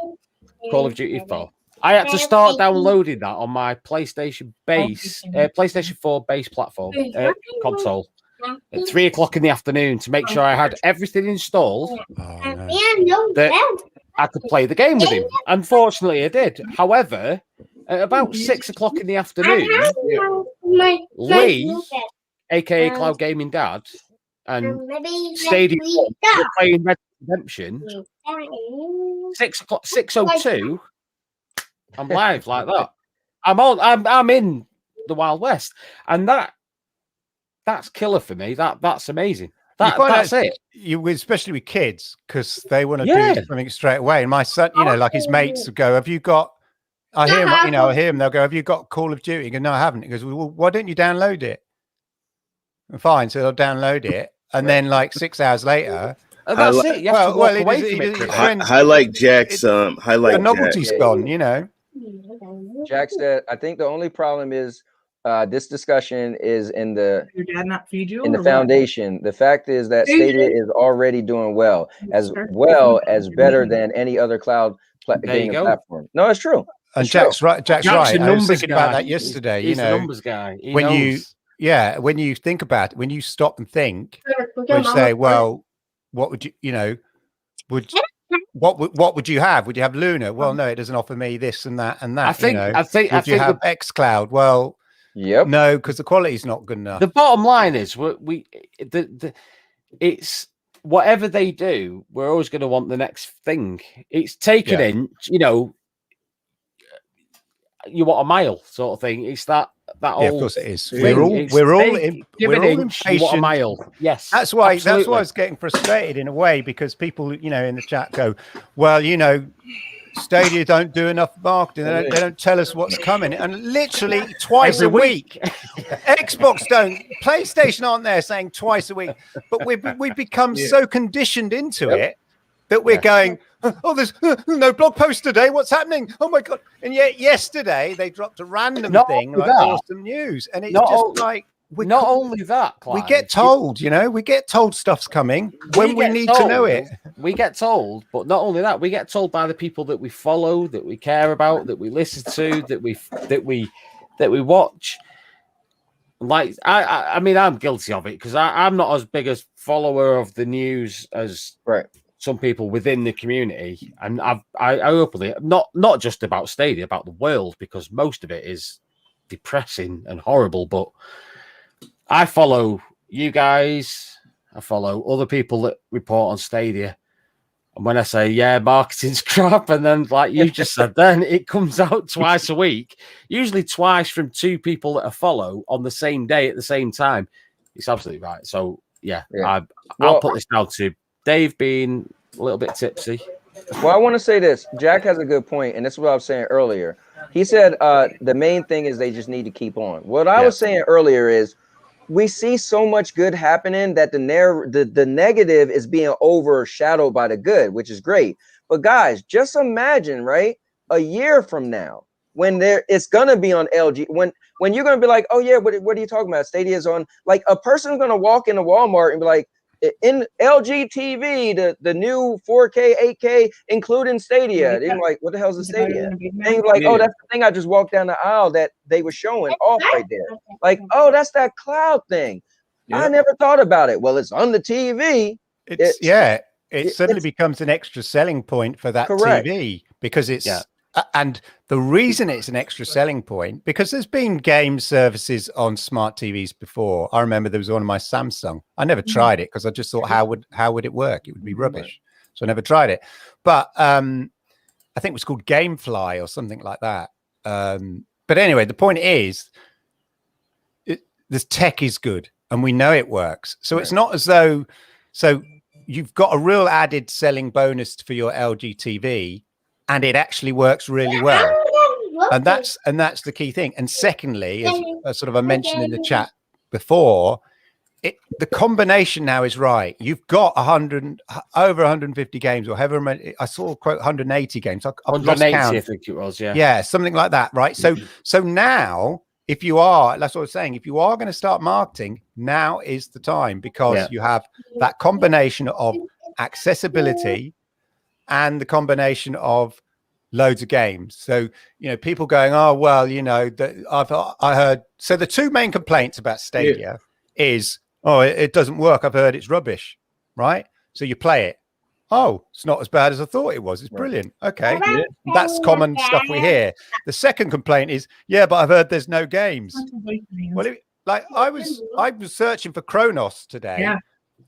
Call of Duty 4. I had to start downloading that on my PlayStation 4 base platform, console. At 3 o'clock in the afternoon to make sure I had everything installed that I could play the game with him. Unfortunately, I did. However, at about 6 o'clock in the afternoon, Lee, aka Cloud Gaming Dad, and Stadia were playing Red Dead Redemption. 6:02. I'm live like that. I'm in the Wild West, and that's killer for me. That's amazing. That's it. Especially with kids, because they want to do something straight away. And my son, like his mates would go, "Have you got?" I hear him. They'll go, "Have you got Call of Duty?" He goes, "No, I haven't." He goes, "Well, why don't you download it?" Fine, so they'll download it, and then like 6 hours later. And that's it. You have to walk away from it. Highlight Jack's. Highlight the novelty's gone. Jack said, "I think the only problem is." This discussion is in the foundation. The fact is that Stadia is already doing well as better than any other cloud gaming platform. No, it's true. And Jack's right. Jack's right. I was thinking about that yesterday. He's the numbers guy. When you think about it, when you stop and think, you say, well, what would you, what would you have? Would you have Luna? Well, no, it doesn't offer me this and that and that. I think would you have xCloud? Well, yep. No, because the quality is not good enough. The bottom line is it's whatever they do, we're always going to want the next thing. It's taken in, you want a mile sort of thing. It's that old. Of course it is. We're all impatient. You want a mile. Yes. That's why I was getting frustrated in a way, because people, in the chat go, well, Stadia don't do enough marketing. They don't tell us what's coming. And literally twice a week. Xbox don't. PlayStation aren't there saying twice a week. But we've become so conditioned into it that we're going, oh, there's no blog post today. What's happening? Oh, my God. And yet yesterday they dropped a random thing like awesome news. And it's just like, not only that, Clive, we get told, we get told stuff's coming when we need to know it. We get told, but not only that, we get told by the people that we follow, that we care about, that we listen to, that we watch. Like I mean, I'm guilty of it because I'm not as big a follower of the news as some people within the community, and I openly not just about Stadia, about the world, because most of it is depressing and horrible, but. I follow you guys. I follow other people that report on Stadia. And when I say, marketing's crap, and then like you just said, then it comes out twice a week, usually twice from 2 people that I follow on the same day at the same time. It's absolutely right. So, I'll put this down to Dave being a little bit tipsy. Well, I want to say this. Jack has a good point, and this is what I was saying earlier. He said the main thing is they just need to keep on. What I was saying earlier is, we see so much good happening that the negative is being overshadowed by the good, which is great. But guys, just imagine, right? A year from now, when it's gonna be on LG, when you're gonna be like, oh yeah, what are you talking about? Stadia's on. Like, a person's gonna walk into Walmart and be like, in LG TV, the new 4K, 8K, including Stadia. They're like, what the hell is a Stadia? And you're like, oh, that's the thing I just walked down the aisle that they were showing off right there. Like, oh, that's that cloud thing. I never thought about it. Well, it's on the TV. It suddenly becomes an extra selling point for that TV, because it's And the reason it's an extra selling point, because there's been game services on smart TVs before. I remember there was one on my Samsung. I never tried it because I just thought, how would it work? It would be rubbish. So I never tried it. But I think it was called Gamefly or something like that. But anyway, the point is, this tech is good and we know it works. So it's not as though, so you've got a real added selling bonus for your LG TV, and it actually works really well. And that's the key thing. And secondly, as sort of I mentioned in the chat before, the combination now is right. You've got over 150 games, or however many. I saw quote 180 games. I've lost count. I think it was, yeah, something like that, right? So now, if you are, that's what I was saying, if you are going to start marketing, now is the time, because you have that combination of accessibility and the combination of loads of games. So, people going, oh, well, I heard. So the two main complaints about Stadia is, oh, it doesn't work. I've heard it's rubbish, right? So you play it. Oh, it's not as bad as I thought it was. It's brilliant. Okay. That's common stuff we hear. The second complaint is, yeah, but I've heard there's no games. Well, I was searching for Kronos today,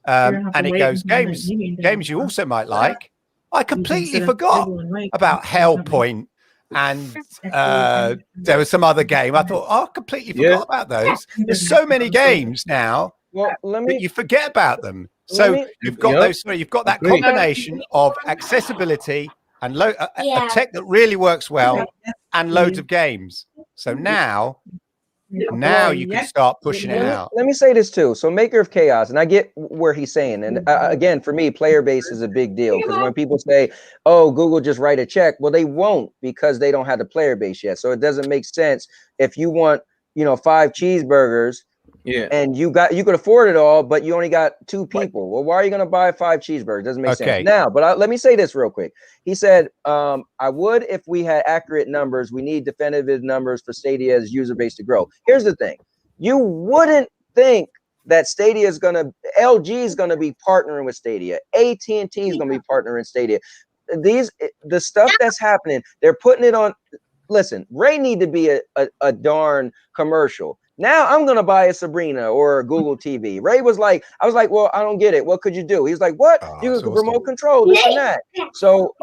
and it goes, games you also might like. I completely forgot about Hellpoint, and there was some other game. I thought, I completely forgot about those. There's so many games now that you forget about them. So you've got those three. You've got that combination of accessibility and a tech that really works well, and loads of games. So now you can start pushing it out. Let me say this too. So Maker of Chaos, and I get where he's saying, and again, for me, player base is a big deal, because when people say, oh, Google just write a check, well, they won't, because they don't have the player base yet. So it doesn't make sense if you want 5 cheeseburgers. Yeah, and you could afford it all, but you only got 2 people. Well, why are you going to buy 5 cheeseburgers? Doesn't make sense. Now, but let me say this real quick. He said, I would if we had accurate numbers. We need definitive numbers for Stadia's user base to grow. Here's the thing. You wouldn't think that LG is going to be partnering with Stadia. AT&T is going to be partnering with Stadia. The stuff that's happening, they're putting it on. Listen, Ray need to be a darn commercial. Now I'm going to buy a Sabrina or a Google TV. Ray was like, I was like, well, I don't get it. What could you do? He's like, what? You can remote control this and that. So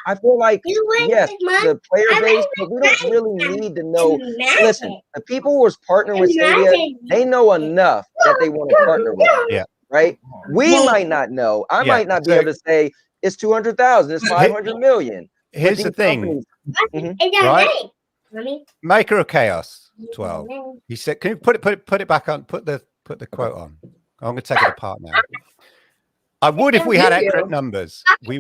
I feel like, yes, the player base, but we don't really need to know. Listen, the people who was partnering with Stadia, they know enough that they want to partner with. Yeah. Right? We might not know. I might not be able to say it's 200,000, it's 500 million. Here's the thing. Right? Maker of Chaos 12. He said, "Can you put it back on? Put the quote on. I'm going to take it apart now. I would if we had accurate numbers. We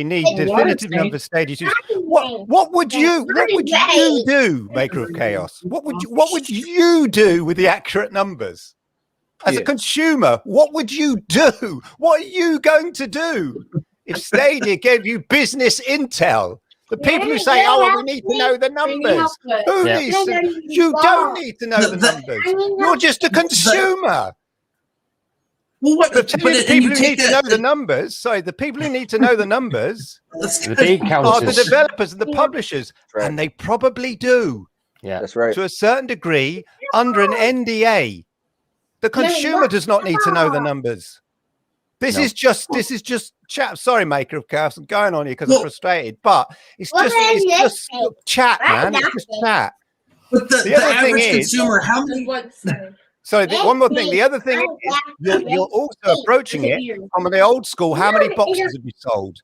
need definitive numbers. Stages. What would you do, Maker of Chaos? What would you do with the accurate numbers? As a consumer, what would you do? What are you going to do if Stadia gave you business intel? The people who say, oh, well, we need to know the numbers. Who needs to? You don't need to know the numbers. You're just a consumer. Well, what? The people who need to know the numbers, the people who need to know the numbers are the developers and the publishers. And they probably do. Yeah, that's right. To a certain degree, under an NDA. The consumer does not need to know the numbers. This is just chat. Sorry, Maker of Chaos, I'm going on here because I'm frustrated, but it's just chat, man. It's just chat. But the other thing is, consumer, how many? Sorry, one more thing. The other thing is you're also approaching it from the old school. How many boxes have you sold?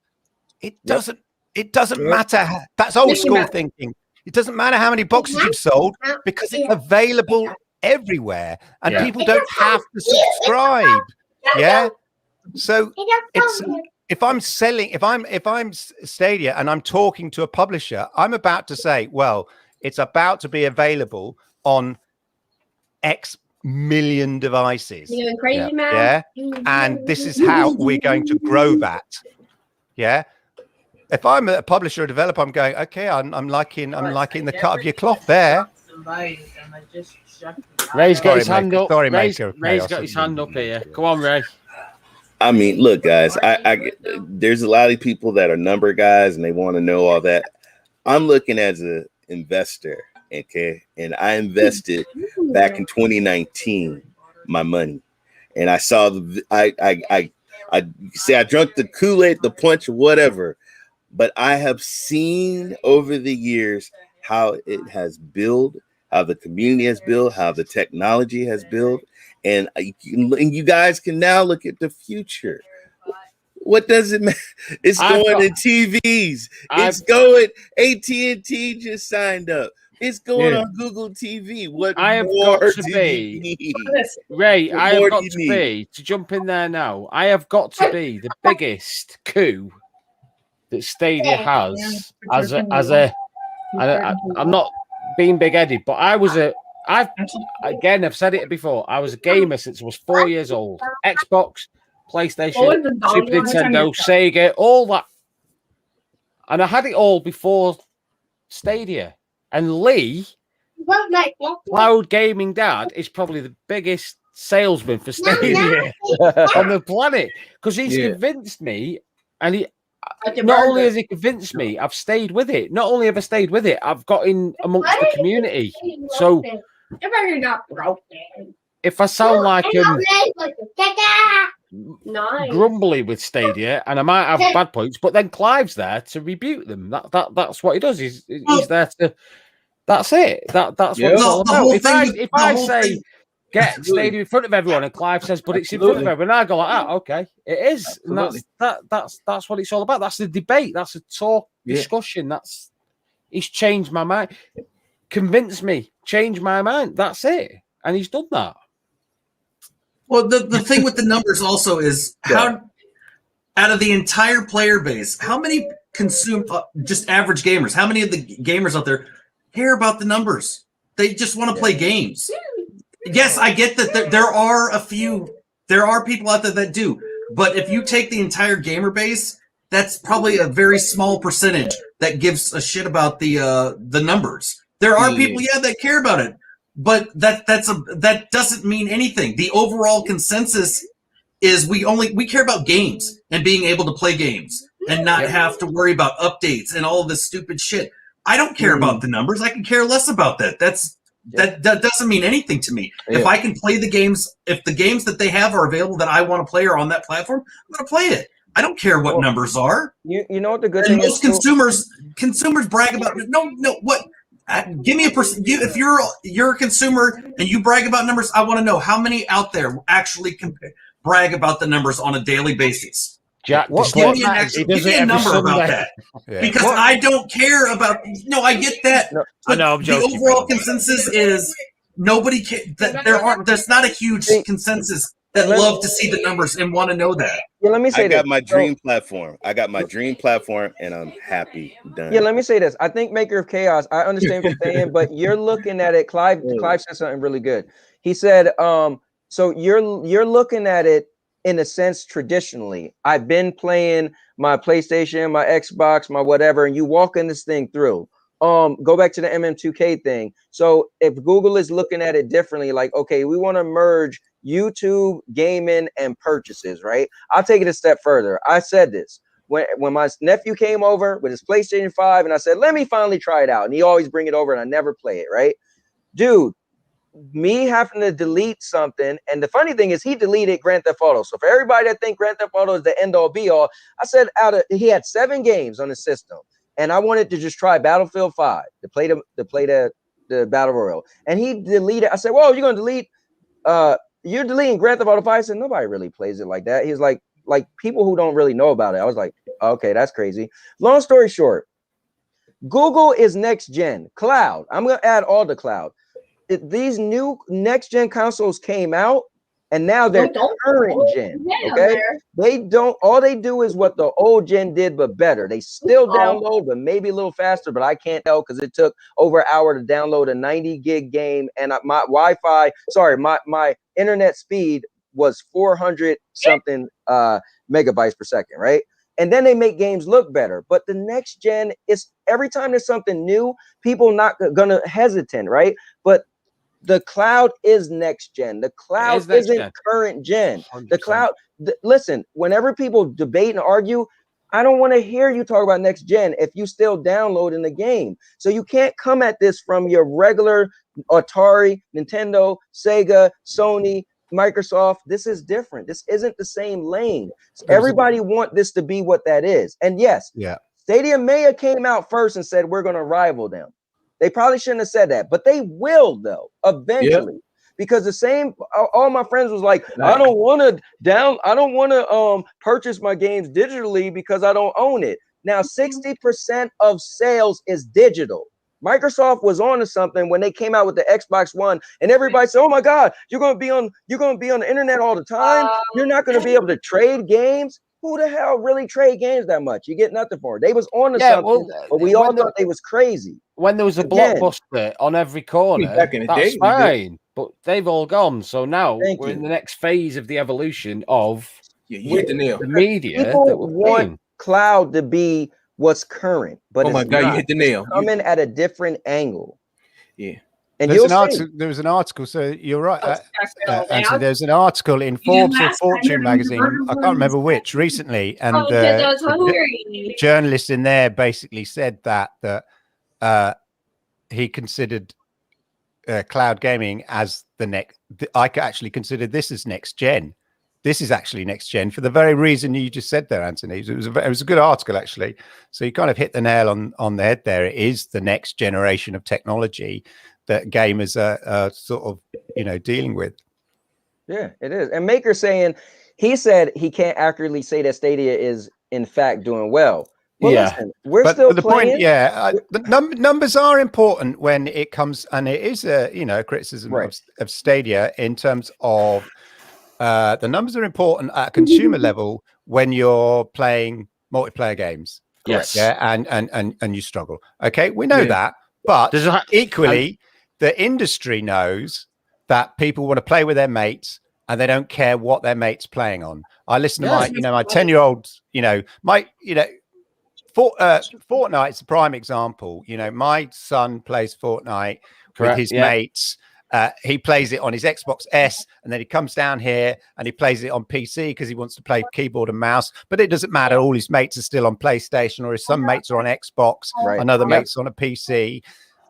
It doesn't matter. That's old school thinking. It doesn't matter how many boxes you've sold because it's available everywhere, and people don't have to subscribe. Yeah. So it's if I'm Stadia and I'm talking to a publisher, I'm about to say, well, it's about to be available on X million devices. You're going crazy, man. Yeah. And this is how we're going to grow that. Yeah. If I'm a publisher or developer, I'm going, okay, I'm liking the cut of your cloth there. Ray's got his hand up. Sorry, Ray's got his hand up here. Come on, Ray. I mean, look, guys, I there's a lot of people that are number guys and they want to know all that. I'm looking as an investor, okay, and I invested back in 2019 my money, and I saw I say I drank the Kool-Aid, the punch, whatever, but I have seen over the years how it has built, how the community has built, how the technology has built, and you guys can now look at the future. What does it matter? It's going in TVs. It's going. AT&T just signed up. It's going on Google TV. What I have more got to do be, you need? Ray, What I have more got do you to need? be, to jump in there now, I have got to be the biggest coup that Stadia has as a I'm not being big-headed, but I've said it before, I was a gamer since I was 4 years old. Xbox, PlayStation, Super Nintendo, Sega, all that. And I had it all before Stadia. And Lee, Cloud Gaming Dad, is probably the biggest salesman for Stadia on the planet, because he's convinced me, and not only has he convinced me, I've stayed with it. Not only have I stayed with it, I've got in amongst the community. So if I sound like grumbly with Stadia, and I might have bad points, but then Clive's there to rebuke them. That's what he does. He's there to. That's it. That's what it's all about. If I say get Stadia in front of everyone, and Clive says, but it's in front of everyone, I go like, okay, it is. And that's what it's all about. That's the debate. That's a talk discussion. He's changed my mind. Convince me, change my mind. That's it. And he's done that. Well, the thing with the numbers also is how, out of the entire player base, how many consume just average gamers? How many of the gamers out there care about the numbers? They just want to play games. Yes, I get that there are people out there that do, but if you take the entire gamer base, that's probably a very small percentage that gives a shit about the numbers. There are people, that care about it. But that doesn't mean anything. The overall consensus is we care about games and being able to play games and not have to worry about updates and all of this stupid shit. I don't care about the numbers. I can care less about that. That doesn't mean anything to me. If I can play the games, if the games that they have are available that I want to play are on that platform, I'm going to play it. I don't care what numbers are. You know what the good thing is? Most consumers brag about it. No, what? Give me a percent. If you're a consumer and you brag about numbers, I want to know how many out there actually brag about the numbers on a daily basis. Jack, give me a number about that, because I don't care about. No, I get that. No, I know. I'm joking. The overall consensus is nobody. There's not a huge consensus that love to see the numbers and want to know that. Yeah, let me say I got my dream platform. I got my dream platform, and I'm happy. Done. Yeah, let me say this. I think Maker of Chaos, I understand what you're saying, but you're looking at it. Clive said something really good. He said, so you're looking at it in a sense traditionally. I've been playing my PlayStation, my Xbox, my whatever, and you walking this thing through. Go back to the MM2K thing. So if Google is looking at it differently, like, okay, we want to merge YouTube, gaming, and purchases, right? I'll take it a step further. I said this when my nephew came over with his PlayStation 5, and I said, let me finally try it out. And he always bring it over, and I never play it, right? Dude, me having to delete something, and the funny thing is he deleted Grand Theft Auto. So for everybody that think Grand Theft Auto is the end all be all, I said he had 7 games on the system, and I wanted to just try Battlefield 5 to play the Battle Royale, and he deleted. I said, whoa, you're gonna delete you're deleting Grand Theft Auto 5? I said, nobody really plays it like that. He's like people who don't really know about it. I was like, okay, that's crazy. Long story short, Google is next gen cloud. I'm gonna add all the cloud. These new next gen consoles came out, and now they're current gen. Okay, they don't. All they do is what the old gen did, but better. They still download, but maybe a little faster. But I can't tell because it took over an hour to download a 90 gig game, and my Wi-Fi, my internet speed was 400 something megabytes per second, right? And then they make games look better. But the next gen is every time there's something new, people not gonna hesitate, right? But the cloud is next gen. The cloud isn't current gen. 100%. The cloud, listen, whenever people debate and argue, I don't want to hear you talk about next gen if you still downloading the game. So you can't come at this from your regular Atari, Nintendo, Sega, Sony, Microsoft. This is different. This isn't the same lane. So everybody want this to be what that is. And yes, Stadia may have came out first and said we're going to rival them. They probably shouldn't have said that, but they will though eventually. Because the same, all my friends was like, I don't want to purchase my games digitally because I don't own it. Now 60% of sales is digital. Microsoft was on to something when they came out with the Xbox One, and everybody said, "Oh my God, you're gonna be on the internet all the time. You're not gonna be able to trade games." Who the hell really trade games that much? You get nothing for it. They was on to something, but we all thought they was crazy. When there was a blockbuster on every corner, back in the that's day, fine. But they've all gone. So now we're in the next phase of the evolution of you hit the nail. The media. People want cloud to be what's current, but oh my God, you hit the nail. It's coming at a different angle. Yeah. And there was an article, so you're right. So there's an article in Forbes or Fortune magazine, I can't remember which, recently, and the journalist in there basically said that he considered cloud gaming as the next. I actually consider this as next gen. This is actually next gen for the very reason you just said there, Anthony. It was a good article, actually. So you kind of hit the nail on the head there. It is the next generation of technology that gamers are sort of, dealing with. Yeah, it is. And Maker he said he can't accurately say that Stadia is in fact doing well. Well, listen, we're still the playing. Point, the numbers are important when it comes, and it is a criticism of Stadia in terms of the numbers are important at a consumer level when you're playing multiplayer games. Yes. Yeah, and you struggle. Okay, we know that, but equally, the industry knows that people want to play with their mates and they don't care what their mate's playing on. I listen to my 10-year-old, Fortnite's a prime example. My son plays Fortnite with his mates. He plays it on his Xbox S, and then he comes down here and he plays it on PC because he wants to play keyboard and mouse. But it doesn't matter. All his mates are still on PlayStation, or some mates are on Xbox, another mate's on a PC.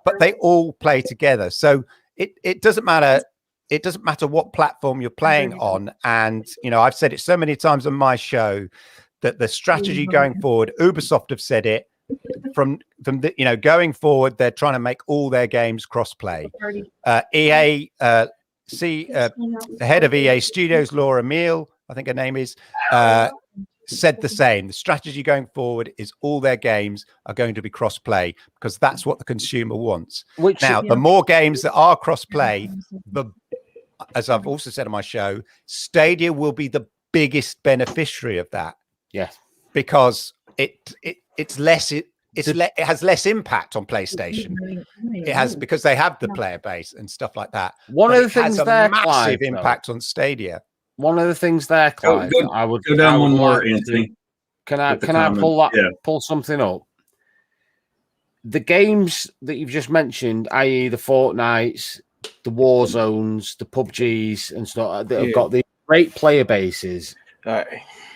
But they all play together. So it doesn't matter. It doesn't matter what platform you're playing on. And, I've said it so many times on my show that the strategy going forward, Ubisoft have said it, from the, going forward, they're trying to make all their games cross-play. EA, the head of EA Studios, Laura Meal, I think her name is, said the same. The strategy going forward is all their games are going to be cross-play because that's what the consumer wants. The more games that are cross-play, as I've also said on my show, Stadia will be the biggest beneficiary of that. Yes, because it has less impact on PlayStation. It has, because they have the player base and stuff like that. One of the things there, massive impact on Stadia. One of the things there, Clive, I would go down one more, Anthony. Can I pull something up? The games that you've just mentioned, i.e., the Fortnites, the Warzones, the PUBGs, and stuff that have got the great player bases.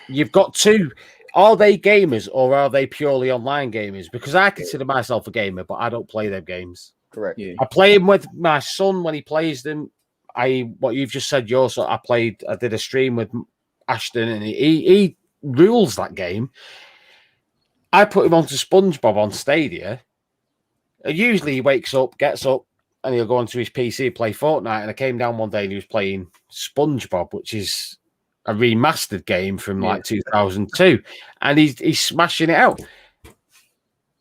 You've got two. Are they gamers or are they purely online gamers? Because I consider myself a gamer, but I don't play them games. Correct. Yeah. I play them with my son when he plays them. What you've just said, I did a stream with Ashton, and he rules that game. I put him onto SpongeBob on Stadia. And usually he wakes up, gets up, and he'll go onto his PC, play Fortnite. And I came down one day and he was playing SpongeBob, which is a remastered game from like 2002, and he's smashing it out.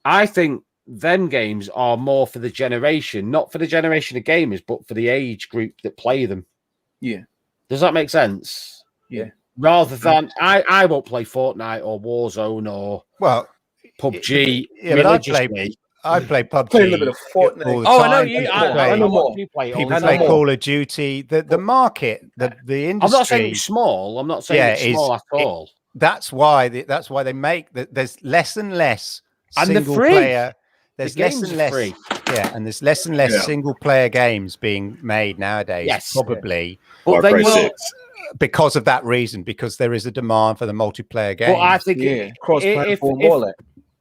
I think them games are more for the generation, not for the generation of gamers, but for the age group that play them. Yeah. Does that make sense? Yeah. Rather than I won't play Fortnite or Warzone or PUBG religiously. I play PUBG. Play a little bit of Fortnite. I know you. I know more. People play Call of Duty. The market, the industry. I'm not saying it's small. I'm not saying it's small at all. That's why they make that. There's less and less single free. player. There's the less and less. Free. Yeah, and there's less and less single player games being made nowadays. Yes, probably. But then because of that reason, because there is a demand for the multiplayer game. Well, I think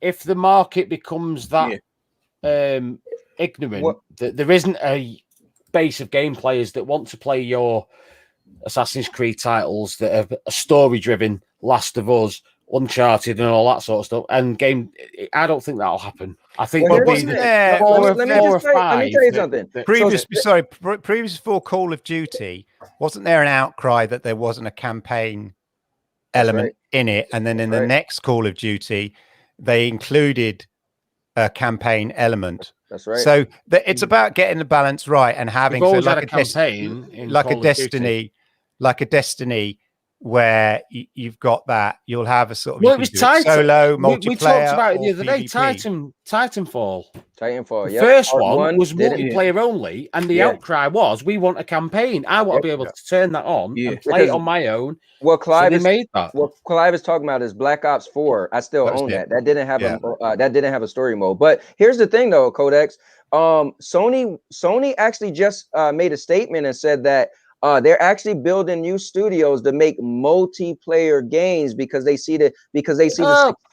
if the market becomes that ignorant, that there isn't a base of game players that want to play your Assassin's Creed titles that are story-driven, Last of Us, Uncharted, and all that sort of stuff, and game, I don't think that'll happen. I think Well, there'll be let me tell you something. Previous before Call of Duty, wasn't there an outcry that there wasn't a campaign element in it? And then in the next Call of Duty, they included a campaign element. That's right. So it's about getting the balance right and having like a campaign, like a Destiny, where you've got that. You'll have a sort of it was solo multiplayer. We talked about it the other day. PvP. Titanfall. The first one was multiplayer only, and the outcry was, "We want a campaign. I want to be able to turn that on and play it on my own." What Clive is talking about is Black Ops 4. I still own that. That didn't have a story mode. But here's the thing, though, Codex. Sony actually just made a statement and said that they're actually building new studios to make multiplayer games because they see the success.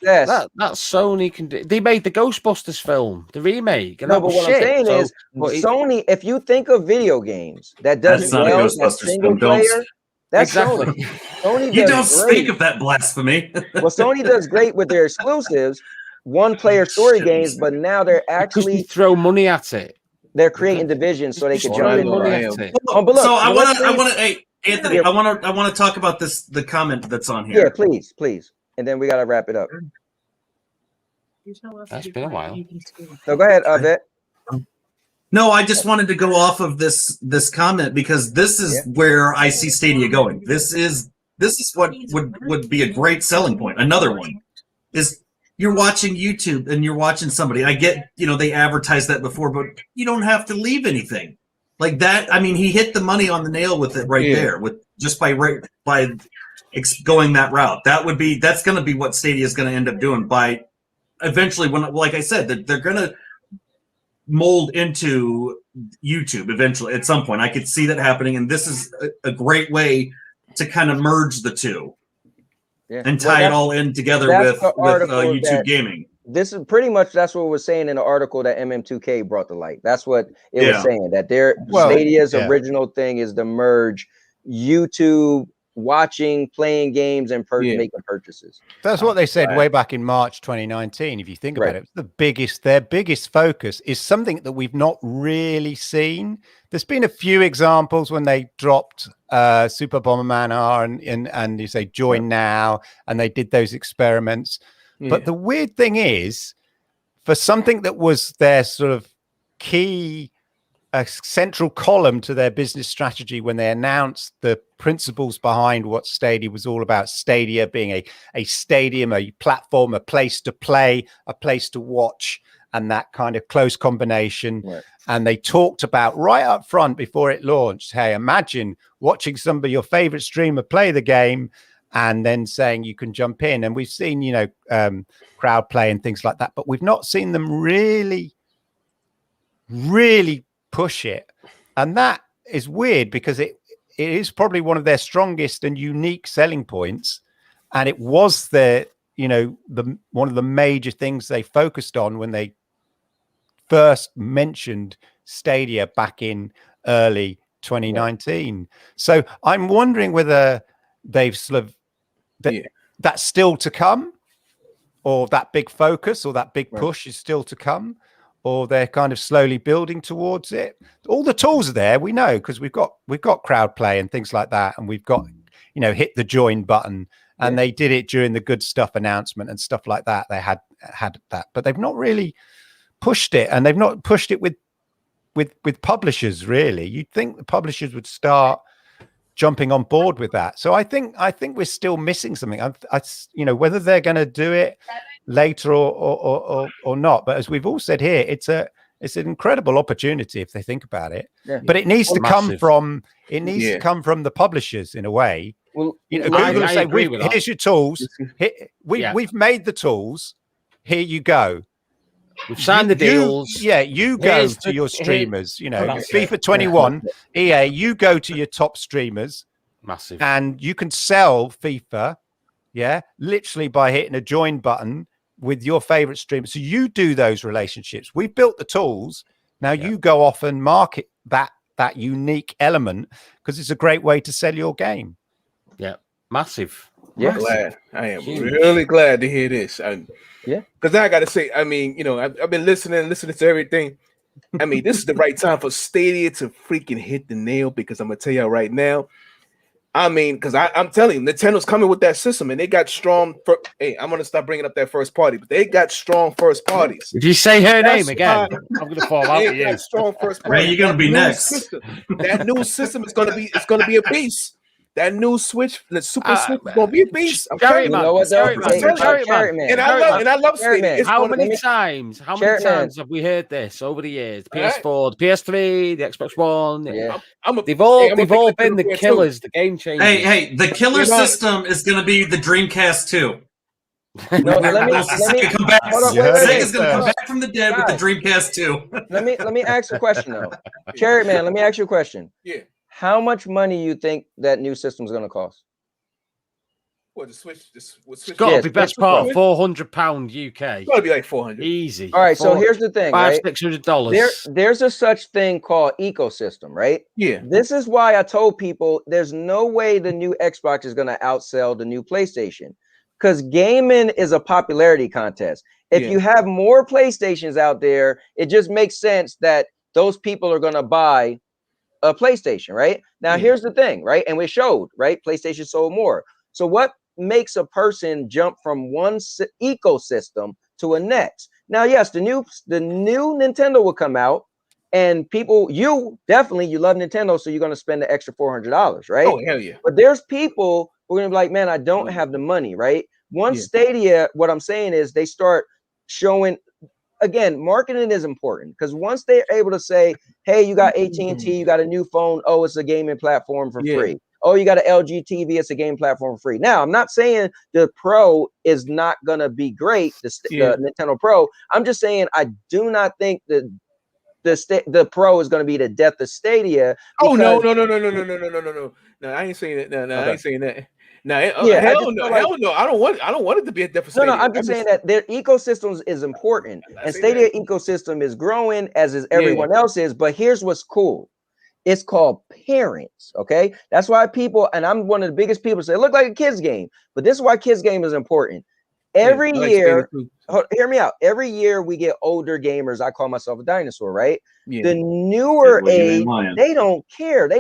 That Sony can do. They made the Ghostbusters film, the remake. And no, but what I'm saying is, Sony. If you think of video games that does well, that's single player. That's exactly. Sony you don't speak of that blasphemy. Well, Sony does great with their exclusives, one-player story games, but now they're actually throw money at it. They're creating divisions so they can jump in. So I want to, hey, Anthony, I want to talk about the comment that's on here. Yeah, please, and then we got to wrap it up. That's been a while. So go ahead, Vet. No, I just wanted to go off of this comment because this is where I see Stadia going. This is what would be a great selling point. Another one is you're watching YouTube and you're watching somebody. I get, they advertised that before, but you don't have to leave anything like that. I mean, he hit the money on the nail with it there, with just by going that route. That's going to be what Stadia is going to end up doing by eventually when, like I said, they're going to mold into YouTube eventually at some point. I could see that happening, and this is a great way to kind of merge the two and tie it all in together with YouTube gaming. This is pretty much that's what it was saying in the article that MM2K brought to light. That's what it was saying, that Stadia's original thing is to merge YouTube watching, playing games, and making purchases. That's what they said way back in March 2019. If you think about it, their biggest focus is something that we've not really seen. There's been a few examples when they dropped Super Bomberman R and you say join now, and they did those experiments. But the weird thing is, for something that was their sort of key central column to their business strategy when they announced the principles behind what Stadia was all about, Stadia being a stadium, a platform, a place to play, a place to watch, and that kind of close combination. And they talked about right up front before it launched, hey, imagine watching somebody, your favorite streamer, play the game and then saying you can jump in. And we've seen, crowd play and things like that, but we've not seen them really push it. And that is weird because it is probably one of their strongest and unique selling points. And it was one of the major things they focused on when they first mentioned Stadia back in early 2019. So I'm wondering whether they've sort of that's still to come, or that big focus or that big push is still to come, or they're kind of slowly building towards it. All the tools are there, we know, because we've got crowd play and things like that, and we've got hit the join button, and they did it during the Good Stuff announcement and stuff like that. They had that, but they've not really pushed it, and they've not pushed it with publishers really. You'd think the publishers would start jumping on board with that. So I think we're still missing something. Whether they're going to do it later or not. But as we've all said here, it's an incredible opportunity if they think about it. But it needs to come from the publishers in a way. Well, Google say, here's your tools. We've made the tools. Here you go. We've signed the deals. You go to your streamers. FIFA 21, EA. You go to your top streamers Massive. And you can sell FIFA, literally by hitting a join button with your favorite streamer. So you do those relationships. We've built the tools. Now you go off and market that unique element, because it's a great way to sell your game. Yeah, massive. I'm glad. I am really glad to hear this. Because I got to say, I mean, you know, I've been listening to everything. I mean, this is the right time for Stadia to freaking hit the nail, because I'm gonna tell y'all right now. I mean, because I'm telling you, Nintendo's coming with that system, and they got strong. Hey, I'm gonna stop bringing up that first party, but they got strong first parties. If you say her name again, I'm gonna fall out with you. Strong first party. Ray, you're gonna be next. That new system is gonna be a beast. That new Switch, the Super Switch, is gonna be a beast. I'm telling you. You know what, though? And I love Stadia. How many times have we heard this over the years? The PS4, the PS3, the Xbox One. They've all been the killers, the game changers. Hey, the killer system is going to be the Dreamcast 2. No, let me come back. Sega's going to come back from the dead with the Dreamcast 2. Let me ask you a question though, Cherry Man. Let me ask you a question. Yeah. How much money you think that new system is going to cost? What, the Switch? It's got to be best part of £400 UK. It's got to be like 400. Easy. All right, so here's the thing, right? $500-600. There's a such thing called ecosystem, right? Yeah. This is why I told people there's no way the new Xbox is going to outsell the new PlayStation, because gaming is a popularity contest. If you have more PlayStations out there, it just makes sense that those people are going to buy a PlayStation, right? Now, here's the thing, right? And we showed, right? PlayStation sold more. So what makes a person jump from one ecosystem to a next? Now, yes, the new Nintendo will come out, and people, you love Nintendo, so you're going to spend the extra $400, right? Oh, hell yeah. But there's people who are going to be like, man, I don't have the money, right? Once Stadia, what I'm saying is they start showing. Again, marketing is important, because once they're able to say, hey, you got AT&T, you got a new phone, oh, it's a gaming platform for free. Oh, you got an LG TV, it's a game platform for free. Now, I'm not saying the Pro is not going to be great, the Nintendo Pro. I'm just saying I do not think that the Pro is going to be the death of Stadia. Oh, no. No, I ain't saying that. No, I ain't saying that. No, hell no. I don't want it to be a deficit. No, I'm just saying that their ecosystems is important, and Stadia ecosystem is growing as is everyone else is. But here's what's cool: it's called parents. Okay, that's why people, and I'm one of the biggest people say, look like a kids game, but this is why kids game is important. Every year, hear me out. Every year we get older gamers. I call myself a dinosaur, right? The newer age, they don't care.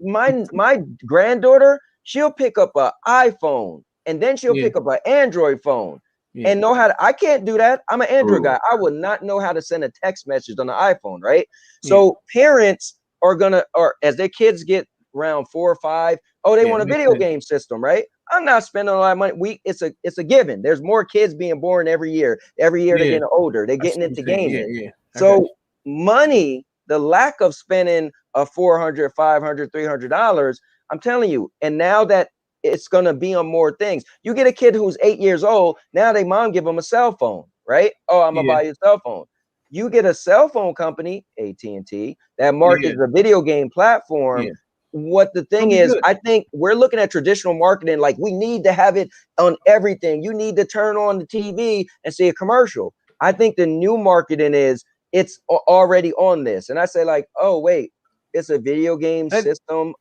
My granddaughter, she'll pick up an iPhone, and then she'll pick up an Android phone and know how to. I can't do that. I'm an Android guy. I would not know how to send a text message on the iPhone, right? So parents are gonna, or as their kids get around 4 or 5, they want a video game system, right? I'm not spending a lot of money. It's a given. There's more kids being born every year. Every year they're getting older. They're getting into gaming. So money, the lack of spending a $400, $500, $300. I'm telling you, and now that it's going to be on more things, you get a kid who's 8 years old. Now they mom give them a cell phone, right? Oh, I'm gonna buy you a cell phone. You get a cell phone company, AT&T, that markets a video game platform. What the thing is, I think we're looking at traditional marketing like we need to have it on everything. You need to turn on the TV and see a commercial. I think the new marketing is it's already on this. And I say like, oh, wait, it's a video game system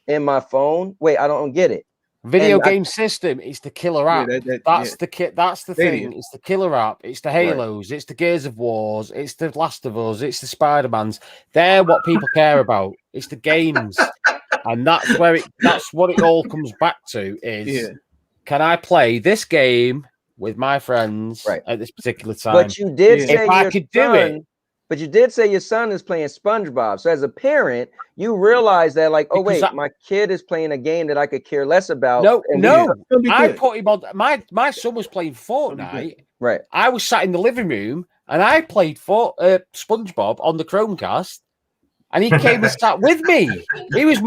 in my phone. Wait, I don't get it. Video game system is the killer app. That's the thing. It's the killer app. It's the Halos. It's the Gears of Wars. It's the Last of Us. It's the Spider-Mans. They're what people care about. It's the games, and that's what it all comes back to. Is can I play this game with my friends at this particular time? But you did say if I could do it. But you did say your son is playing SpongeBob. So as a parent, you realize that like, oh wait, my kid is playing a game that I could care less about. No. I put him on. My son was playing Fortnite. Right. I was sat in the living room and I played SpongeBob on the Chromecast, and he came and sat with me. He was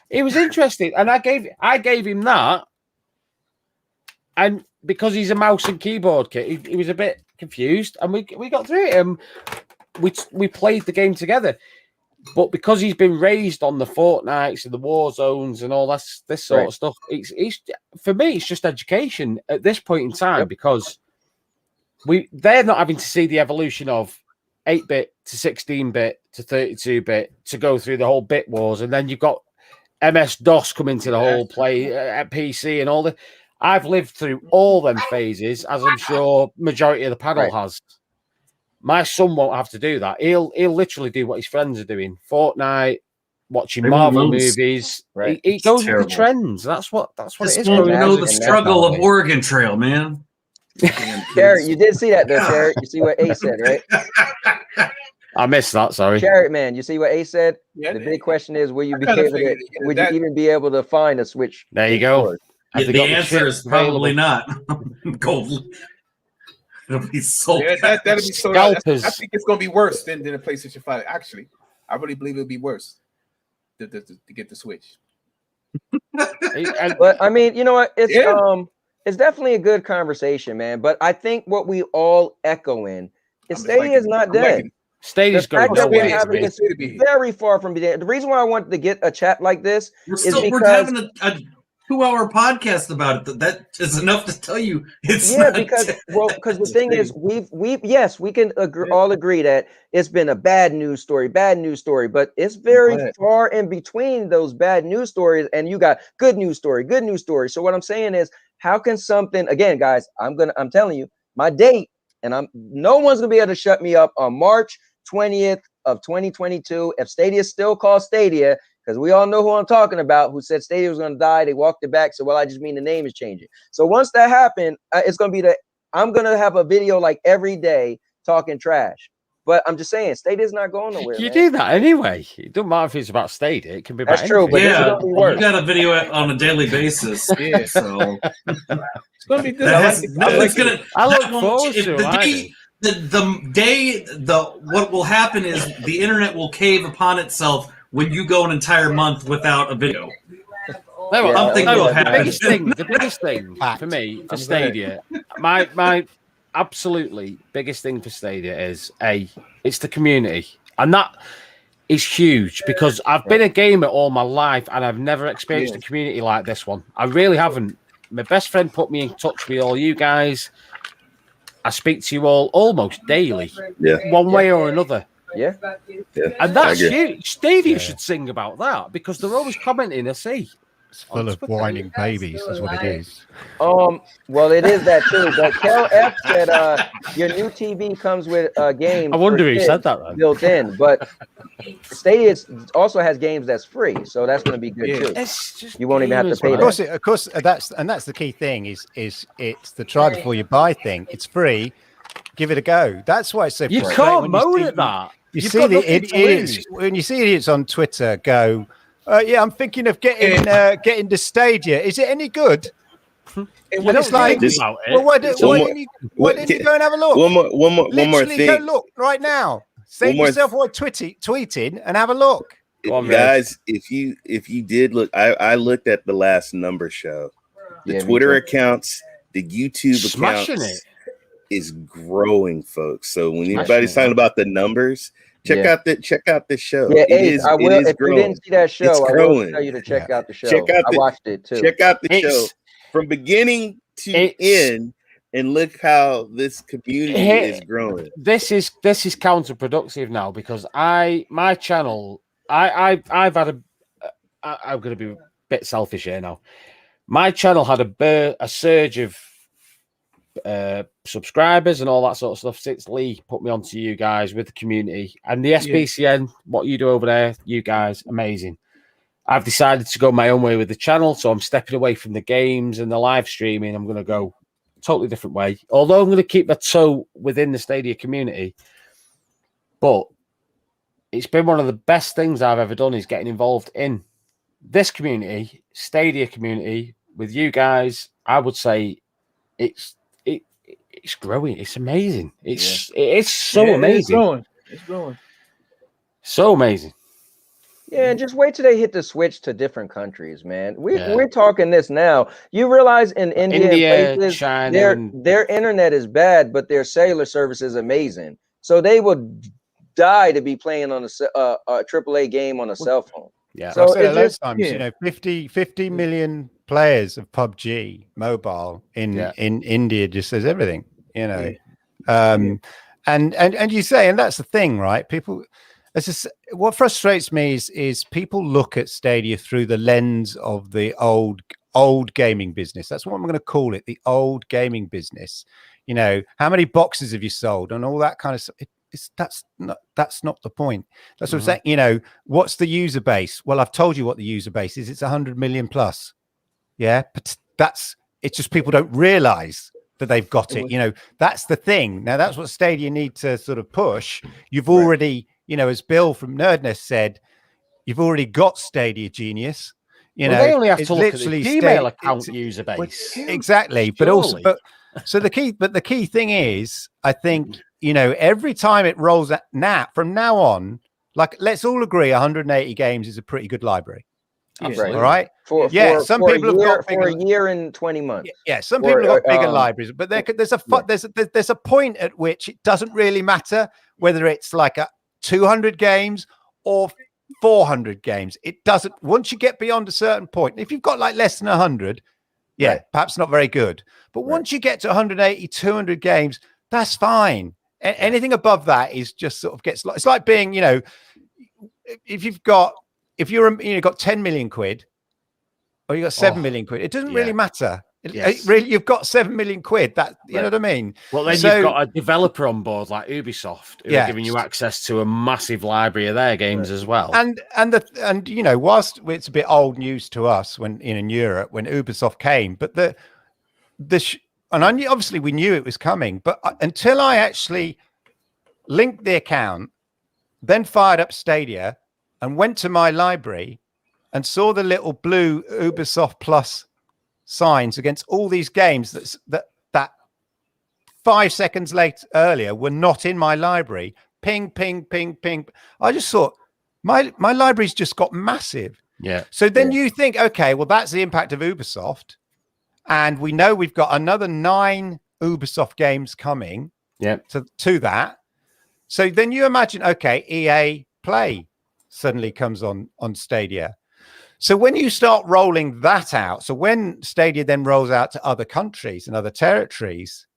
he was interested, and I gave him that, and because he's a mouse and keyboard kid, he was a bit confused, and we got through it. We played the game together. But because he's been raised on the Fortnites and the war zones and all this sort of stuff, it's for me, it's just education at this point in time because they're not having to see the evolution of 8-bit to 16-bit to 32-bit to go through the whole bit wars, and then you've got MS-DOS coming to the whole play at PC and all that. I've lived through all them phases, as I'm sure majority of the panel has. My son won't have to do that. He'll literally do what his friends are doing. Fortnite, watching Marvel movies. He goes with the trends. That's what it is. You know the struggle of Oregon Trail, man. Carrot, you did see that though, Carrot. You see what Ace said, right? I missed that, sorry. Carrot man, you see what Ace said? Yeah, the big question is, will you be able to, would you even be able to find a Switch? There you go. The answer is probably not. Gold. It'll be so that'll be so. I think it's gonna be worse than the PlayStation 5. Actually, I really believe it'll be worse to get the Switch. But I mean, you know what? It's definitely a good conversation, man. But I think what we all echo in is Stadia is not dead. Stadia's going to be very far from being dead. The reason why I wanted to get a chat like this is because we're having a 2-hour podcast about it. That is enough to tell you it's because the thing is we can all agree that it's been a bad news story, but it's very far in between those bad news stories, and you got good news story. So what I'm saying is, how can something, again, guys, I'm telling you my date, and no one's gonna be able to shut me up on March 20th of 2022 if Stadia is still called Stadia. Because we all know who I'm talking about, who said Stadia was going to die. They walked it back. So, well, I just mean the name is changing. So once that happened, it's going to be I'm going to have a video like every day talking trash. But I'm just saying, Stadia's not going nowhere. You do that anyway. It doesn't matter if it's about Stadia. It can be about That's true, but you got a video on a daily basis. So it's going to be good. I look forward to it. What will happen is the internet will cave upon itself when you go an entire month without a video. The biggest thing for me for Stadia, my absolutely biggest thing for Stadia is it's the community, and that is huge because I've been a gamer all my life and I've never experienced a community like this one. I really haven't. My best friend put me in touch with all you guys. I speak to you all almost daily, one way or another. Yeah. And that's huge. Stadia should sing about that because they're always commenting. I see. It's full of whining babies, is what it is. Well, it is that too. But Kel F said your new TV comes with games. I wonder who said that, right? Built in, but Stadia also has games that's free, so that's going to be good too. You won't even have to pay. Of course, that's the key thing. Is it's the try before you buy thing. It's free. Give it a go. That's why it's so. You can't moan at that. You see the idiots when you see idiots on Twitter go, I'm thinking of getting the Stadia. Is it any good? And it's like, why didn't you go and have a look? One more thing. Go look right now. Save yourself while tweeting and have a look. Guys, if you did look, I looked at the last number show. The Twitter accounts, the YouTube accounts is growing, folks. So when anybody's talking about the numbers, check out the show. Yeah, I will. If you didn't see that show, I will tell you to check out the show. I watched it too. Check out the show from beginning to end, and look how this community is growing. This is counterproductive now because my channel. I've had I'm going to be a bit selfish here now. My channel had a surge of subscribers and all that sort of stuff since Lee put me onto you guys with the community and the SBCN. What you do over there, you guys, amazing. I've decided to go my own way with the channel, so I'm stepping away from the games and the live streaming. I'm going to go a totally different way, although I'm going to keep my toe within the Stadia community. But it's been one of the best things I've ever done is getting involved in this community, Stadia community, with you guys. I would say it's growing. It's amazing. It's so amazing. It's growing. So amazing. Yeah, and just wait till they hit the switch to different countries, man. We're talking this now. You realize in India and places, China, their internet is bad, but their cellular service is amazing. So they will die to be playing on a AAA game on a cell phone. Yeah, so I've said it loads just, of times. You know, 50 million players of PUBG mobile in India just says everything. You know, and you say, and that's the thing, right? People, what frustrates me is people look at Stadia through the lens of the old gaming business. That's what I'm going to call it, the old gaming business. You know, how many boxes have you sold and all that kind of stuff. That's not the point. That's what I'm saying. You know, what's the user base? Well, I've told you what the user base is. It's 100 million plus. Yeah, but it's just people don't realize that they've got it. You know, that's the thing. Now, that's what Stadia need to sort of push. You've already, you know, as Bill from Nerdness said, you've already got Stadia Genius. You know, they only have to look at the Gmail account user base. Exactly, but also, so the key thing is, I think, you know, every time it rolls out from now on, like, let's all agree 180 games is a pretty good library. Absolutely. All right. Some people have got for a year and 20 months. Yeah, some people have got bigger libraries, but there's a point at which it doesn't really matter whether it's like 200 games or 400 games. It doesn't. Once you get beyond a certain point, if you've got like less than 100, perhaps not very good. But once you get to 180, 200 games, that's fine. Anything above that is just sort of it's like being, you know, if you've got 10 million quid or you got 7 million quid, it doesn't really matter. You've got 7 million quid. That you know what I mean. Well, then you've got a developer on board like Ubisoft who are giving you access to a massive library of their games as well. And you know, whilst it's a bit old news to us when in Europe when Ubisoft came, but obviously we knew it was coming, but until I actually linked the account, then fired up Stadia and went to my library and saw the little blue Ubisoft Plus signs against all these games that 5 seconds earlier were not in my library. Ping, ping, ping, ping. I just thought my library's just got massive. Yeah. So then you think, okay, well, that's the impact of Ubisoft. And we know we've got another 9 Ubisoft games coming to that. So then you imagine, okay, EA Play suddenly comes on Stadia. So when you start rolling that out, so when Stadia then rolls out to other countries and other territories,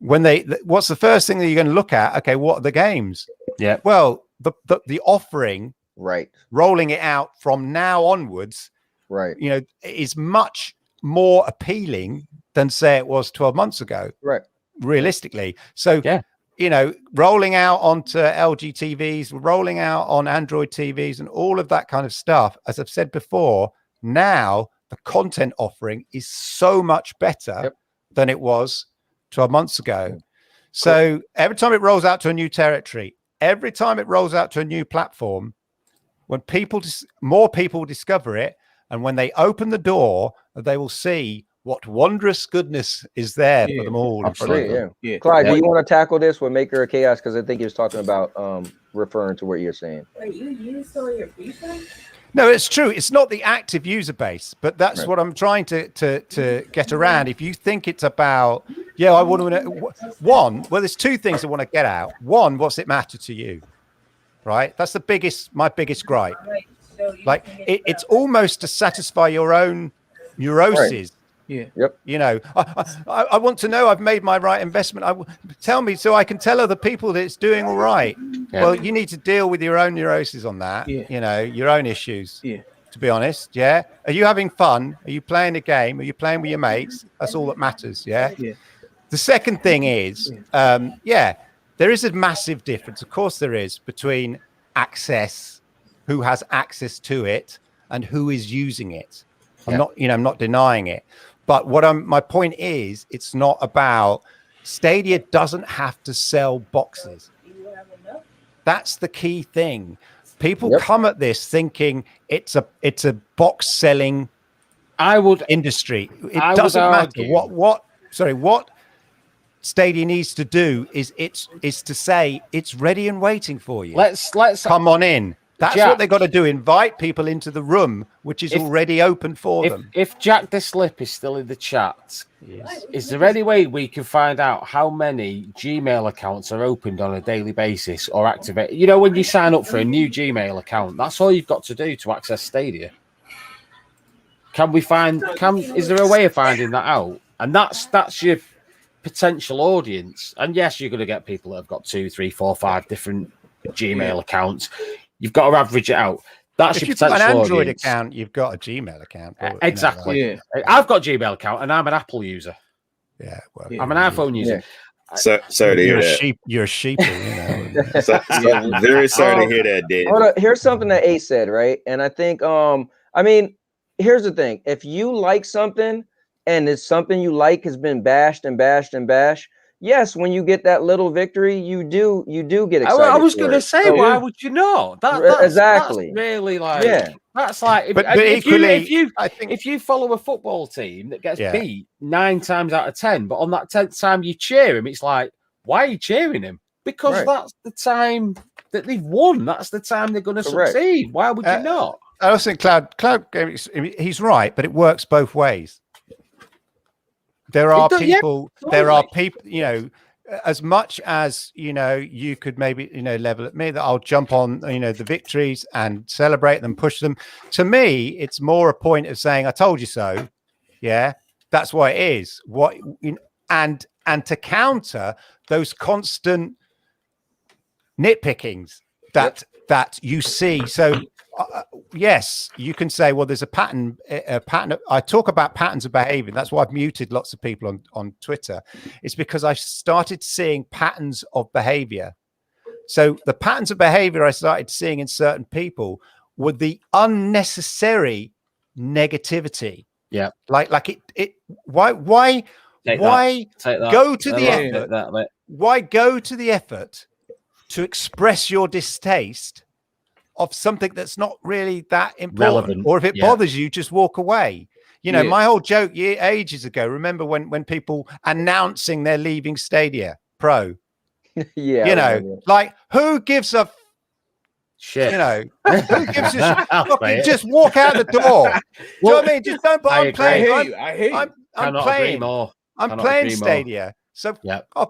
what's the first thing that you're going to look at? Okay, what are the games? Yeah. Well, the offering, right, rolling it out from now onwards, right, you know, is much more appealing than say it was 12 months ago. Right. Realistically. So you know, rolling out onto LG TVs, rolling out on Android TVs and all of that kind of stuff. As I've said before, now the content offering is so much better than it was 12 months ago. So every time it rolls out to a new territory, every time it rolls out to a new platform, when more people discover it, and when they open the door, they will see what wondrous goodness is there for them all. Absolutely, Clyde, do you want to tackle this with Maker of Chaos? Because I think he was talking about referring to what you're saying. Wait, you used all your FIFA? No, it's true. It's not the active user base, but that's what I'm trying to get around. If you think it's about, I want to know, there's 2 things I want to get out. One, what's it matter to you? Right? That's my biggest gripe. Like it's almost to satisfy your own neuroses. Yeah. Yep. You know, I want to know I've made my right investment. Tell me so I can tell other people that it's doing all right. Yeah. Well, you need to deal with your own neuroses on that. Yeah. You know, your own issues. Yeah. To be honest, yeah. Are you having fun? Are you playing a game? Are you playing with your mates? That's all that matters. Yeah. Yeah. The second thing is, there is a massive difference. Of course, there is between access, who has access to it, and who is using it. I'm not denying it. But my point is, it's not about Stadia doesn't have to sell boxes. That's the key thing. People come at this thinking it's a box selling industry. It doesn't matter what Stadia needs to do is to say it's ready and waiting for you. Let's come on in. That's Jack, what they got to do. Invite people into the room, which is already open for them. If Jack the Slip is still in the chat, is there any way we can find out how many Gmail accounts are opened on a daily basis or activate? You know, when you sign up for a new Gmail account, that's all you've got to do to access Stadia. Is there a way of finding that out? And that's your potential audience. And yes, you're going to get people that have got 2, 3, 4, 5 different Gmail accounts. You've got to average it out. That's if your you've got potential an Android audience. account, you've got a Gmail account. Exactly. I've got a Gmail account and I'm an Apple user. Yeah, well, I'm an iPhone user. Sorry to hear that. You're a sheeple, you know. Very sorry to hear that, Dave. Hold on. Here's something that Ace said, right? And I think, I mean, here's the thing: if you like something and it's something you like has been bashed and bashed and bashed, yes, when you get that little victory, you do get excited. I was going to say, why would you not? Exactly. That's really like, that's like, but equally, if you follow a football team that gets beat 9 times out of 10, but on that 10th time you cheer him, it's like, why are you cheering him? Because that's the time that they've won. That's the time they're going to succeed. Why would you not? I also think Cloud, he's right, but it works both ways. There are people, you know, as much as, you know, you could maybe, you know, level at me that I'll jump on, you know, the victories and celebrate them, push them. To me, it's more a point of saying, I told you so. Yeah, that's what it is. And to counter those constant nitpickings that you see. So yes, you can say, well, there's a pattern. I talk about patterns of behavior. That's why I've muted lots of people on Twitter. It's because I started seeing patterns of behavior. So the patterns of behavior I started seeing in certain people were the unnecessary negativity. Yeah. Like why go to the effort? Why go to the effort to express your distaste of something that's not really that important? Relevant. Or if it bothers you, just walk away. You know, my whole joke ages ago, remember when people announcing they're leaving Stadia Pro? You know, like who gives a shit? You know, who gives a shit? Just walk out the door. Do you know what I mean? Just don't. But I'm playing. I'm playing Stadia. So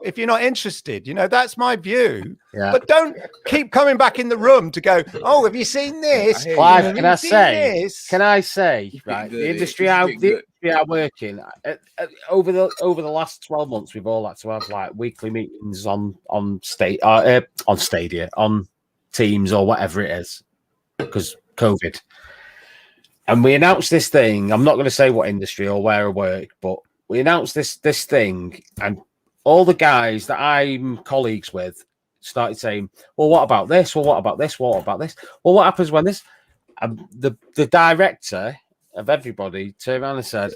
if you're not interested, you know, that's my view. But don't keep coming back in the room to go, oh, have you seen this? Clive, can I say, right, the industry I work in, over the last 12 months, we've all had to have like weekly meetings on Stadia, on Teams or whatever it is, because COVID. And we announced this thing. I'm not going to say what industry or where I work, but we announced this thing, and all the guys that I'm colleagues with started saying, well, what about this? Well, what about this? What about this? Well, what happens when this? And the director of everybody turned around and said,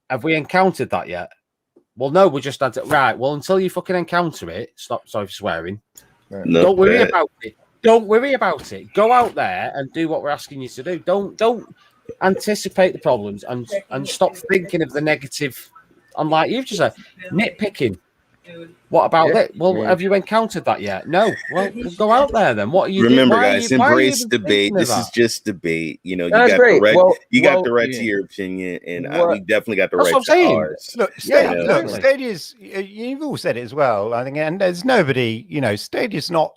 have we encountered that yet? Well, no, we just had to. Right. Well, until you fucking encounter it, sorry for swearing. Don't worry about it. Don't worry about it. Go out there and do what we're asking you to do. Don't anticipate the problems and stop thinking of the negative. Unlike you've just said, nitpicking. What about that? Well, have you encountered that yet? No. Well, go out there then. What are you Remember, doing? guys, embrace debate. This is just debate. You know, you That's got great. got the right to your opinion, and we definitely got the right to ours. Look, Stadia's, you've all said it as well, I think, and there's nobody, you know, Stadia's not.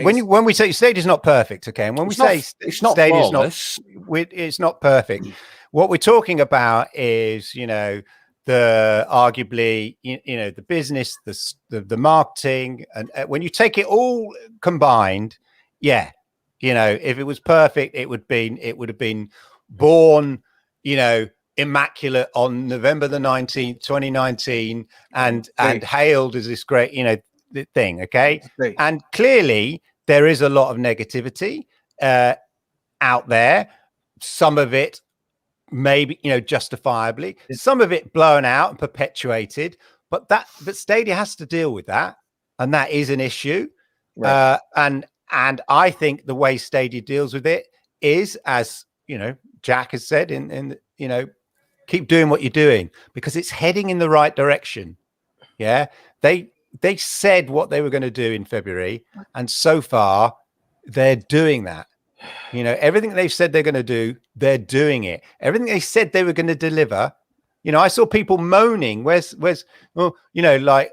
When we say Stadia's not perfect, okay, and when we say Stadia's it's not perfect. What we're talking about is, you know, the arguably, you know, the business, the marketing, and when you take it all combined, you know, if it was perfect, it would have been born, you know, immaculate on November the 19th, 2019, and hailed as this great, you know, thing, okay? And clearly there is a lot of negativity out there. Some of it maybe, you know, justifiably, some of it blown out and perpetuated, but Stadia has to deal with that, and that is an issue. And I think the way Stadia deals with it is, as you know, Jack has said, in you know, keep doing what you're doing, because it's heading in the right direction. They said what they were going to do in February, and so far they're doing that. You know, everything they've said they're going to do, they're doing it. Everything they said they were going to deliver. You know, I saw people moaning, where's, well, you know, like,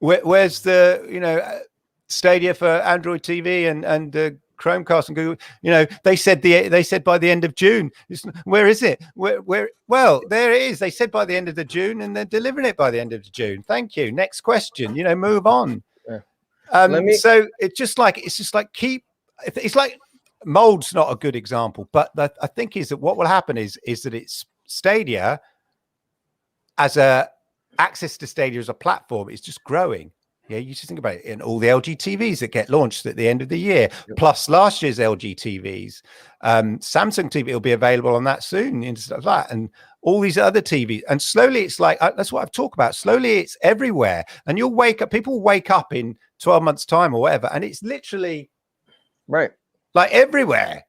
where's the, you know, Stadia for Android TV and Chromecast and Google? You know, they said by the end of June. Where is it? Where? Well, there it is. They said by the end of the June, and they're delivering it by the end of June. Thank you. Next question. You know, move on. So it's just like keep. It's like mold's not a good example, but I think is that what will happen is that it's Stadia as a access to Stadia as a platform is just growing. Yeah, you just think about it, and all the LG TVs that get launched at the end of the year, plus last year's LG TVs, Samsung TV will be available on that soon, and stuff like that, and all these other TVs. And slowly, it's like that's what I've talked about. Slowly, it's everywhere, and you'll wake up. People wake up in 12 months' time or whatever, and it's literally right, like everywhere.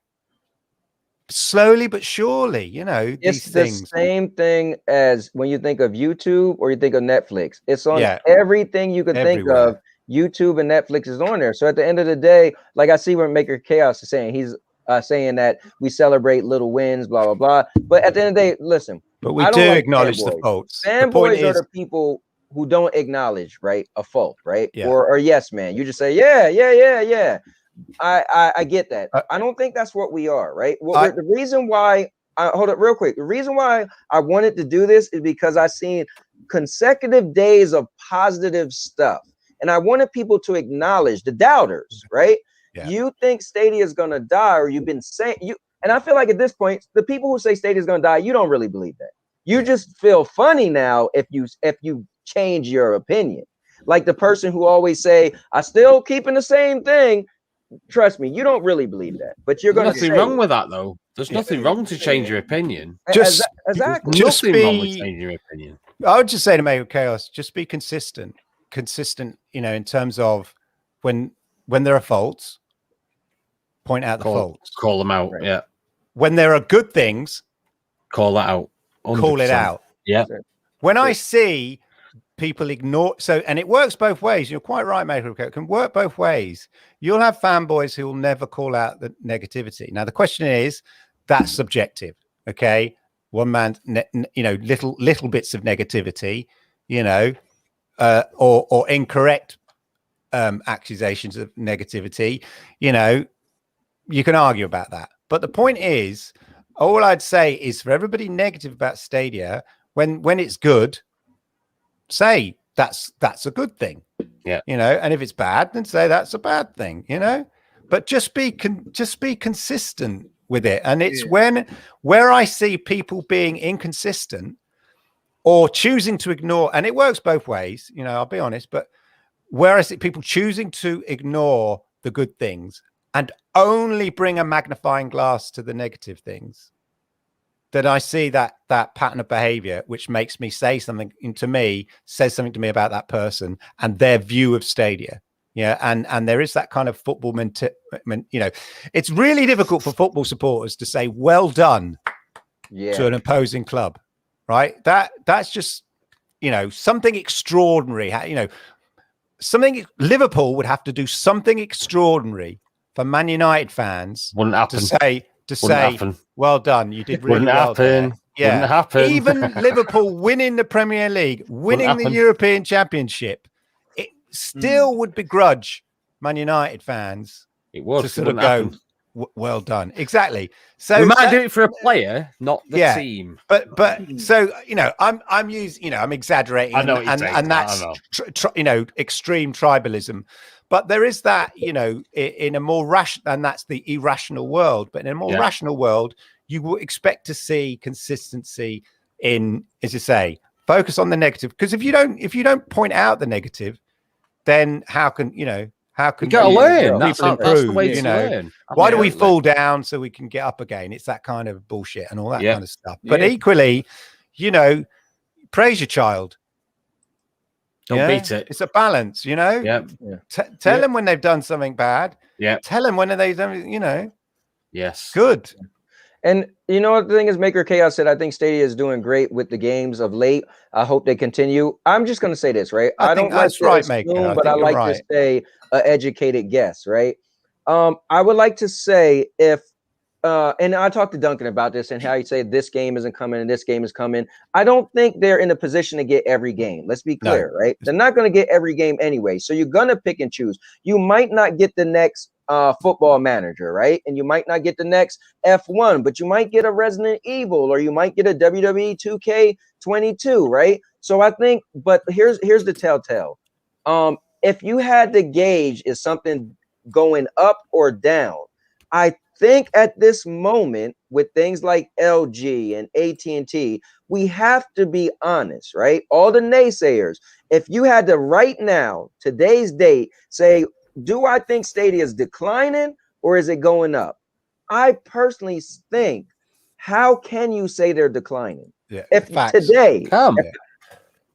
Slowly but surely, you know, it's these the things. same thing as when you think of YouTube or you think of Netflix. It's on everything you could think of. YouTube and Netflix is on there. So at the end of the day, like I see what Maker Chaos is saying, he's saying that we celebrate little wins, blah blah blah. But at the end of the day, listen, but we do acknowledge the faults. Fanboys are the people who don't acknowledge, right, a fault, right, or yes, man. You just say yeah. I get that. I don't think that's what we are, right? The reason why hold up real quick. The reason why I wanted to do this is because I seen consecutive days of positive stuff, and I wanted people to acknowledge the doubters, right? Yeah. You think Stadia is gonna die, or you've been saying you, and I feel like at this point, the people who say Stadia is gonna die, you don't really believe that. You just feel funny now if you change your opinion. Like the person who always say, "I still keeping the same thing." Trust me, you don't really believe that, but you're going to. There's nothing wrong with that, though. There's nothing wrong to change your opinion. Exactly. Nothing wrong with changing your opinion. I would just say to Maker Chaos, just be consistent. You know, in terms of when there are faults, point out the faults, call them out. Right. Yeah. When there are good things, call that out. 100%. Call it out. Yeah. When I see people ignore, and it works both ways. You're quite right, Maker. It can work both ways. You'll have fanboys who will never call out the negativity. Now the question is, that's subjective. Okay, one man, you know, little bits of negativity, you know, or incorrect accusations of negativity. You know, you can argue about that. But the point is, all I'd say is for everybody negative about Stadia, when it's good, say that's a good thing, you know, and if it's bad, then say that's a bad thing, you know. But just be consistent with it. And it's where I see people being inconsistent or choosing to ignore, and it works both ways, you know, I'll be honest, but where I see people choosing to ignore the good things and only bring a magnifying glass to the negative things, that I see that pattern of behavior, which makes me say something to me, says something to me about that person and their view of Stadia. Yeah. And there is that kind of football you know, it's really difficult for football supporters to say, well done to an opposing club, right? That's just, you know, something extraordinary. You know, Liverpool would have to do something extraordinary for Man United fans to say, well done, you did really well there. Yeah, wouldn't happen. Even Liverpool winning the Premier League, winning the European Championship, it still would begrudge Man United fans. It would to sort of go, well done. Exactly. So we might do it for a player, not the team. But so you know, I'm using, you know, I'm exaggerating, and that's you know, extreme tribalism. But there is that, you know, in a more rational, and that's the irrational world. But in a more rational world, you will expect to see consistency in, as you say, focus on the negative. Because if you don't point out the negative, then how can you gotta learn? That's the way to learn. Why do we fall down so we can get up again? It's that kind of bullshit and all that kind of stuff. But equally, you know, praise your child. Don't beat it. It's a balance, you know. Tell them when they've done something bad. Tell them when they've done, you know. Yes. Good. And you know what the thing is, Maker Chaos said, I think Stadia is doing great with the games of late. I hope they continue. I'm just going to say this, right? I don't like to assume, but I like to say an educated guess, right? I would like to say if and I talked to Duncan about this and how you say this game isn't coming and this game is coming. I don't think they're in a position to get every game. Let's be clear, right? They're not going to get every game anyway. So you're going to pick and choose. You might not get the next Football Manager, right? And you might not get the next F1, but you might get a Resident Evil or you might get a WWE 2K22, right? So I think, but here's the telltale. If you had to gauge is something going up or down, I think at this moment with things like LG and AT&T, we have to be honest, right? All the naysayers, if you had to right now, today's date, say, do I think Stadia is declining or is it going up? I personally think, how can you say they're declining? Yeah, if facts. Today,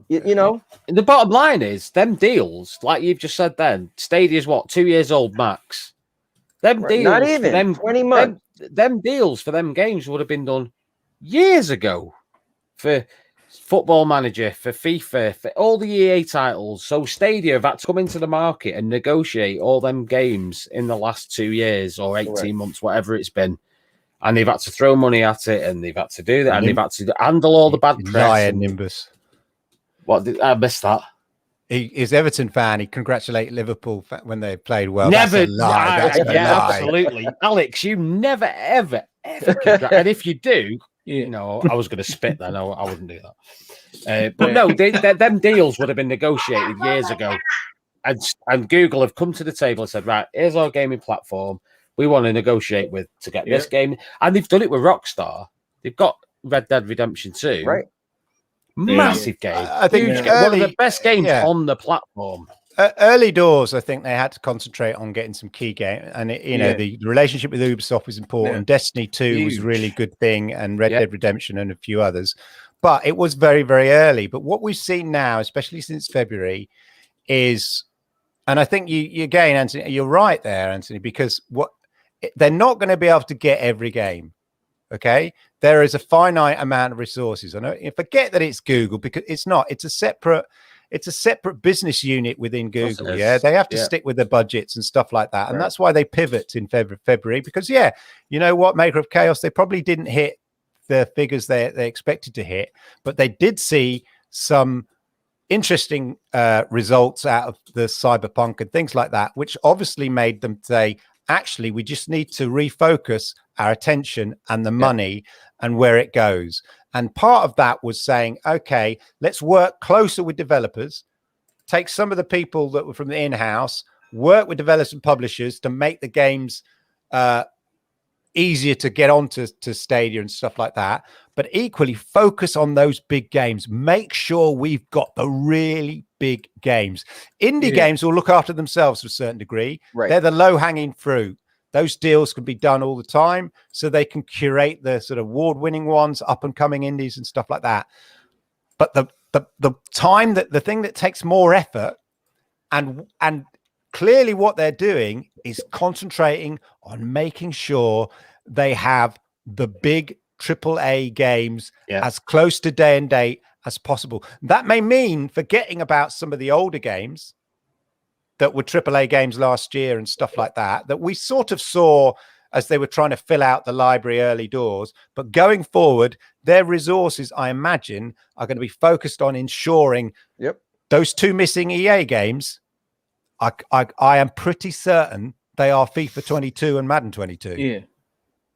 you know, the bottom line is them deals, like you've just said then, Stadia's what, 2 years old max. Them deals, not even for them, 20 months. Them deals for them games would have been done years ago for Football Manager, for FIFA, for all the EA titles. So Stadia have had to come into the market and negotiate all them games in the last 2 years or 18 months, whatever it's been. And they've had to throw money at it and they've had to do that and they've had to handle all the bad press. Nimbus. What did I missed that? He is Everton fan. He congratulated Liverpool when they played well. Never, that's a lie. That's a lie. Absolutely, Alex. You never, ever, and if you do, you know, I was going to spit. Then I wouldn't do that. But no, them deals would have been negotiated years ago, and Google have come to the table and said, right, here's our gaming platform. We want to negotiate with to get this game, and they've done it with Rockstar. They've got Red Dead Redemption 2, right? Massive game. I think one of the best games on the platform. Early doors, I think they had to concentrate on getting some key game, and the relationship with Ubisoft was important. Destiny 2 was a really good thing, and Red Dead Redemption and a few others. But it was very, very early. But what we've seen now, especially since February, is, and I think you again, Anthony, you're right there, Anthony, because they're not going to be able to get every game. Okay, there is a finite amount of resources. I know. Forget that it's Google, because it's not. It's a separate business unit within Google. Yeah, they have to stick with their budgets and stuff like that, and that's why they pivot in February. Because you know what, Maker of Chaos, they probably didn't hit the figures they expected to hit, but they did see some interesting results out of the Cyberpunk and things like that, which obviously made them say, actually, we just need to refocus our attention and the money and where it goes. And part of that was saying, okay, let's work closer with developers, take some of the people that were from the in-house, work with developers and publishers to make the games easier to get onto Stadia and stuff like that. But equally focus on those big games. Make sure we've got the really big games. Indie games will look after themselves to a certain degree. Right. They're the low-hanging fruit. Those deals can be done all the time, so they can curate the sort of award-winning ones, up-and-coming indies and stuff like that. But the time that the thing that takes more effort, and clearly what they're doing is concentrating on making sure they have the big AAA games as close to day and date as possible. That may mean forgetting about some of the older games that were AAA games last year and stuff like that we sort of saw as they were trying to fill out the library early doors. But going forward, their resources, I imagine, are going to be focused on ensuring those two missing EA games. I am pretty certain they are FIFA 22 and Madden 22. Yeah.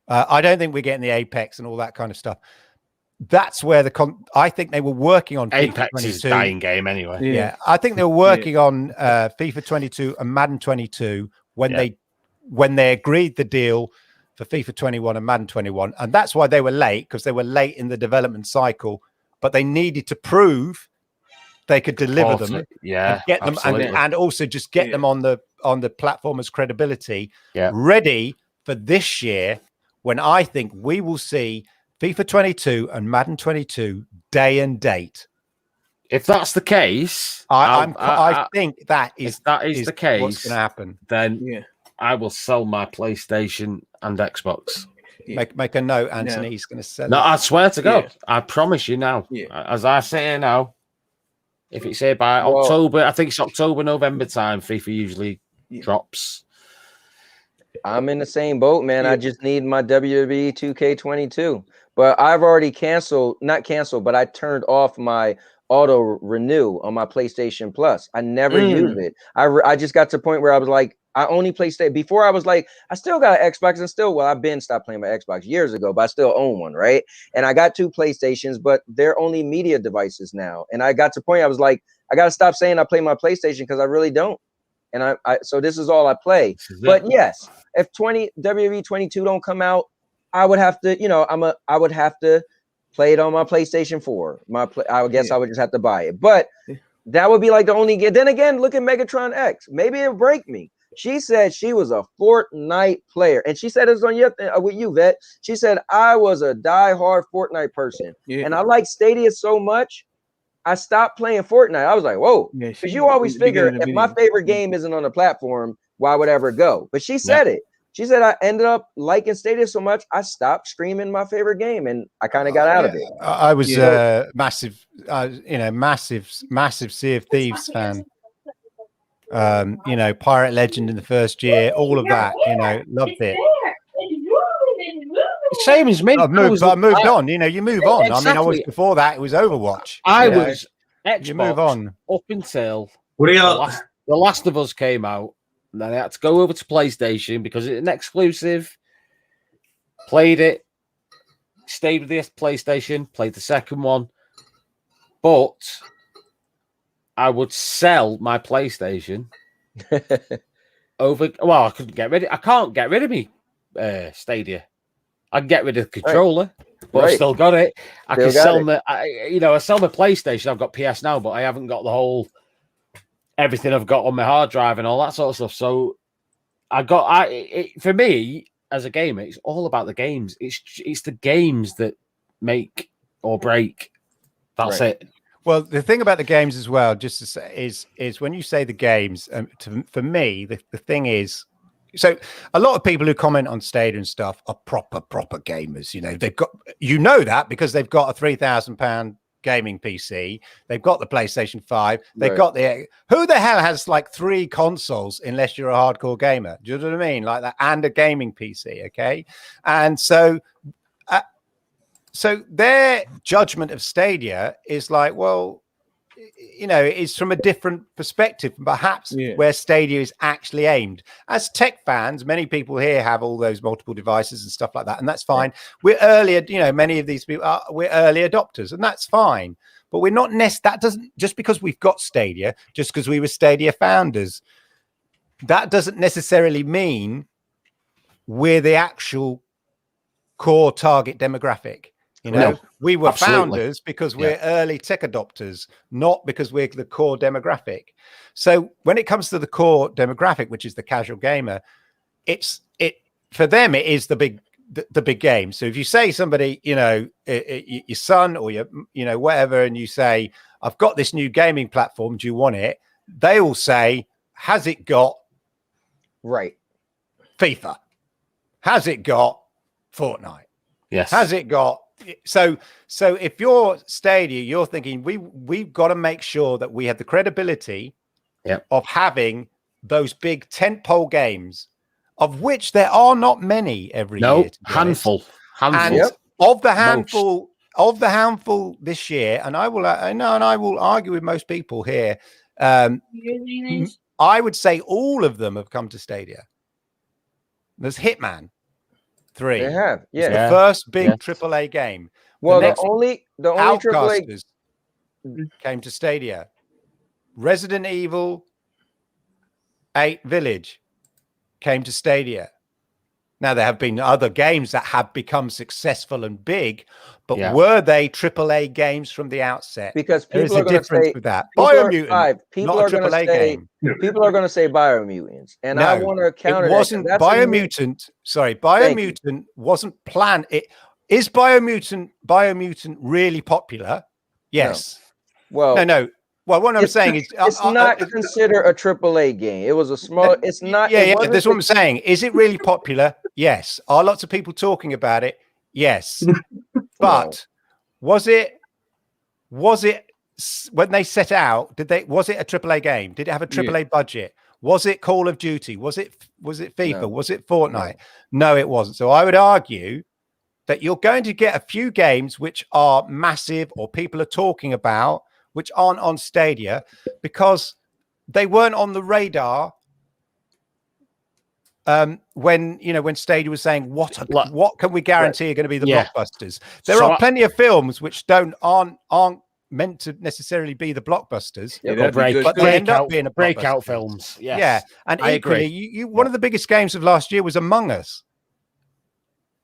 I don't think we're getting the Apex and all that kind of stuff. That's where I think they were working on Apex FIFA 22. is a dying game anyway. Yeah, I think they were working on FIFA 22 and Madden 22 when they agreed the deal for FIFA 21 and Madden 21, and that's why they were late, because they were late in the development cycle. But they needed to prove they could deliver them, and get them, and also just get them on the platform as credibility, ready for this year, when I think we will see FIFA 22 and Madden 22 day and date. If that's the case, I think that is the case. What's going to happen? Then I will sell my PlayStation and Xbox. Make a note, Anthony. He's going to sell. No, I swear to God, I promise you now. As I say here now, if it's here by October, I think it's October, November time, FIFA usually drops. I'm in the same boat, man. I just need my WWE 2K22. But I've already not canceled, but I turned off my auto renew on my PlayStation Plus. I never use it. I just got to the point where I was like, I only play Stadia. Before I was like, I still got an Xbox and still, well, I've been stopped playing my Xbox years ago, but I still own one, right? And I got 2 PlayStations, but they're only media devices now. And I got to the point I was like, I got to stop saying I play my PlayStation because I really don't. And so this is all I play. But yes, if WWE 22 don't come out, I would have to, I would have to play it on my PlayStation 4. I would guess I would just have to buy it. But that would be like the only game. Then again, look at Megatron X. Maybe it'll break me. She said she was a Fortnite player. And she said it was on with you, Vet. She said, I was a diehard Fortnite person. And I like Stadia so much, I stopped playing Fortnite. I was like, whoa. Because you always figure if my favorite game isn't on the platform, why would I ever go? But she said it. She said I ended up liking Stadia so much, I stopped streaming my favorite game, and I kind of got out of it. I was massive Sea of Thieves fan. Pirate Legend in the first year, all of that, loved it. Same as me. I moved on. You move on. Exactly. I mean, I was before that. It was Overwatch. I was Xbox you move on up until The Last of Us came out. And then I had to go over to PlayStation because it's an exclusive. Played it, stayed with the PlayStation, played the second one, but I would sell my PlayStation over. Well, I couldn't get rid of. I can't get rid of me Stadia. I can get rid of the controller, but I've still got it. I can sell my. I sell my PlayStation. I've got PS now, but I haven't got the whole. Everything I've got on my hard drive and all that sort of stuff. So for me as a gamer, it's all about the games. It's the games that make or break. That's it. Well, the thing about the games as well, just to say, is when you say the games, for me, the thing is, so a lot of people who comment on Stadia and stuff are proper gamers. They've got, that because they've got a £3,000 gaming PC, they've got the PlayStation 5, they've got who the hell has like 3 consoles unless you're a hardcore gamer? Do you know what I mean? Like that, and a gaming PC, okay? And so their judgment of Stadia is like, well, it's from a different perspective, perhaps where Stadia is actually aimed. As tech fans, many people here have all those multiple devices and stuff like that, and that's fine. We're earlier, many of these people we're early adopters, and that's fine. But we're not that doesn't, just because we've got Stadia, just because we were Stadia founders, that doesn't necessarily mean we're the actual core target demographic. No, we were founders because we're early tech adopters, not because we're the core demographic. So when it comes to the core demographic, which is the casual gamer, for them it is the big game. So if you say somebody, your son or your whatever, and you say, I've got this new gaming platform, do you want it? They will say, has it got FIFA? Has it got Fortnite? Yes. Has it got? So if you're Stadia, you're thinking we've got to make sure that we have the credibility of having those big tentpole games, of which there are not many every year. Handful. And of the handful this year, and I will argue with most people here. I would say all of them have come to Stadia. There's Hitman 3. They have, it's the first big AAA game. Well, the only Outcasters came to Stadia. Resident Evil 8 Village came to Stadia. Now, there have been other games that have become successful and big, but were they AAA games from the outset? Because there's a difference with that. Biomutant, people not are going to say game. People are going to say Biomutants, and I want to counter. It wasn't Biomutant. Sorry, Biomutant wasn't planned. Is Biomutant really popular? Yes. No. Well, no. Well, what I'm saying is, it's not considered a AAA game. It was a small. It's not. Yeah. That's what I'm saying. Is it really popular? Yes. Are lots of people talking about it? Yes. But was it when they set out? Was it a AAA game? Did it have a AAA budget? Was it Call of Duty? Was it FIFA? No. Was it Fortnite? No, it wasn't. So I would argue that you're going to get a few games which are massive or people are talking about, which aren't on Stadia because they weren't on the radar when Stadia was saying what can we guarantee are going to be the blockbusters. There are plenty of films which aren't meant to necessarily be the blockbusters, but they end up being breakout films. Yes. Yeah, and equally, one of the biggest games of last year was Among Us.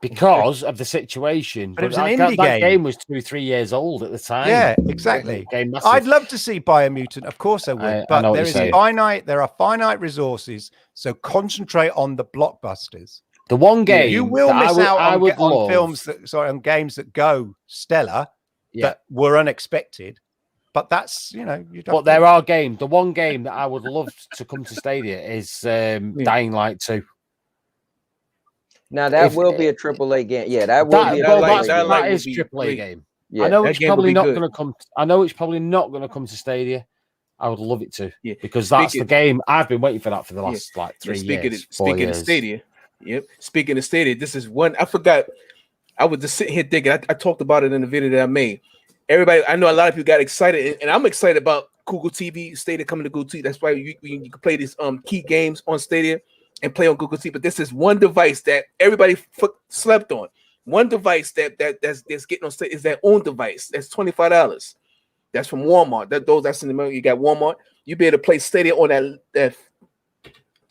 Because of the situation. But it was an indie game. That game was 2-3 years old at the time. Yeah, exactly. I'd love to see Biomutant. Of course I would. But there are finite resources. So concentrate on the blockbusters. The one game you will miss out on films on games that go stellar that were unexpected. But that's, But there are games. The one game that I would love to come to Stadia is Dying Light 2. Now that will be a AAA game. Yeah, that will be a AAA game. Yeah. I know it's probably not going to come. I know it's probably not going to come to Stadia. I would love it to, because that's the game I've been waiting for that for the last 3 years. Speaking of Stadia, Speaking of Stadia, this is one I forgot. I was just sitting here thinking. I talked about it in the video that I made. Everybody, I know a lot of people got excited, and I'm excited about Google TV, Stadia coming to Google TV. That's why you can play these key games on Stadia and play on Google TV. But this is one device that everybody slept on. One device that's getting on Stadia is their own device. That's $25. That's from Walmart. That's in the middle. You got Walmart. You be able to play Stadia on that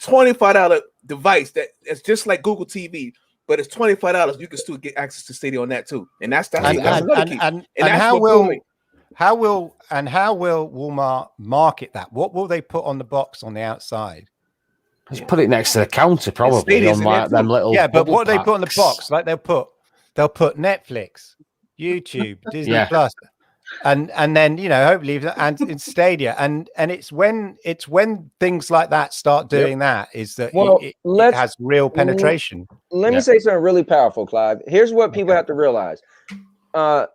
$25 device that's just like Google TV, but it's $25. You can still get access to Stadia on that too. And that's another key. And how will Walmart market that? What will they put on the box on the outside? Just put it next to the counter, probably on like them little. Yeah, but what they put on the box, like they'll put Netflix, YouTube, Disney Plus, and then hopefully and in Stadia, and it's when things like that start doing that is that it has real penetration. Let me say something really powerful, Clive. Here's what people have to realize. Jared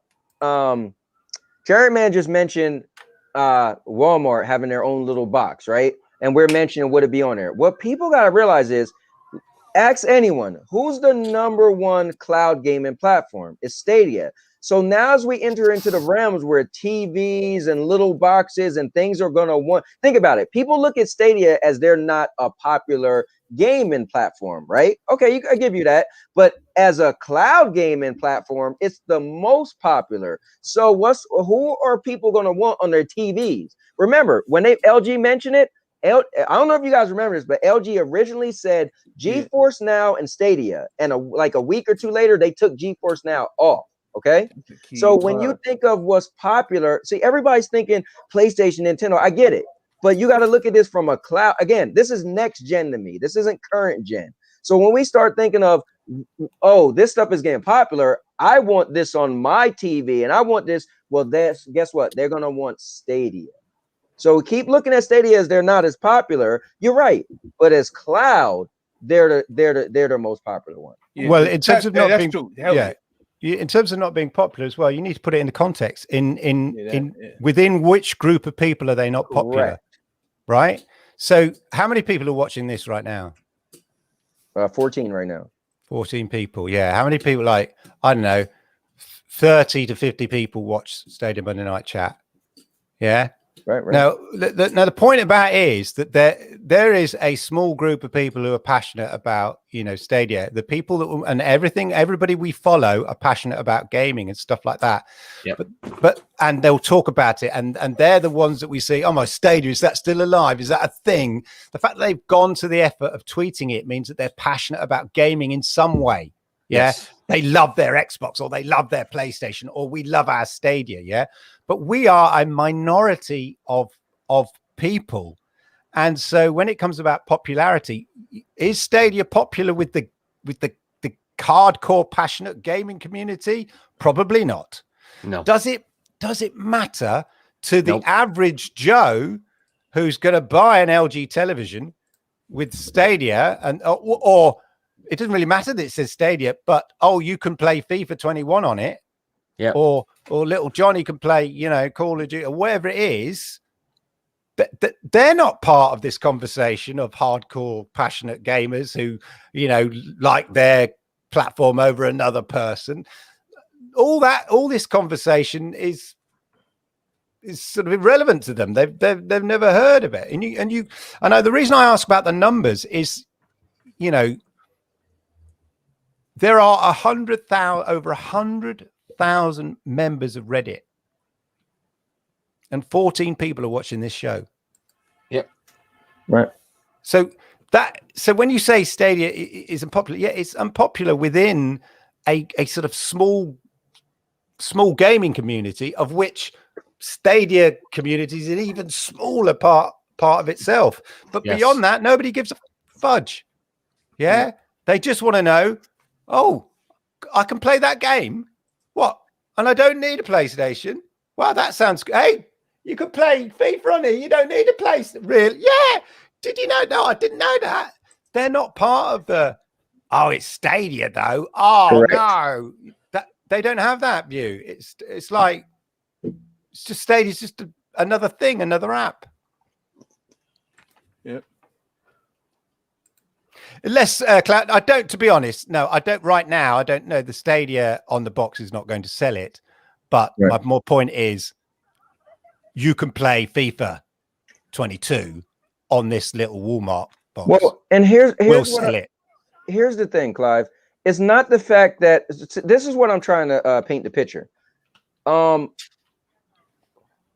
Man just mentioned Walmart having their own little box, right? And we're mentioning would it be on there. What people got to realize is, ask anyone, who's the #1 cloud gaming platform? It's Stadia. So now as we enter into the realms where TVs and little boxes and things are going to want, think about it. People look at Stadia as they're not a popular gaming platform, right? Okay, I give you that. But as a cloud gaming platform, it's the most popular. So who are people going to want on their TVs? Remember, when LG mentioned it, I don't know if you guys remember this, but LG originally said GeForce Now and Stadia, and like a week or two later, they took GeForce Now off. Okay, so when you think of what's popular, see, everybody's thinking PlayStation, Nintendo. I get it, but you got to look at this from a cloud. Again, this is next gen to me. This isn't current gen. So when we start thinking of, this stuff is getting popular, I want this on my TV, and I want this. Well, guess what? They're gonna want Stadia. So keep looking at Stadia as they're not as popular. You're right, but as cloud, they're the most popular one. Yeah. Well, in terms of not being in terms of not being popular as well, you need to put it into context. Within which group of people are they not popular? Correct. Right. So how many people are watching this right now? 14 right now. 14 people. Yeah. How many people? Like, I don't know, 30 to 50 people watch Stadia Monday Night Chat. Yeah. Right. Now, the point about it is that there is a small group of people who are passionate about, Stadia. The people that and everybody we follow are passionate about gaming and stuff like that. Yeah. But they'll talk about it, and they're the ones that we see. Oh, my Stadia, is that still alive? Is that a thing? The fact that they've gone to the effort of tweeting it means that they're passionate about gaming in some way. Yeah. Yes. They love their Xbox, or they love their PlayStation, or we love our Stadia. Yeah. But we are a minority of people. And so when it comes about popularity, is Stadia popular with the hardcore passionate gaming community? Probably not. No. Does it matter to the average Joe who's going to buy an LG television with Stadia, and or it doesn't really matter that it says Stadia, but you can play FIFA 21 on it? Yeah. Or little Johnny can play, Call of Duty or whatever it is. they're not part of this conversation of hardcore passionate gamers who, you know, like their platform over another person. All this conversation is sort of irrelevant to them. They've never heard of it. And I know the reason I ask about the numbers is, you know, there are over 100,000 members of Reddit, and 14 people are watching this show. Yep. Right. So when you say Stadia is unpopular, yeah, it's unpopular within a sort of small gaming community, of which Stadia community is an even smaller part of itself. But beyond that, nobody gives a fudge. Yeah. They just want to know, oh, I can play that game. What? And I don't need a PlayStation. Wow, that sounds good. Hey, you could play FIFA on here. You don't need a PlayStation. Really? Yeah. Did you know? No, I didn't know that. They're not part of the, oh, it's Stadia though. Oh, correct. No. They don't have that view. It's like, it's just Stadia's just another thing, another app. Yep. Unless, I don't, to be honest, no, I don't right now. I don't know. The Stadia on the box is not going to sell it. But my more point is, you can play FIFA 22 on this little Walmart box. Well, and here's here's the thing, Clive. It's not the fact that this is what I'm trying to paint the picture.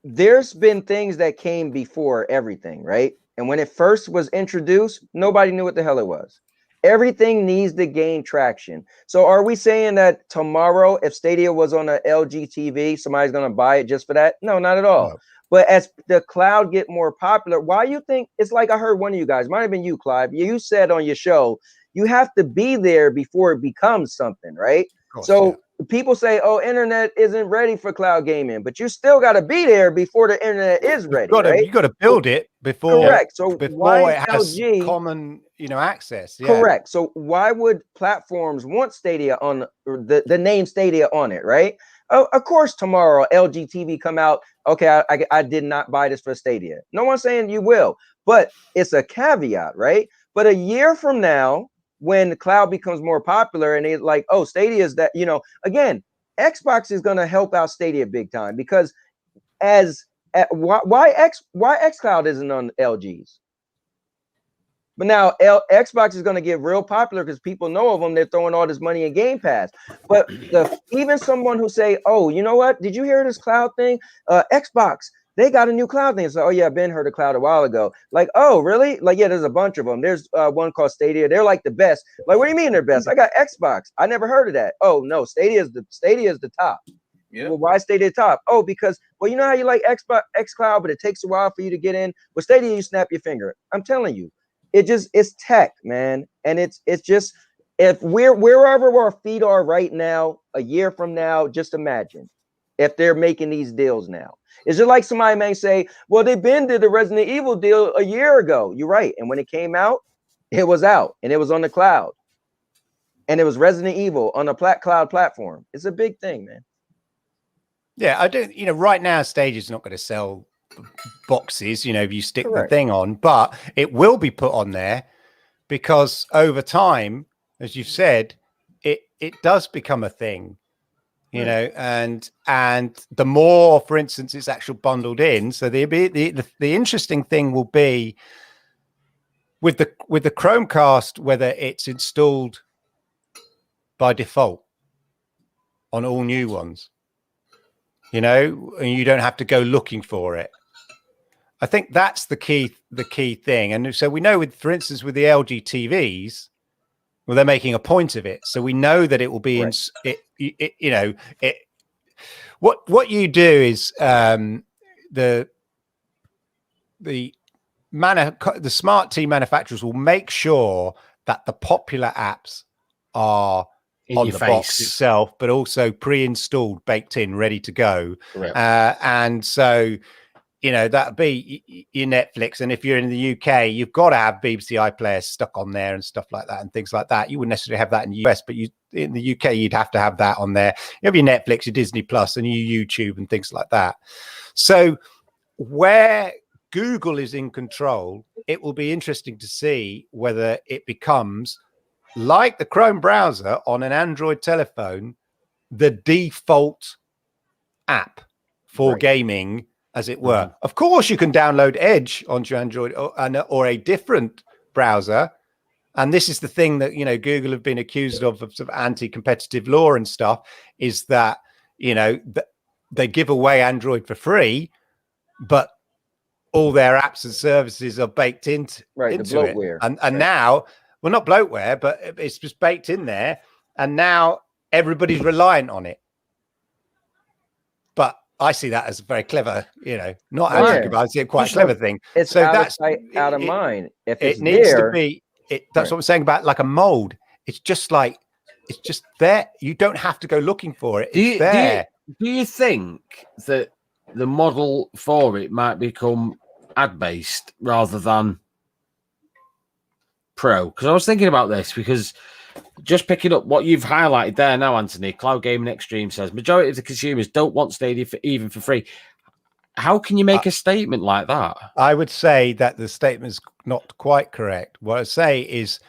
There's been things that came before everything, right? And when it first was introduced, nobody knew what the hell it was. Everything needs to gain traction. So are we saying that tomorrow, if Stadia was on a LG TV, somebody's going to buy it just for that? No, not at all. No. But as the cloud get more popular, why you think it's like, I heard one of you guys, might have been you, Clive. You said on your show, you have to be there before it becomes something, right? Course, so people say, oh, internet isn't ready for cloud gaming, but you still got to be there before the internet is ready. You got to build it before. Correct. So before why it has LG, common, access. Yeah. Correct. So why would platforms want Stadia on the name Stadia on it, right? Oh, of course, tomorrow LG TV come out. Okay, I did not buy this for Stadia. No one's saying you will, but it's a caveat, right? But a year from now, when the cloud becomes more popular and it's like, oh, Stadia is that, again, Xbox is going to help out Stadia big time, because why xCloud isn't on LG's? But now Xbox is going to get real popular because people know of them. They're throwing all this money in Game Pass. But even someone who say, oh, you know what? Did you hear this cloud thing? Xbox, they got a new cloud thing. So, oh yeah, Ben heard of cloud a while ago. Like, oh, really? Like, yeah, there's a bunch of them. There's one called Stadia. They're like the best. Like, what do you mean they're best? I got Xbox. I never heard of that. Oh no, Stadia is the top. Yeah. Well, why Stadia top? Oh, because, well, you know how you like xCloud, but it takes a while for you to get in. With Stadia, you snap your finger. I'm telling you, it's tech, man, and it's just, if wherever our feet are right now, a year from now, just imagine if they're making these deals now. Is it like somebody may say, well, they did the Resident Evil deal a year ago? You're right. And when it came out, it was out and it was on the cloud. And it was Resident Evil on a cloud platform. It's a big thing, man. Yeah, I don't, right now, Stadia's not going to sell boxes, if you stick the thing on, but it will be put on there because over time, as you've said, it does become a thing. And the more, for instance, it's actually bundled in. So the interesting thing will be with the Chromecast, whether it's installed by default on all new ones, and you don't have to go looking for it. I think that's the key thing. And so we know for instance, with the LG TVs, well, they're making a point of it. So we know that it will be what you do is the smart TV manufacturers will make sure that the popular apps are on the box itself, but also pre-installed, baked in, ready to go. And so, that'd be your Netflix. And if you're in the UK, you've got to have BBC iPlayer stuck on there and stuff like that and things like that. You wouldn't necessarily have that in the US, but in the UK, you'd have to have that on there. You have your Netflix, your Disney Plus, and your YouTube and things like that. So where Google is in control, it will be interesting to see whether it becomes like the Chrome browser on an Android telephone, the default app for gaming, as it were. Of course, you can download Edge onto your Android or a different browser. And this is the thing that, Google have been accused of sort of anti-competitive law and stuff, is that, they give away Android for free, but all their apps and services are baked into it. And now, well, not bloatware, but it's just baked in there. And now everybody's reliant on it. But I see that as a very clever, not but I see a quite clever thing. It's so out that's of sight, out of mind. If it needs to be, that's what I'm saying about like a mold. It's just there. You don't have to go looking for it. It's there. Do you think that the model for it might become ad-based rather than pro? Because I was thinking about this, because just picking up what you've highlighted there now, Anthony, Cloud Gaming Extreme says majority of the consumers don't want Stadia even for free. How can you make a statement like that? I would say that the statement is not quite correct. What I say is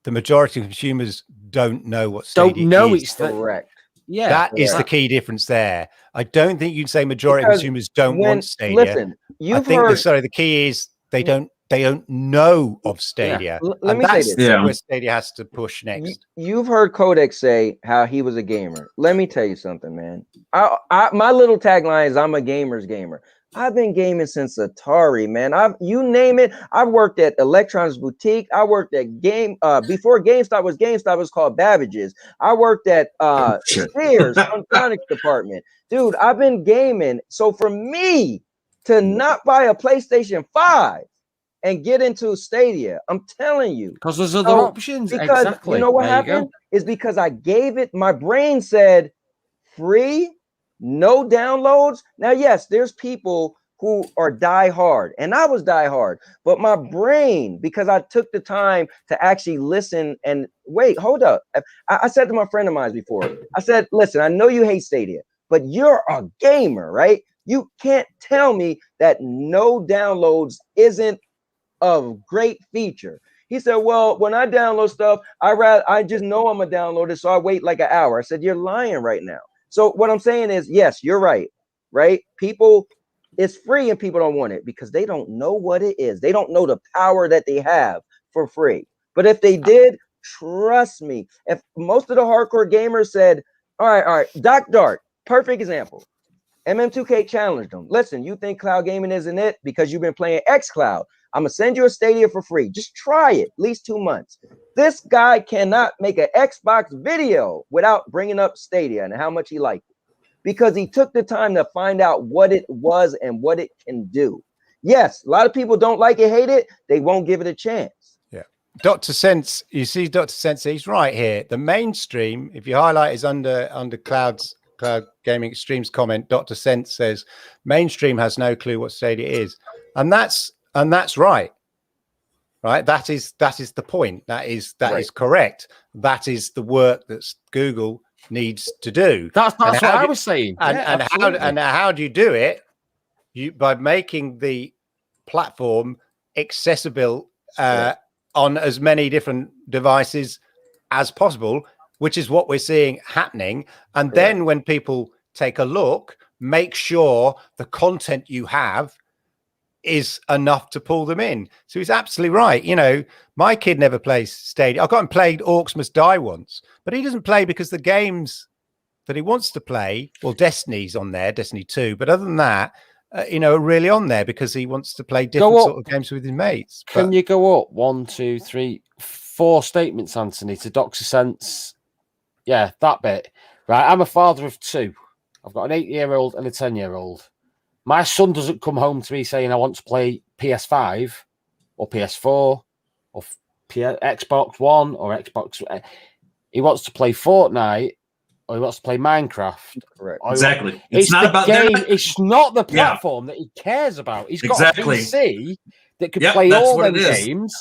the majority of consumers don't know what Stadia is. It's correct. Yeah, that is the key difference there. I don't think you'd say majority of consumers don't want Stadia. Listen, I think the key is they don't know of Stadia. Yeah. Let me say this. Where Stadia has to push next. You've heard Codex say how he was a gamer. Let me tell you something, man. My little tagline is I'm a gamer's gamer. I've been gaming since Atari, man. You name it. I've worked at Electronics Boutique. I worked at before GameStop was called Babbage's. I worked at Sears Electronics Department. Dude, I've been gaming. So for me to not buy a PlayStation 5 and get into Stadia, I'm telling you, because there's other options. Because you know what happened is because I gave it. My brain said free. No downloads. Now, yes, there's people who are die hard, and I was die hard, but my brain, because I took the time to actually listen and wait, hold up. I said to my friend of mine before, I said, listen, I know you hate Stadia, but you're a gamer, right? You can't tell me that no downloads isn't a great feature. He said, well, when I download stuff, I just know I'm a downloader, so I wait like an hour. I said, you're lying right now. So what I'm saying is, yes, you're right? People, it's free and people don't want it because they don't know what it is. They don't know the power that they have for free. But if they did, trust me, if most of the hardcore gamers said, all right, Doc Dart, perfect example. MM2K challenged them. Listen, you think cloud gaming isn't it because you've been playing xCloud. I'm going to send you a Stadia for free. Just try it, at least 2 months. This guy cannot make an Xbox video without bringing up Stadia and how much he liked it because he took the time to find out what it was and what it can do. Yes, a lot of people don't like it, hate it. They won't give it a chance. Yeah. Dr. Sense, you see Dr. Sense, he's right here. The mainstream, if you highlight is under Cloud Gaming Extremes comment, Dr. Sense says mainstream has no clue what Stadia is. And that's right. That is the point. That is correct. That is the work that Google needs to do. That's what I was saying. And how do you do it? By making the platform accessible on as many different devices as possible, which is what we're seeing happening. And then when people take a look, make sure the content you have is enough to pull them in. So he's absolutely right. My kid never plays Stadia. I've got him played Orcs Must Die once, but he doesn't play because the games that he wants to play, well, Destiny's on there, Destiny 2, but other than that, are really on there because he wants to play different sort of games with his mates. Can you go up 1, 2, 3, 4 statements, Anthony, to Dr. Sense? Yeah, that bit. Right, I'm a father of 2. I've got an 8-year-old and a 10-year-old. My son doesn't come home to me saying I want to play PS5 or PS4 or Xbox One or Xbox. He wants to play Fortnite or he wants to play Minecraft. Correct. Exactly. It's not about game. It's not the platform that he cares about. He's got a PC that could play all them games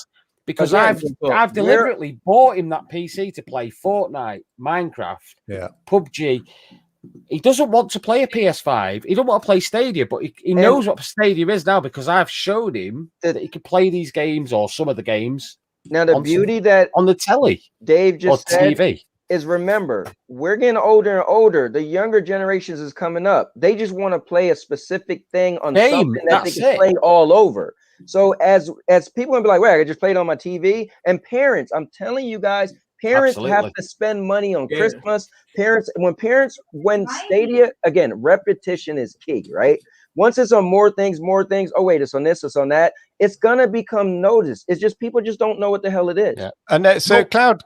because I've deliberately bought him that PC to play Fortnite, Minecraft, PUBG. He doesn't want to play a PS5. He don't want to play Stadia, but he knows what Stadia is now because I've showed him that he can play these games or some of the games. Now, the beauty that on the telly, Dave just said TV, is remember, we're getting older and older. The younger generations is coming up. They just want to play a specific thing on something that they can play all over. So as people gonna be like, "Wait, I just played on my TV." And parents, I'm telling you guys, parents have to spend money on Christmas. When Stadia, again, repetition is key, right? Once it's on more things. Oh, wait, it's on this, it's on that. It's gonna become noticed. It's just people just don't know what the hell it is. Yeah. And so cloud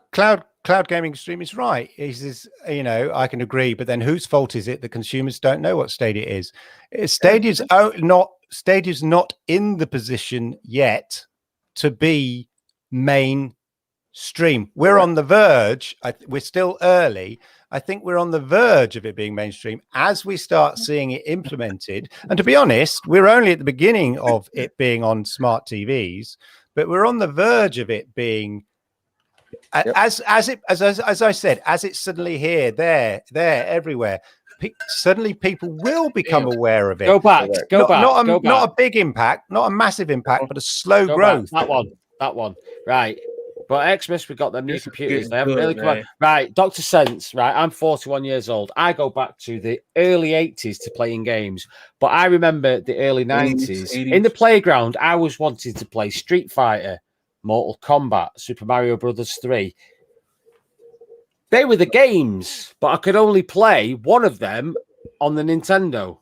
gaming stream is right. Is I can agree, but then whose fault is it that consumers don't know what Stadia is? Stadia's not in the position yet to be mainstream. We're on the verge. We're still early. I think we're on the verge of it being mainstream as we start seeing it implemented. And to be honest, we're only at the beginning of it being on smart TVs, but we're on the verge of it being as I said, as it's suddenly here, there, everywhere. Suddenly people will become aware of it. Go back. Not a big impact, not a massive impact, but a slow growth. That one. Right. But Xmas, we got them new computers. They haven't really come out. Right, Dr. Sense, right? I'm 41 years old. I go back to the early 80s to playing games. But I remember the early 90s. In the playground, I was wanting to play Street Fighter, Mortal Kombat, Super Mario Brothers 3. They were the games, but I could only play one of them on the Nintendo.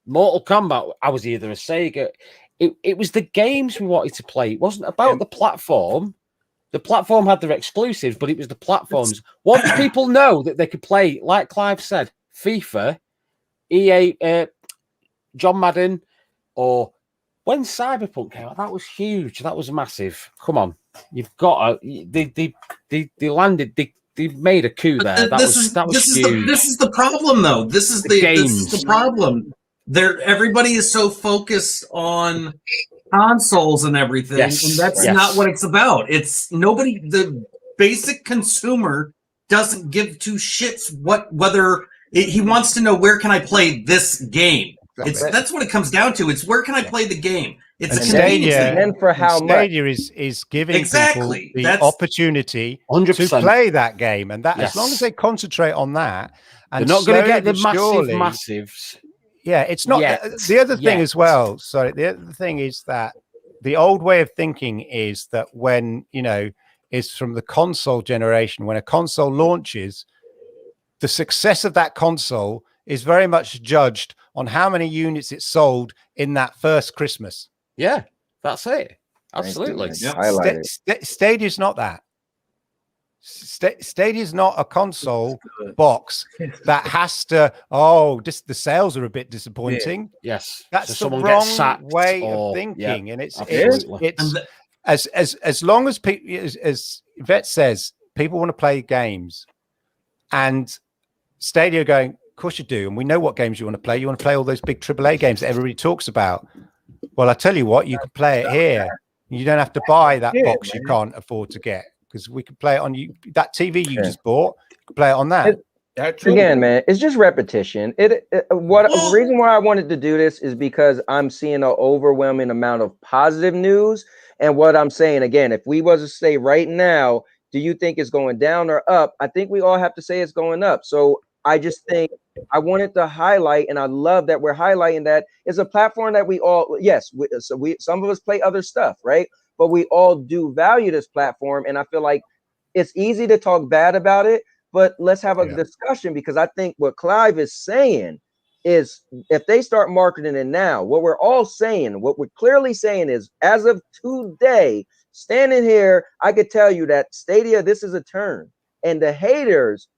Mortal Kombat, I was either a Sega. It was the games we wanted to play. It wasn't about the platform. The platform had their exclusives, but it was the platforms. Once people know that they could play, like Clive said, FIFA, EA, John Madden, or when Cyberpunk came out, that was huge. That was massive. Come on, you've got to. They landed. They made a coup there. That was huge. This is the problem, though. This is the problem. Everybody is so focused on consoles and everything, and that's not what it's about. It's nobody. The basic consumer doesn't give two shits whether he wants to know where can I play this game. That's what it comes down to. It's where can I play the game. It's a convenience thing. And for how much? Stadia is giving people the opportunity 100%. To play that game, and that as long as they concentrate on that, and they're not going to get the massives. Yeah, it's not. The other thing as well. Sorry, the other thing is that the old way of thinking is that when is from the console generation. When a console launches, the success of that console is very much judged on how many units it sold in that first Christmas. Yeah, that's it. Absolutely. Stadia's not that. Stadia's not a console box that has to. The sales are a bit disappointing. Yes, that's the wrong way of thinking, and it's as long as people, as Vet says, people want to play games, and Stadia going, of course you do, and we know what games you want to play. You want to play all those big AAA games that everybody talks about. Well, I tell you what, you can play it here. You don't have to buy that box you can't afford to get. Because we can play it on that TV you just bought. You can play it on that. Again, man, it's just repetition. The reason why I wanted to do this is because I'm seeing an overwhelming amount of positive news. And what I'm saying, again, if we was to say right now, do you think it's going down or up? I think we all have to say it's going up. So I just think I wanted to highlight, and I love that we're highlighting that it's a platform that we all, some of us play other stuff, right? But we all do value this platform. And I feel like it's easy to talk bad about it, but let's have a discussion, because I think what Clive is saying is if they start marketing it now, what we're clearly saying is, as of today, standing here, I could tell you that Stadia, this is a turn. And the haters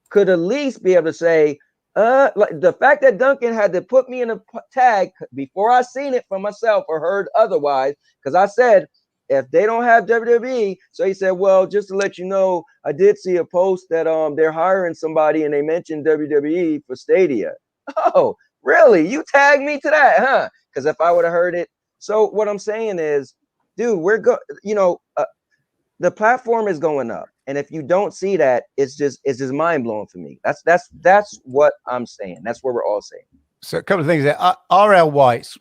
could at least be able to say, like the fact that Duncan had to put me in a tag before I seen it for myself or heard otherwise, because I said, if they don't have WWE, so he said, well, just to let you know, I did see a post that they're hiring somebody and they mentioned WWE for Stadia. Oh, really? You tagged me to that, huh? Because if I would have heard it. So what I'm saying is, dude, the platform is going up. And if you don't see that, it's just mind blowing for me. That's what I'm saying. That's what we're all saying. So a couple of things there. RL White's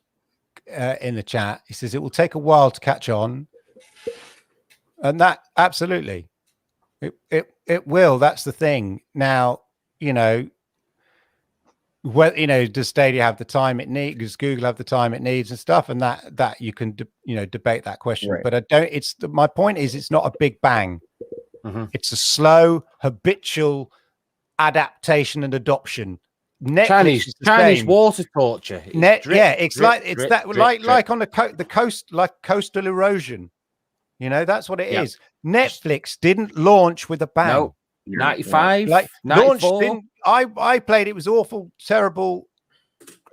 in the chat. He says it will take a while to catch on, and that absolutely it will. That's the thing. Now, you know, well, you know, does Stadia have the time it needs? Does Google have the time it needs and stuff? And that you can debate that question. Right. But I don't. My point is, it's not a big bang. It's a slow, habitual adaptation and adoption. Chinese water torture. Like on the coast, like coastal erosion. You know, that's what it is. Netflix didn't launch with a bang. No, 95, like 94. Launched I played. It was awful, terrible,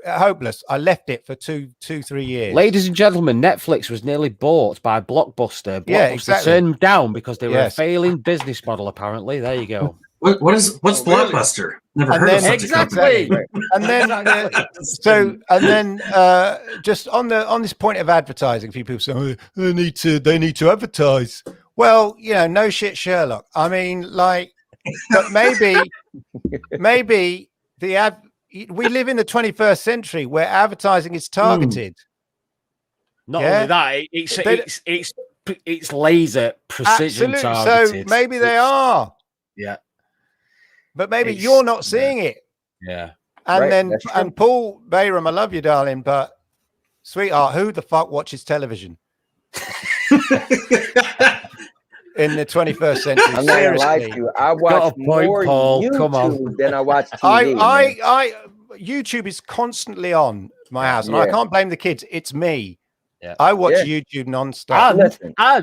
hopeless. I left it for 2-3 years. Ladies and gentlemen, Netflix was nearly bought by Blockbuster. Blockbuster turned them down because they were a failing business model. Apparently, there you go. What's Blockbuster? Never heard of such a company. And then just on this point of advertising, a few people say, oh, they need to advertise. Well, you know, no shit, Sherlock. I mean, like, but maybe we live in the 21st century where advertising is targeted. Not only that, it's laser precision targeted. So maybe they are. Yeah. But maybe you're not seeing it. Yeah. And Paul Bayram, I love you, darling, but sweetheart, who the fuck watches television? In the 21st century. I'm not gonna lie to you. I watch more YouTube than I watch TV. YouTube is constantly on my house, and I can't blame the kids. It's me. Yeah. I watch YouTube nonstop. I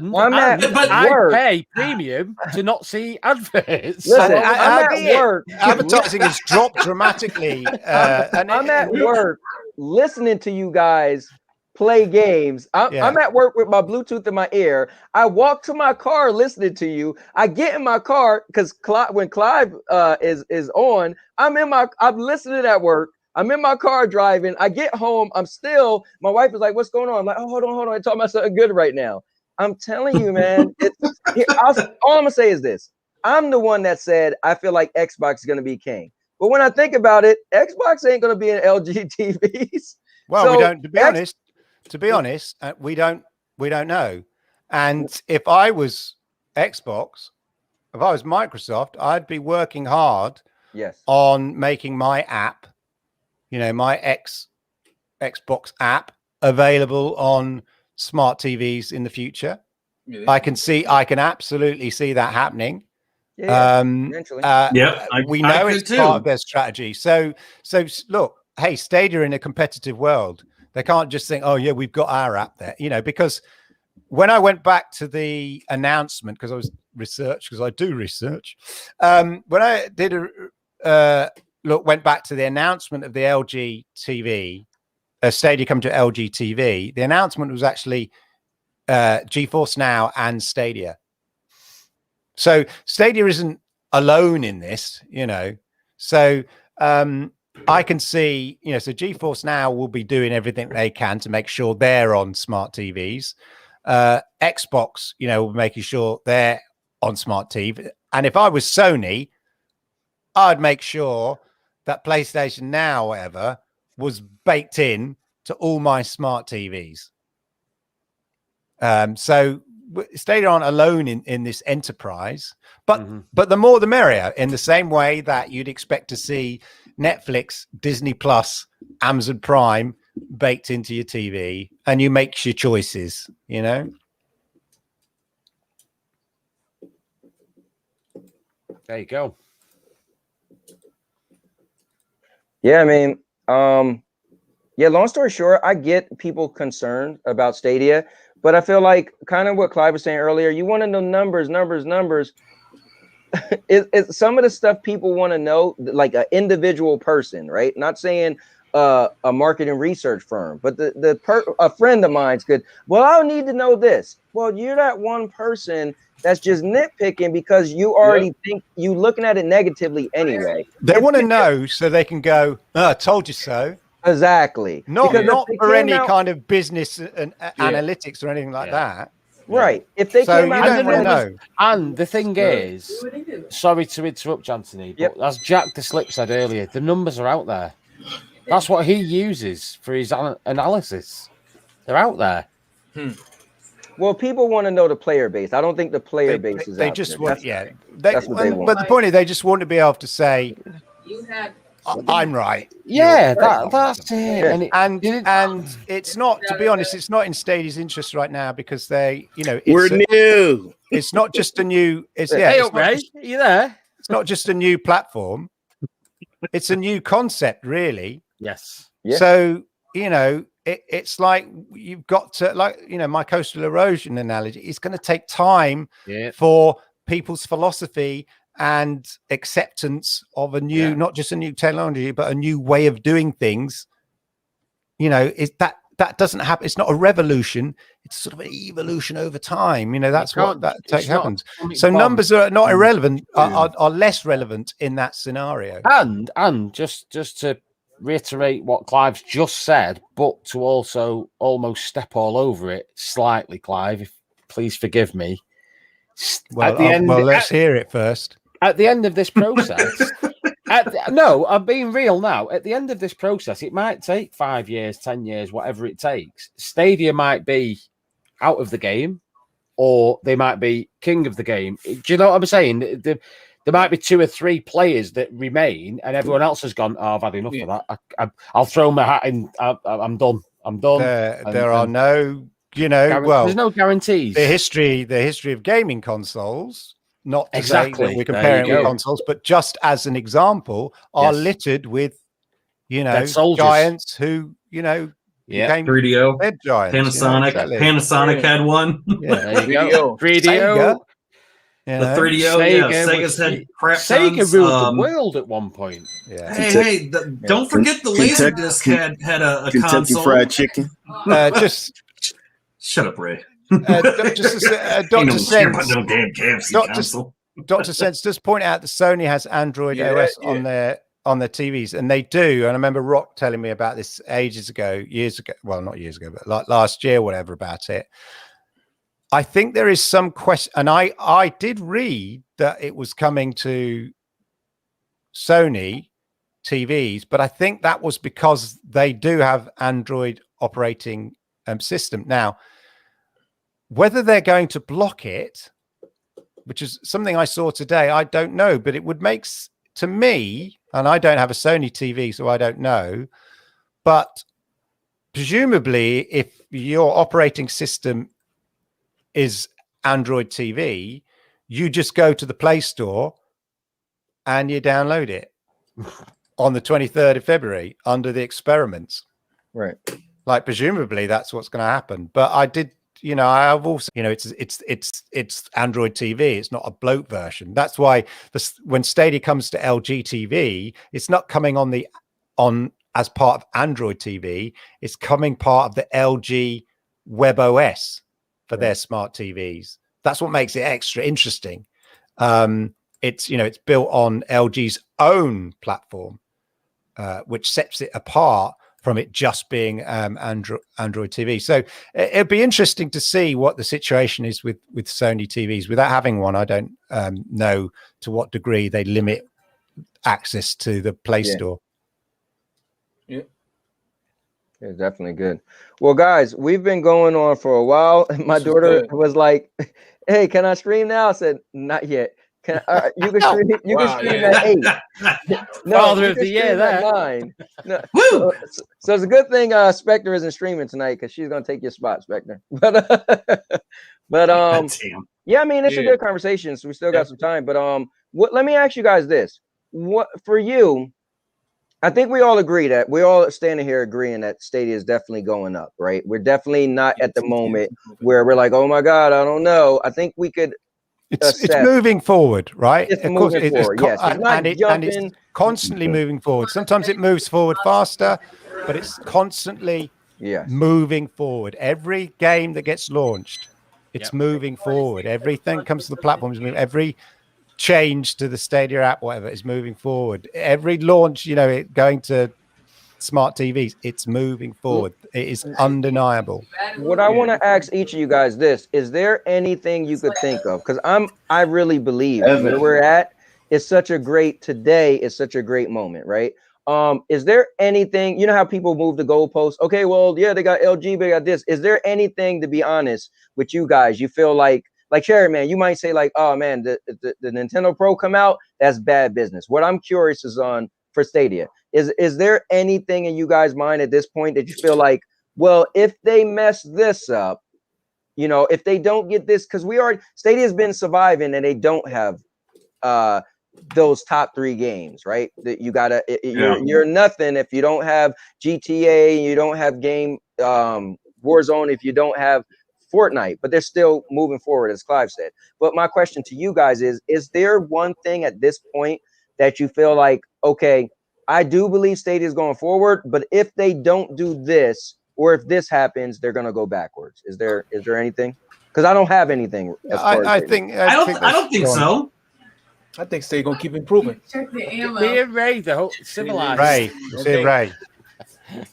pay premium to not see adverts. Listen, I'm at work. Advertising has dropped dramatically. And I'm at work listening to you guys play games. I'm at work with my Bluetooth in my ear. I walk to my car listening to you. I get in my car because when Clive is on, I'm listening at work. I'm in my car driving. I get home. My wife is like, what's going on? I'm like, oh, hold on. I'm talking about something good right now. I'm telling you, man. All I'm going to say is this. I'm the one that said, I feel like Xbox is going to be king. But when I think about it, Xbox ain't going to be in LG TVs. Well, we don't, to be honest, we don't know. And if I was Xbox, if I was Microsoft, I'd be working hard on making my app, you know, my Xbox app available on smart TVs in the future. Yeah. I can absolutely see that happening. We know it's part of their strategy. So look, hey, Stadia in a competitive world, they can't just think, oh yeah, we've got our app there, you know, because when I went back to the announcement, because I do research, when I did went back to the announcement of the LG TV, Stadia come to LG TV, the announcement was actually GeForce Now and Stadia. So Stadia isn't alone in this, you know. So I can see, you know, so GeForce Now will be doing everything they can to make sure they're on smart TVs. Xbox, you know, making sure they're on smart TV. And if I was Sony, I'd make sure that PlayStation Now, whatever, was baked in to all my smart TVs. So Stadia aren't alone in this enterprise, but the more the merrier, in the same way that you'd expect to see Netflix, Disney Plus, Amazon Prime baked into your TV, and you make your choices, you know. There you go. Yeah, I mean, long story short, I get people concerned about Stadia, but I feel like kind of what Clive was saying earlier, you want to know numbers. It's some of the stuff people want to know, like an individual person, right? Not saying a market and research firm, but a friend of mine's could, well, I'll need to know this. Well, you're that one person that's just nitpicking because you already think you looking at it negatively anyway. They want to know so they can go, I told you so. Exactly. Not for any kind of business and analytics or anything like that. Right. If they So came you out don't and want to said- know. And the thing is, sorry to interrupt, Anthony, but as Jack the Slip said earlier, the numbers are out there. That's what he uses for his analysis. They're out there. Well, people want to know the player base. I don't think the player base is They out just there. want, That's what they want. But the point is, they just want to be able to say, I'm right. Yeah, that's it. And it's not, to be honest, it's not in Stadia's interest right now because they, we're new. It's not just a new. It's Hey, it's up, Ray. Are you there? It's not just a new platform. It's a new concept, really. Yes. Yeah. So it's like you've got to, my coastal erosion analogy. It's going to take time for people's philosophy and acceptance of a new, not just a new technology, but a new way of doing things. That doesn't happen. It's not a revolution. It's sort of an evolution over time. That's what happens. So numbers are not irrelevant, are less relevant in that scenario. And just to reiterate what Clive's just said, but to also almost step all over it slightly, Clive, if please forgive me. Let's hear it first. At the end of this process, no, I'm being real now. At the end of this process, it might take 5 years, 10 years, whatever it takes. Stadia might be out of the game, or they might be king of the game. Do you know what I'm saying? There might be 2 or 3 players that remain, and everyone else has gone, I've had enough of that. I'll throw my hat in. I'm done. There are no, there's no guarantees. The history of gaming consoles. Not to say exactly that we're comparing with consoles, but just as an example, are littered with, giants who, became 3DO, dead giants. Panasonic, Panasonic had one. There you go. 3DO. The 3DO, Sega's had crap Sega tons. ruled the world at one point. Yeah. Hey, don't forget the Laserdisc had a Kentucky console. Fried Chicken. Just shut up, Ray. Dr. Sense does point out that Sony has Android OS on their TVs, and they do. And I remember Rock telling me about this years ago. Well, not years ago, but like last year, whatever, about it. I think there is some question, and I did read that it was coming to Sony TVs, but I think that was because they do have Android operating system now. Whether they're going to block it, which is something I saw today, I don't know, but it would make to me, and I don't have a Sony TV, so I don't know, but presumably if your operating system is Android TV, you just go to the Play Store and you download it on the 23rd of February under the experiments. Right. Like presumably that's what's going to happen. But I did, I've also, it's Android TV. It's not a bloat version. That's why when Stadia comes to LG TV, it's not coming on as part of Android TV. It's coming part of the LG Web OS for their smart TVs. That's what makes it extra interesting. It's built on LG's own platform, which sets it apart from it just being Android TV. So it'd be interesting to see what the situation is with Sony TVs. Without having one, I don't know to what degree they limit access to the Play Store. Yeah, definitely good. Well, guys, we've been going on for a while. My daughter was like, "Hey, can I stream now?" I said, "Not yet. You can stream. You can stream at 8. No, Father of the year, at 9. No, so it's a good thing Spectre isn't streaming tonight because she's gonna take your spot, Spectre. But yeah, I mean it's a good conversation. So we still got some time. But let me ask you guys this: what for you? I think we all agree that we're all standing here agreeing that Stadia is definitely going up, right? We're definitely not at the moment where we're like, oh my God, I don't know. I think we could. It's moving forward, right? It's moving forward, yes. And it's constantly moving forward. Sometimes it moves forward faster, but it's constantly moving forward. Every game that gets launched, it's moving forward. Everything comes to the platform is moving. Every change to the Stadia app, whatever, is moving forward. Every launch, going to smart TVs. It's moving forward. It is undeniable. What I want to ask each of you guys this: is there anything you could think of? Because I really believe where we're at is such a great today is such a great moment, right? Is there anything, you know how people move the goalposts? Okay, well, yeah, they got LG, they got this. Is there anything, to be honest with you guys, you feel like Sherry, man, you might say like, oh man, the Nintendo Pro come out, that's bad business. What I'm curious is on for Stadia. Is there anything in you guys' mind at this point that you feel like, well, if they mess this up, you know, if they don't get this, because Stadia's been surviving and they don't have those top 3 games, right? That you gotta you're nothing if you don't have GTA, you don't have Warzone, if you don't have Fortnite, but they're still moving forward, as Clive said. But my question to you guys is there one thing at this point that you feel like, okay, I do believe Stadia is going forward, but if they don't do this, or if this happens, they're gonna go backwards? Is there anything? Because I don't have anything. I don't think so. I think they're gonna keep improving. Check the ammo. Me and Ray, the whole civilized. Ray, Ray.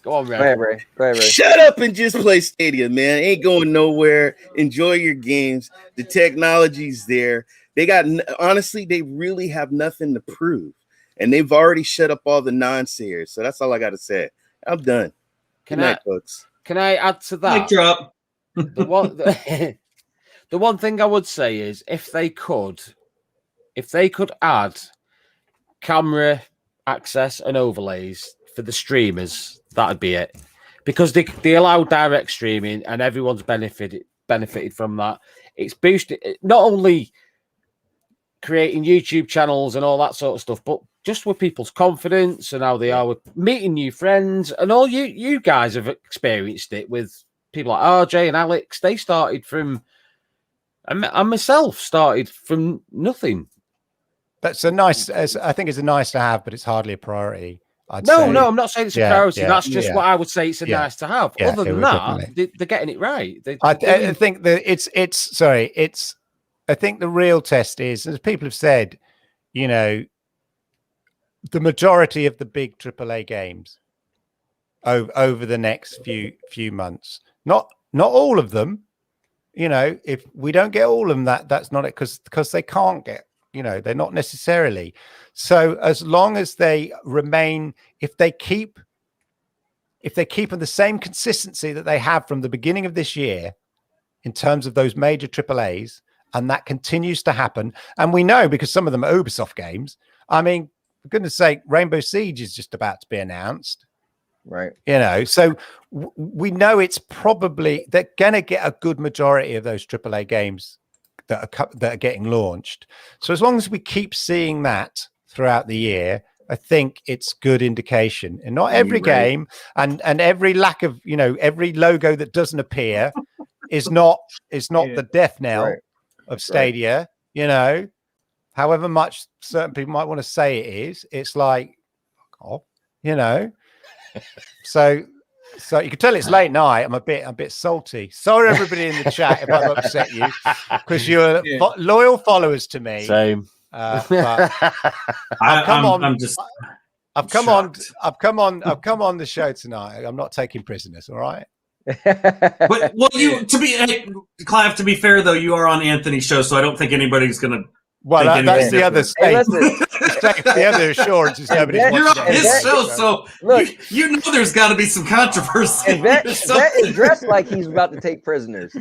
Go on, Ray. Go ahead, Ray. Shut up and just play Stadia, man. Ain't going nowhere. Enjoy your games. The technology's there. They really have nothing to prove, and they've already shut up all the non-sayers. So that's all I got to say. I'm done. Good night, folks. Can I add to that? Mic drop. The one thing I would say is if they could add camera access and overlays for the streamers, that'd be it. Because they allow direct streaming and everyone's benefited from that. It's boosted not only creating YouTube channels and all that sort of stuff, but just with people's confidence and how they are with meeting new friends. And all you guys have experienced it with people like RJ and Alex. They started from, and myself started from nothing. That's I think it's a nice to have, but it's hardly a priority. No, I'm not saying it's a priority. That's just what I would say. It's a nice to have. Other than that, they're getting it right. I think that I think the real test is, as people have said, you know, the majority of the big AAA games over the next few months, not all of them. You know, if we don't get all of them, that's not it, because they can't get. You know, they're not necessarily. So as long as they remain, if they keep on the same consistency that they have from the beginning of this year, in terms of those major AAAs, and that continues to happen, and we know because some of them are Ubisoft games. I mean, for goodness sake, Rainbow Siege is just about to be announced. Right. You know, so we know it's probably, they're going to get a good majority of those AAA games that are getting launched. So as long as we keep seeing that throughout the year, I think it's good indication. And not every game and every lack of, you know, every logo that doesn't appear is not the death knell of Stadia. You know, however much certain people might want to say it is, it's like, oh, you know. So you can tell it's late night. I'm a bit salty. Sorry, everybody in the chat, if I've upset you, because you're loyal followers to me. Same. But I've come on the show tonight. I'm not taking prisoners. All right. But Clive, to be fair though, you are on Anthony's show, so I don't think anybody's gonna. Well, that's the other state. The other assurance is nobody's watching. You're on his show, so look, you know there's got to be some controversy. And that is dressed like he's about to take prisoners.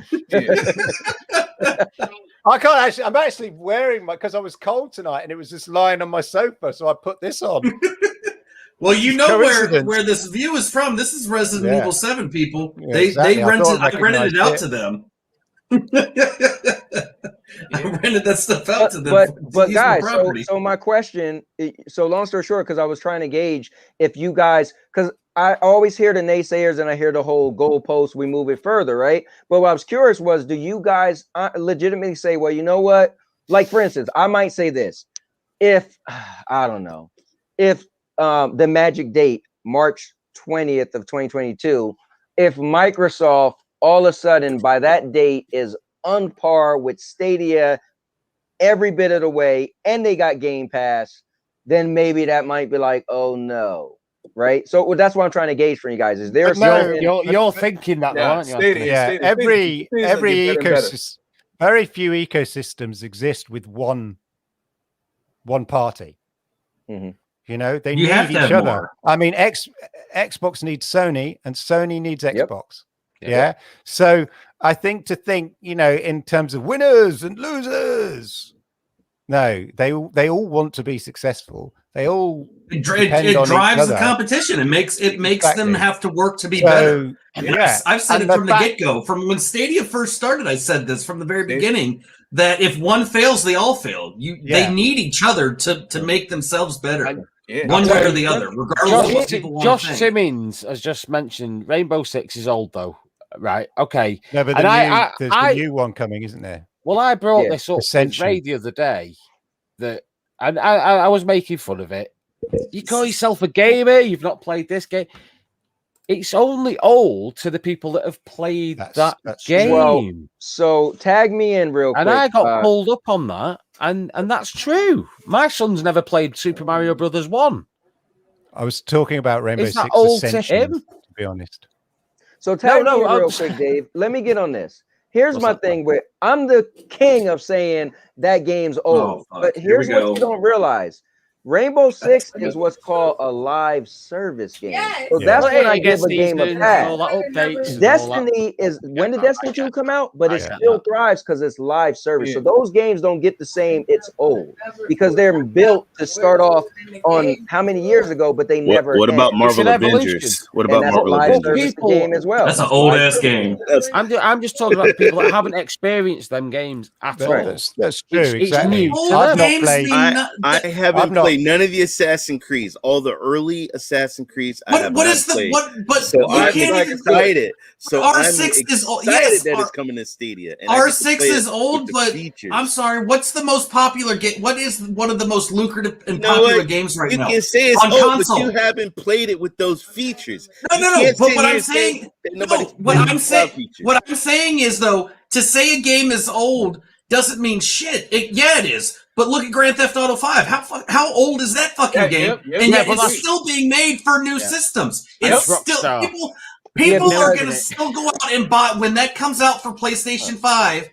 I can't actually. I'm actually wearing because I was cold tonight, and it was just lying on my sofa, so I put this on. Well, you know where this view is from. This is Resident Evil 7 people. They rented. I rented it out to them. I rented that stuff out to them. But guys, so my question, so long story short, because I was trying to gauge if you guys, because I always hear the naysayers and I hear the whole goalpost, we move it further, right? But what I was curious was, do you guys legitimately say, well, you know what? Like, for instance, I might say this. If, I don't know, if the magic date, March 20th of 2022, if Microsoft all of a sudden by that date is on par with Stadia every bit of the way, and they got Game Pass, then maybe that might be like, oh no. right? So that's what I'm trying to gauge for you guys. Is there you're thinking that, though, aren't you? Stadia, every ecosystem, very few ecosystems exist with one party. You know, they need each other. More. I mean, Xbox needs Sony, and Sony needs Xbox. Yeah. So I think you know, in terms of winners and losers. No, they all want to be successful. They all it drives the competition. It makes them have to work to be better. I've said it from the get-go. From when Stadia first started, I said this from the very beginning, that if one fails, they all fail. They need each other to make themselves better. One way or the other, regardless of what people want to think. Josh Simmons has just mentioned Rainbow Six is old, though. Right? Okay. No, but there's the new one coming, isn't there? Well, I brought this up with Ray the other day, and I was making fun of it. You call yourself a gamer? You've not played this game. It's only old to the people that have played that game. Well, so tag me in real quick. And I got pulled up on that, and that's true. My son's never played Super Mario Brothers 1. I was talking about Rainbow Six old Ascension, to be honest. So tag me in real quick, Dave. Let me get on this. Here's my thing with I'm the king of saying that game's old. But here's what you don't realize. Rainbow Six is what's called a live service game. So that's when I give a game a pass. Destiny is when did Destiny 2 come out? But it still thrives because it's live service. So those games don't get the same it's old because they're built to start off on how many years ago, but they never. What about Marvel Avengers? What about Marvel Avengers? Game as well. That's an old ass game. I'm just talking about people that haven't experienced them games at all. That's true. Exactly. I haven't played none of the Assassin's Creeds, all the early Assassin's Creeds. I'm excited. So R6 is old. Yes, that it's coming to Stadia. And R6 is old, but I'm sorry. What's the most popular game? What is one of the most lucrative and popular games right now? You can say it's old, but you haven't played it with those features. No. But what I'm saying, what I'm saying is though, to say a game is old doesn't mean shit. It is. But look at Grand Theft Auto 5. How old is that fucking game? And yet it's still being made for new systems. It's still people are going to still go out and buy when that comes out for PlayStation 5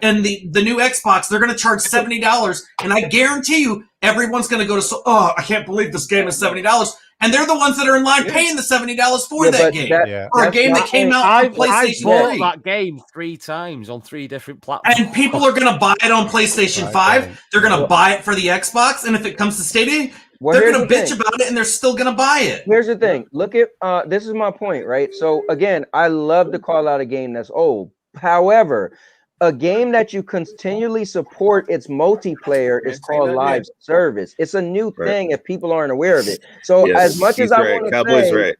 and the new Xbox. They're going to charge $70, and I guarantee you, everyone's going to go to. I can't believe this game is $70. And they're the ones that are in line paying the $70 for that game. For a game that came out on PlayStation 3. I bought that game 3 times on 3 different platforms. And people are going to buy it on PlayStation 5. They're going to buy it for the Xbox. And if it comes to Stadia, they're going to bitch about it and they're still going to buy it. Here's the thing. Look at, this is my point, right? So again, I love to call out a game that's old. However, a game that you continually support its multiplayer is called live service. It's a new thing if people aren't aware of it. So as much as I want to say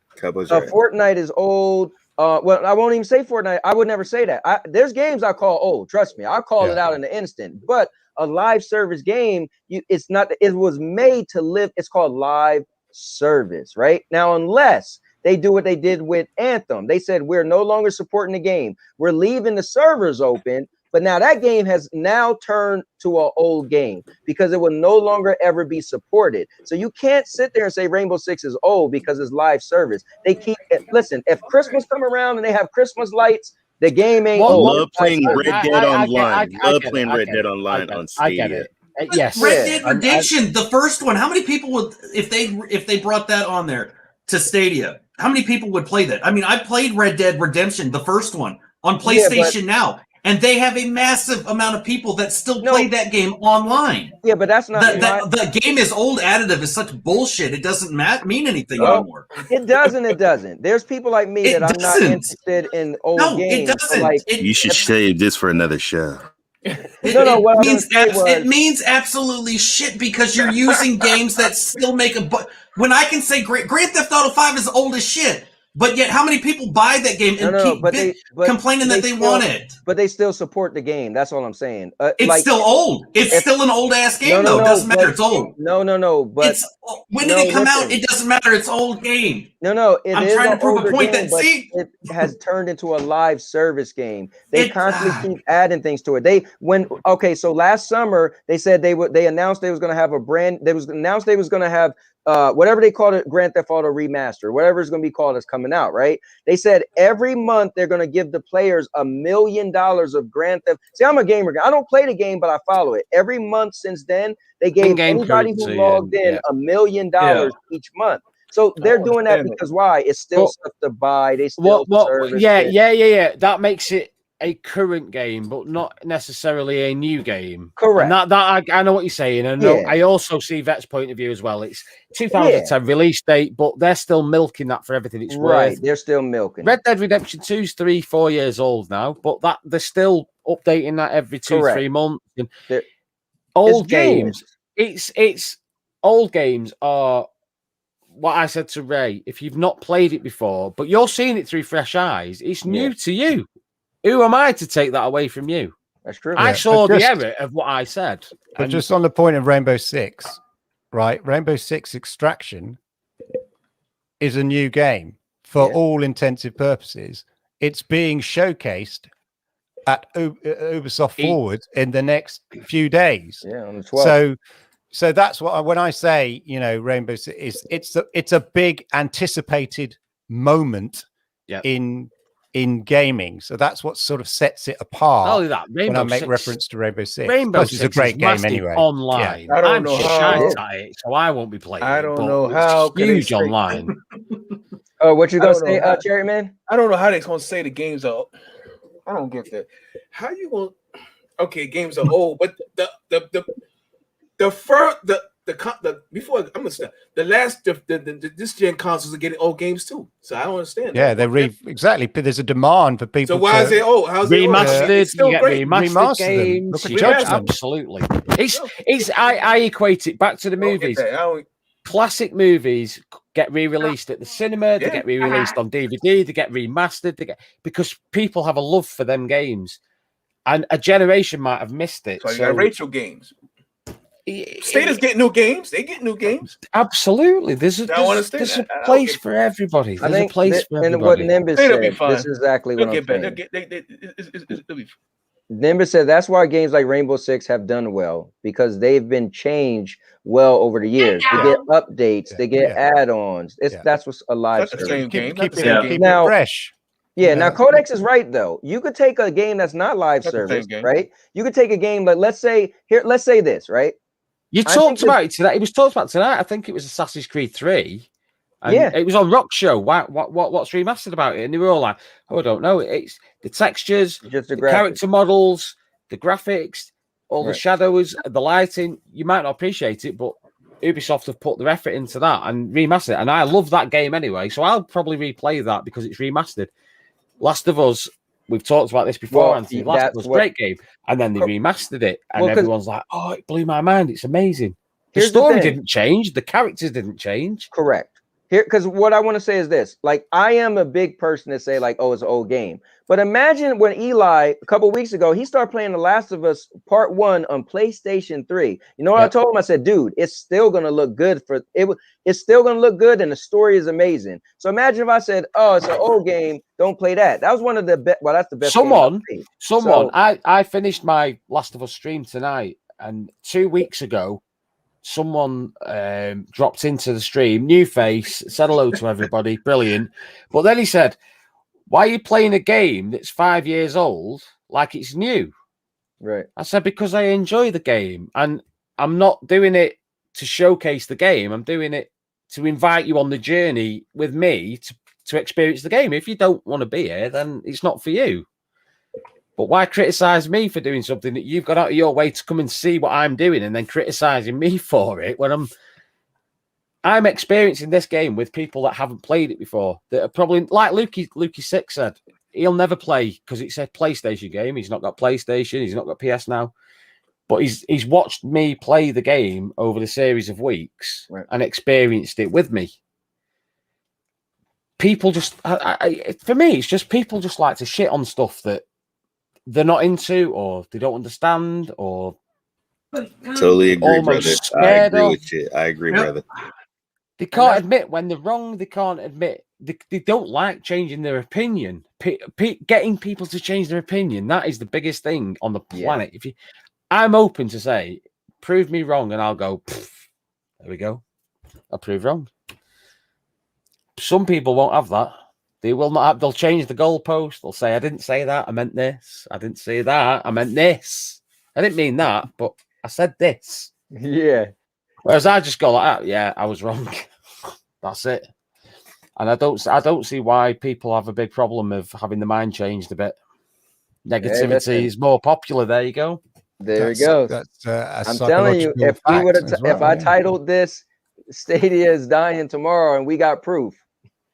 Fortnite is old, well, I won't even say Fortnite. I would never say that. There's games I call old. Trust me, I'll call it out in an instant. But a live service game, it's not. It was made to live. It's called live service, right? Now, unless they do what they did with Anthem. They said, we're no longer supporting the game. We're leaving the servers open. But now that game has now turned to an old game because it will no longer ever be supported. So you can't sit there and say Rainbow Six is old because it's live service. They keep it. Listen, if Christmas come around and they have Christmas lights, the game ain't old. Love playing Red Dead Online. Love playing Red Dead Online on Stadia. I get it. Yes. Red Dead Redemption, the first one. How many people would, if they brought that on there to Stadia, how many people would play that? I mean, I played Red Dead Redemption, the first one, on PlayStation now, and they have a massive amount of people that still play that game online. Yeah, but that's not the game is old. Additive is such bullshit. It doesn't mean anything anymore. It doesn't. It doesn't. There's people like me that I'm not interested in old games. It doesn't. Like, you should save this for another show. It means absolutely shit because you're using games that still make when I can say Grand Theft Auto 5 is old as shit, but yet how many people buy that game and keep complaining that they want it? But they still support the game. That's all I'm saying. It's still old. It's still an old ass game though. It doesn't matter. It's old. No. But when did it come out? It doesn't matter. It's old game. No. I'm trying to prove a point game, it has turned into a live service game. They constantly keep adding things to it. So last summer they said they announced they was going to have they was going to have whatever they call it, Grand Theft Auto Remaster, whatever it's going to be called, is coming out, right? They said every month they're going to give the players $1 million of Grand Theft. See, I'm a gamer. I don't play the game, but I follow it. Every month since then, they gave anybody who logged in $1 million each month. So they're doing that because why? It's still stuff to buy. They still service it. Yeah. That makes it a current game, but not necessarily a new game. Correct. And I know what you're saying. I know. I also see Vet's point of view as well. It's 2010 release date, but they're still milking that for everything it's worth. They're still milking. Red Dead Redemption 2's 3-4 years old now, but that they're still updating that every 2-3 months. And old games. It's old games are what I said to Ray. If you've not played it before, but you're seeing it through fresh eyes, it's new to you. Who am I to take that away from you? That's true. I saw the error of what I said. But just on the point of Rainbow Six, right? Rainbow Six Extraction is a new game for all intensive purposes. It's being showcased at Ubisoft Forward in the next few days. Yeah, on the 12th. So that's what when I say, you know, Rainbow Six it's a big anticipated moment in gaming. So that's what sort of sets it apart. Not only that, when I make reference to Rainbow Six. Rainbow Six is a great game anyway. Online. I don't know how at it, so I won't be playing. I don't know how huge online. Oh, what you gonna say, Cherry Man? I don't know how they're gonna say the games are. I don't get that. How you gonna? Okay, games are old, but before I'm gonna start, this gen consoles are getting old games too. So I don't understand. Yeah, exactly. There's a demand for people. So why is it old? How's remastered? It's still You get great. remastered games. Look at Judgment. Absolutely. It's I equate it back to the movies. Classic movies get re-released at the cinema. They get re-released on DVD. They get remastered. Because people have a love for them games, and a generation might have missed it. So you got Rachel games. Stadia's getting new games. They get new games. Absolutely. There's a place for everybody. There's a place for everybody. And what Nimbus said, this is exactly what I'm saying. Nimbus said that's why games like Rainbow Six have done well, because they've been changed well over the years. They get updates, they get add-ons. That's what's a live service. Keep it fresh. Now Codex is right though. You could take a game that's not live service, right? You could take a game like let's say this, right? You talked about it today. It was talked about tonight. I think it was Assassin's Creed 3. And it was on Rock Show. What's remastered about it? And they were all like, "Oh, I don't know. It's the textures, just the character models, the graphics, all the shadows, the lighting. You might not appreciate it, but Ubisoft have put their effort into that and remastered it. And I love that game anyway, so I'll probably replay that because it's remastered. Last of Us, we've talked about this before, Anthony. Last of Us, great game. And then they remastered it, and everyone's like, "Oh, it blew my mind. It's amazing." The story didn't change. The characters didn't change. Correct. Here, because what I want to say is this: like, I am a big person to say, like, "Oh, it's an old game." But imagine when Eli, a couple weeks ago, he started playing The Last of Us Part 1 on PlayStation 3. You know what I told him? I said, "Dude, it's still gonna look good for it. It's still gonna look good, and the story is amazing." So imagine if I said, "Oh, it's an old game. Don't play that." That was one of the best. Well, that's the best. I finished my Last of Us stream tonight, and 2 weeks ago, someone dropped into the stream, new face, said hello to everybody, brilliant. But then he said, "Why are you playing a game that's 5 years old like it's new?" Right. I said, "Because I enjoy the game, and I'm not doing it to showcase the game. I'm doing it to invite you on the journey with me to experience the game. If you don't want to be here, then it's not for you. But why criticize me for doing something that you've got out of your way to come and see what I'm doing and then criticizing me for it when I'm experiencing this game with people that haven't played it before, that are probably, like Lukey 6 said, he'll never play because it's a PlayStation game. He's not got PlayStation. He's not got PS now. But he's watched me play the game over the series of weeks and experienced it with me. People just, for me, it's just people just like to shit on stuff that they're not into or they don't understand or totally agree, brother. I agree with you. I agree, brother. They can't admit when they're wrong. They can't admit they don't like changing their opinion. Getting people to change their opinion, that is the biggest thing on the planet. I'm open to say, prove me wrong, and I'll go, there we go. I prove wrong. Some people won't have that. They will not have, they'll change the goalpost. They'll say, I didn't say that. I meant this. I didn't say that. I meant this. I didn't mean that, but I said this. Yeah. Whereas I just go like that. Yeah, I was wrong. That's it. And I don't see why people have a big problem of having the mind changed a bit. Negativity is more popular. There you go. There you go. I'm telling you, if we would have, if I titled this "Stadia is dying tomorrow" and we got proof,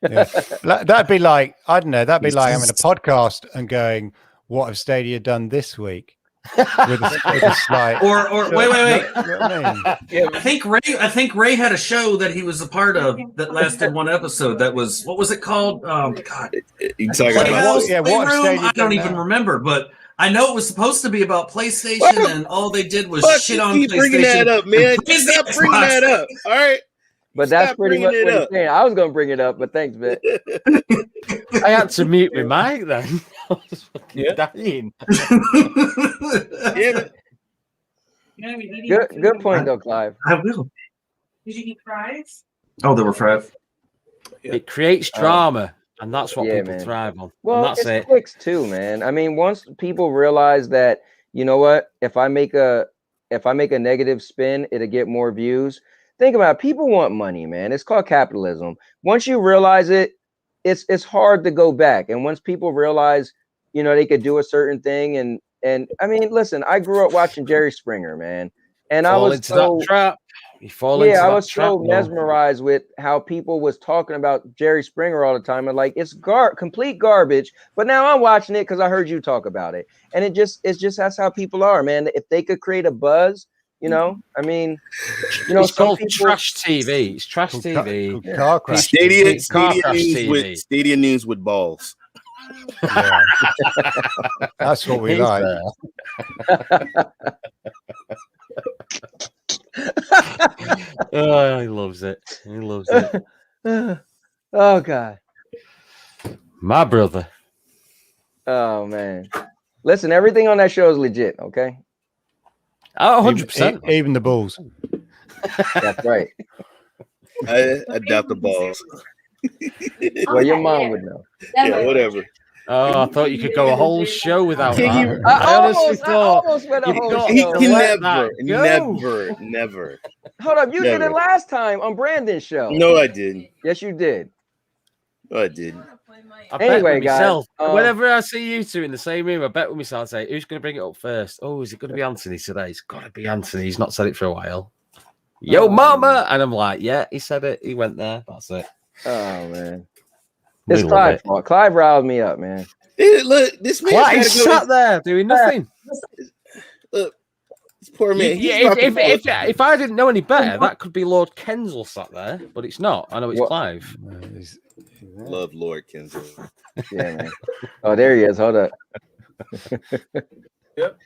yeah. That'd be like, I don't know. That'd be like having a podcast and going, "What have Stadia done this week?" With a slide. Or wait. You know what I mean? I think Ray had a show that he was a part of that lasted one episode. That was, what was it called? God, Playhouse, Playroom? I don't even remember, but I know it was supposed to be about PlayStation, and all they did was shit on PlayStation. Bringing that up, man. Stop bringing that up. All right. But that's pretty much what he's saying. I was going to bring it up, but thanks, man. I had to mute my mic then. I was fucking dying. Good point, though, Clive. I will. Did you eat fries? Oh, there were fries. It creates drama, and that's what people man. thrive on. Well, and that's it's clicks too, man. I mean, once people realize that, you know what, if I make a negative spin, it'll get more views. Think about it. People want money, man. It's called capitalism. Once you realize it, it's hard to go back. And once people realize, you know, they could do a certain thing, and I mean, listen, I grew up watching Jerry Springer, man, and I was so that trap. I was so mesmerized with how people was talking about Jerry Springer all the time, and like it's complete garbage. But now I'm watching it because I heard you talk about it, and it's just that's how people are, man. If they could create a buzz. You know, I mean, you know, it's called trash TV. It's trash TV. Car crash. Stadia news with balls. Yeah. That's what we like. Oh, he loves it. He loves it. Oh God, my brother. Oh man, listen, everything on that show is legit. Okay. Oh, 100%. Even the balls. That's right. I doubt the balls. Well, your mom would know. Yeah, whatever. Oh, I thought you could go a whole show without that. I honestly thought went a whole show. Never. Hold up, you did it last time on Brandon's show. No, I didn't. Yes, you did. No, I didn't. Anyway, guys, whenever I see you two in the same room, I bet with myself, say, who's going to bring it up first? Oh, is it going to be Anthony today? It's got to be Anthony. He's not said it for a while. Yo, Momma! And I'm like, yeah, he said it. He went there. That's it. Oh, man. It's Clive's fault. Clive riled me up, man. Look, this man Clive's sat there doing nothing. Look, this poor man. If I didn't know any better, that could be Lord Kensal sat there, but it's not. I know it's Clive. Love Lord Kensal. Yeah, man. Oh, there he is. Hold up. Yep.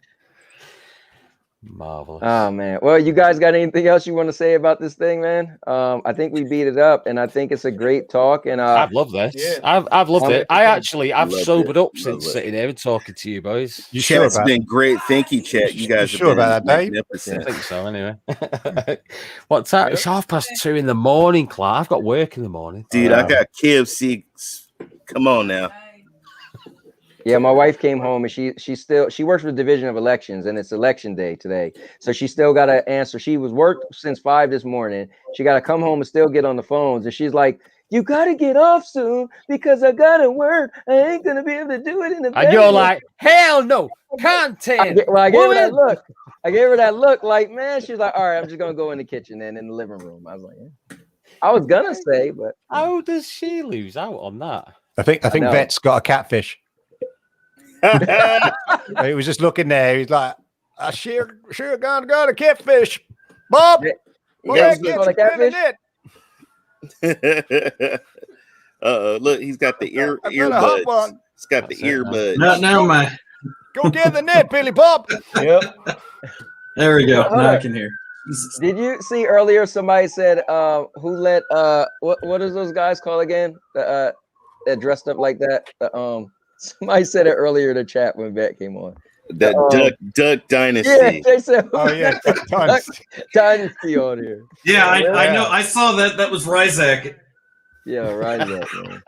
Marvelous. Oh man. Well, you guys got anything else you want to say about this thing, man? I think we beat it up, and I think it's a great talk. And I've loved this. Yeah. I've loved it. I've sobered up since sitting here and talking to you boys. You sure it's been great. Thank you, chat. You guys sure about that, Dave? I think so. Anyway, what time? It's 2:30 in the morning, Clark. I've got work in the morning. Dude, I got KFC. Come on now. Yeah, my wife came home and she works for the Division of Elections, and it's election day today. So she still got to answer. She was worked since 5 this morning. She got to come home and still get on the phones. And she's like, you got to get off soon because I got to work. I ain't going to be able to do it in the And you're like, hell no, content. I gave her that look. I gave her that look like, man, she's like, all right, I'm just going to go in the kitchen and in the living room. I was like, yeah. I was going to say, but. How does she lose out on that? I think Vet's got a catfish. He was just looking there. He's like, I sure got a catfish, Bob. Look, he's got the earbuds. He's got the earbuds. Not now, my. Go get the net, Billy Bob. Yep. There we go. Now I can hear. Jesus. Did you see earlier? Somebody said, "Who let what is those guys called again? That dressed up like that." Somebody said it earlier in the chat when Vet came on. That Duck Dynasty. Yeah, they said, Oh yeah, Dynasty on here. Yeah, I know. I saw that. That was Ryzak. Yeah, Ryzak, man.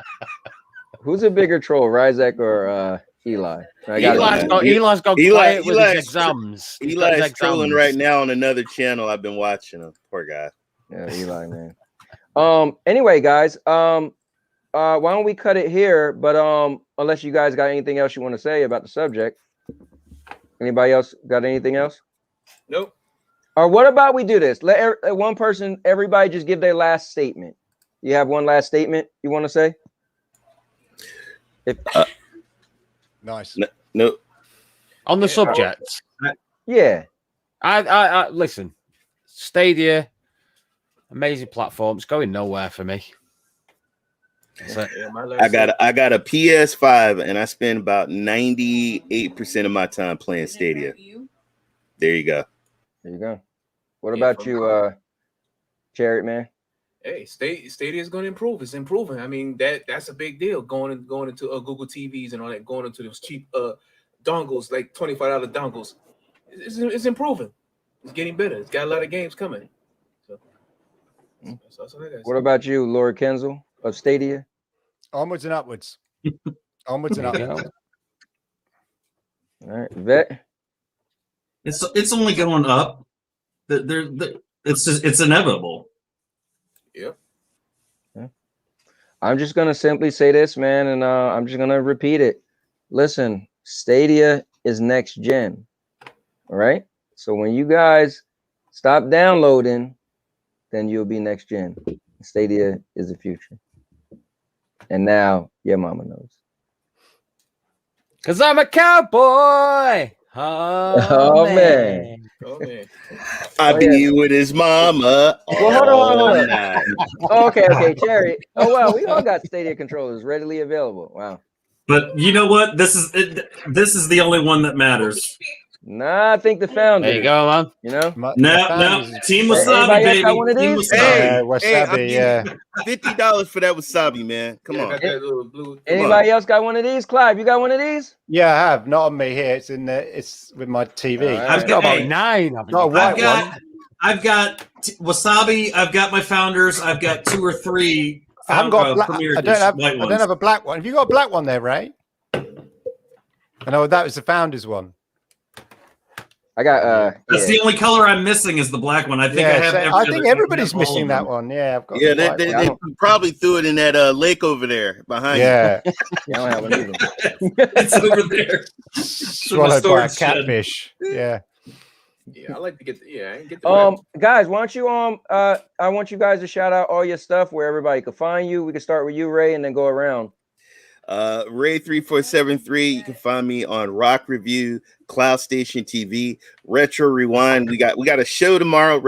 Who's a bigger troll, Ryzak or Eli? Eli's got quiet with his exams. Eli's trolling right now on another channel. I've been watching him. Poor guy. Yeah, Eli, man. Anyway, guys, why don't we cut it here? But unless you guys got anything else you want to say about the subject. Anybody else got anything else? Nope. Or what about we do this? Let one person, everybody just give their last statement. You have one last statement you want to say? Nice. No. On the subject. Yeah. I listen. Stadia, amazing platform. It's going nowhere for me. I got a PS5 and I spend about 98% of my time playing Stadia. There you go. There you go. What about you, Chariot Man? Hey, Stadia is going to improve. It's improving. I mean, that's a big deal. Going into Google TVs and all that. Going into those cheap dongles, like $25 dongles. It's improving. It's getting better. It's got a lot of games coming. So that's what I got. What about you, Lord Kenzel of Stadia? Onwards and upwards. Onwards and upwards. All right, Vet. It's only going up. It's inevitable. Yep. Yeah. I'm just gonna simply say this, man, and I'm just gonna repeat it. Listen, Stadia is next gen. All right. So when you guys stop downloading, then you'll be next gen. Stadia is the future. And now your mama knows. Because I'm a cowboy. Oh, man. Oh, man. I be with his mama. Well, hold on. Oh, okay, Cherry. Oh, well, we all got Stadia controllers readily available. Wow. But you know what? This is the only one that matters. Nah, I think the founder. There you go, man. You know? No. Team Wasabi, baby. Got one of these? Wasabi, $50 for that wasabi, man. Come on. Anybody else got one of these? Clive, you got one of these? Yeah, I have. Not on me here. It's in there. It's with my TV. I've got about 9. Not a white one. I've got Wasabi. I've got my founders. I've got 2 or 3. I haven't got. I don't have a black one. Have you got a black one there, Ray? I know that was the founders one. I got. That's the only color I'm missing is the black one. I think I have. I think everybody's missing that one. Yeah, I've got. Yeah, they probably threw it in that lake over there behind. Yeah, I don't have one either. It's over there. Swallowed by a catfish. Yeah. Yeah, I like to get. I get. Guys, why don't you I want you guys to shout out all your stuff where everybody can find you. We can start with you, Ray, and then go around. Ray3473. You can find me on Rock Review, Cloud Station TV, Retro Rewind. We got a show tomorrow,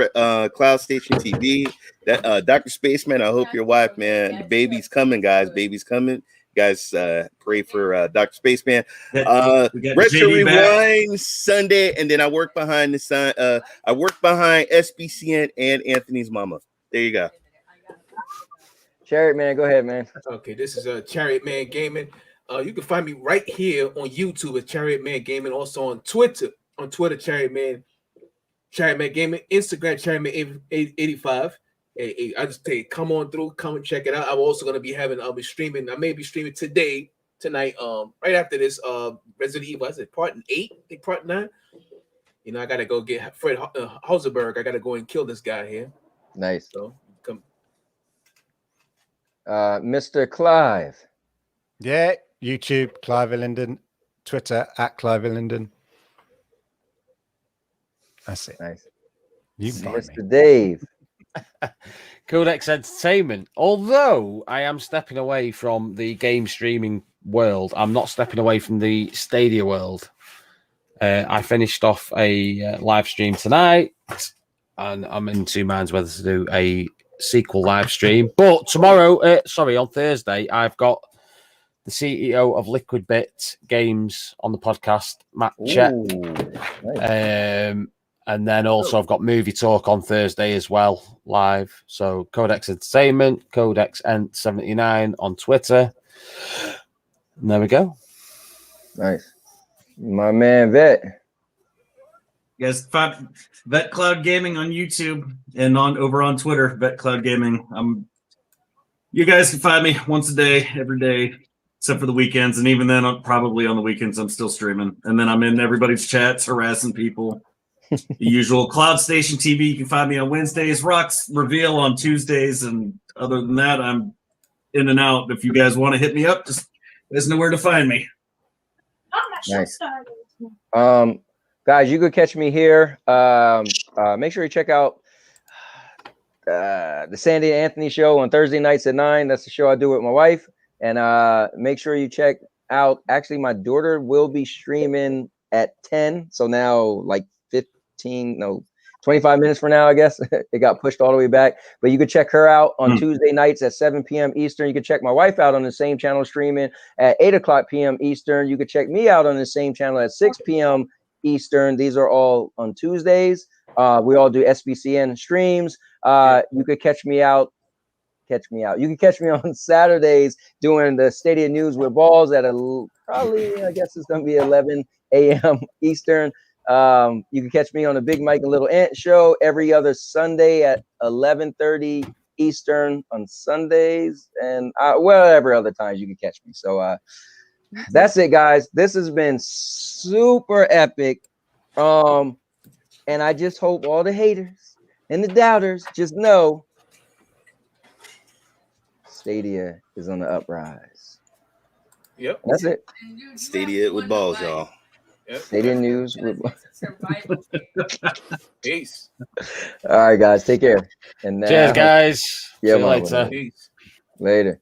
Cloud Station TV. That Dr. Spaceman. I hope your wife, man. The baby's coming, guys. Baby's coming. You guys, pray for Dr. Spaceman. Retro Rewind Sunday, and then I work behind I work behind SBCN and Anthony's Mama. There you go. Chariot Man, go ahead, man. Okay, this is Chariot Man Gaming. You can find me right here on YouTube at Chariot Man Gaming. Also on Twitter, Chariot Man Gaming. Instagram, Chariot Man 85. Hey, I just say, come on through, come and check it out. I'm also gonna be I'll be streaming. I may be streaming tonight. Right after this, Resident Evil. I said part 8, I think part 9. You know, I gotta go get Fred Hauserberg. I gotta go and kill this guy here. Nice. So come. Mr. Clive. Yeah, YouTube, Clive Illingdon, Twitter at Clive Illingdon. That's it. Nice. You can Mr. Dave. Codex Entertainment. Although I am stepping away from the game streaming world, I'm not stepping away from the Stadia world. I finished off a live stream tonight, and I'm in 2 minds whether to do a sequel live stream. But tomorrow, on Thursday, I've got the CEO of Liquid Bit Games on the podcast, Matt Chet. Nice. And then also I've got Movie Talk on Thursday as well, live. So Codex Entertainment, Codex Ent79 on Twitter. And there we go. Nice. My man Vet. Yes, Vet Cloud Gaming on YouTube and over on Twitter, Vet Cloud Gaming. You guys can find me once a day, every day, except for the weekends, and even then, probably on the weekends, I'm still streaming. And then I'm in everybody's chats, harassing people. The usual Cloud Station TV. You can find me on Wednesdays, Rocks Reveal on Tuesdays, and other than that, I'm in and out. If you guys want to hit me up, just there's nowhere to find me. Nice. Guys, you could catch me here. Make sure you check out the Sandy and Anthony show on Thursday nights at 9. That's the show I do with my wife. And make sure you check out. Actually, my daughter will be streaming at 10. So now, like 25 minutes from now, I guess. It got pushed all the way back. But you could check her out on Tuesday nights at 7 p.m. Eastern. You can check my wife out on the same channel streaming at 8 o'clock p.m. Eastern. You could check me out on the same channel at 6 p.m. Eastern. These are all on Tuesdays. We all do SBCN streams. You could catch me out. You can catch me on Saturdays doing the Stadia News with Balls at probably, I guess it's going to be 11 a.m. Eastern. You can catch me on the Big Mike and Little Ant show every other Sunday at 11:30 Eastern on Sundays, and whatever other times you can catch me. So that's it, guys. This has been super epic. And I just hope all the haters and the doubters just know Stadia is on the uprise. Yep. That's it. Stadia with balls, y'all. Yep. Stadia News with Peace. All right, guys. Take care. And cheers, guys. Yeah, see you later. Peace. Later.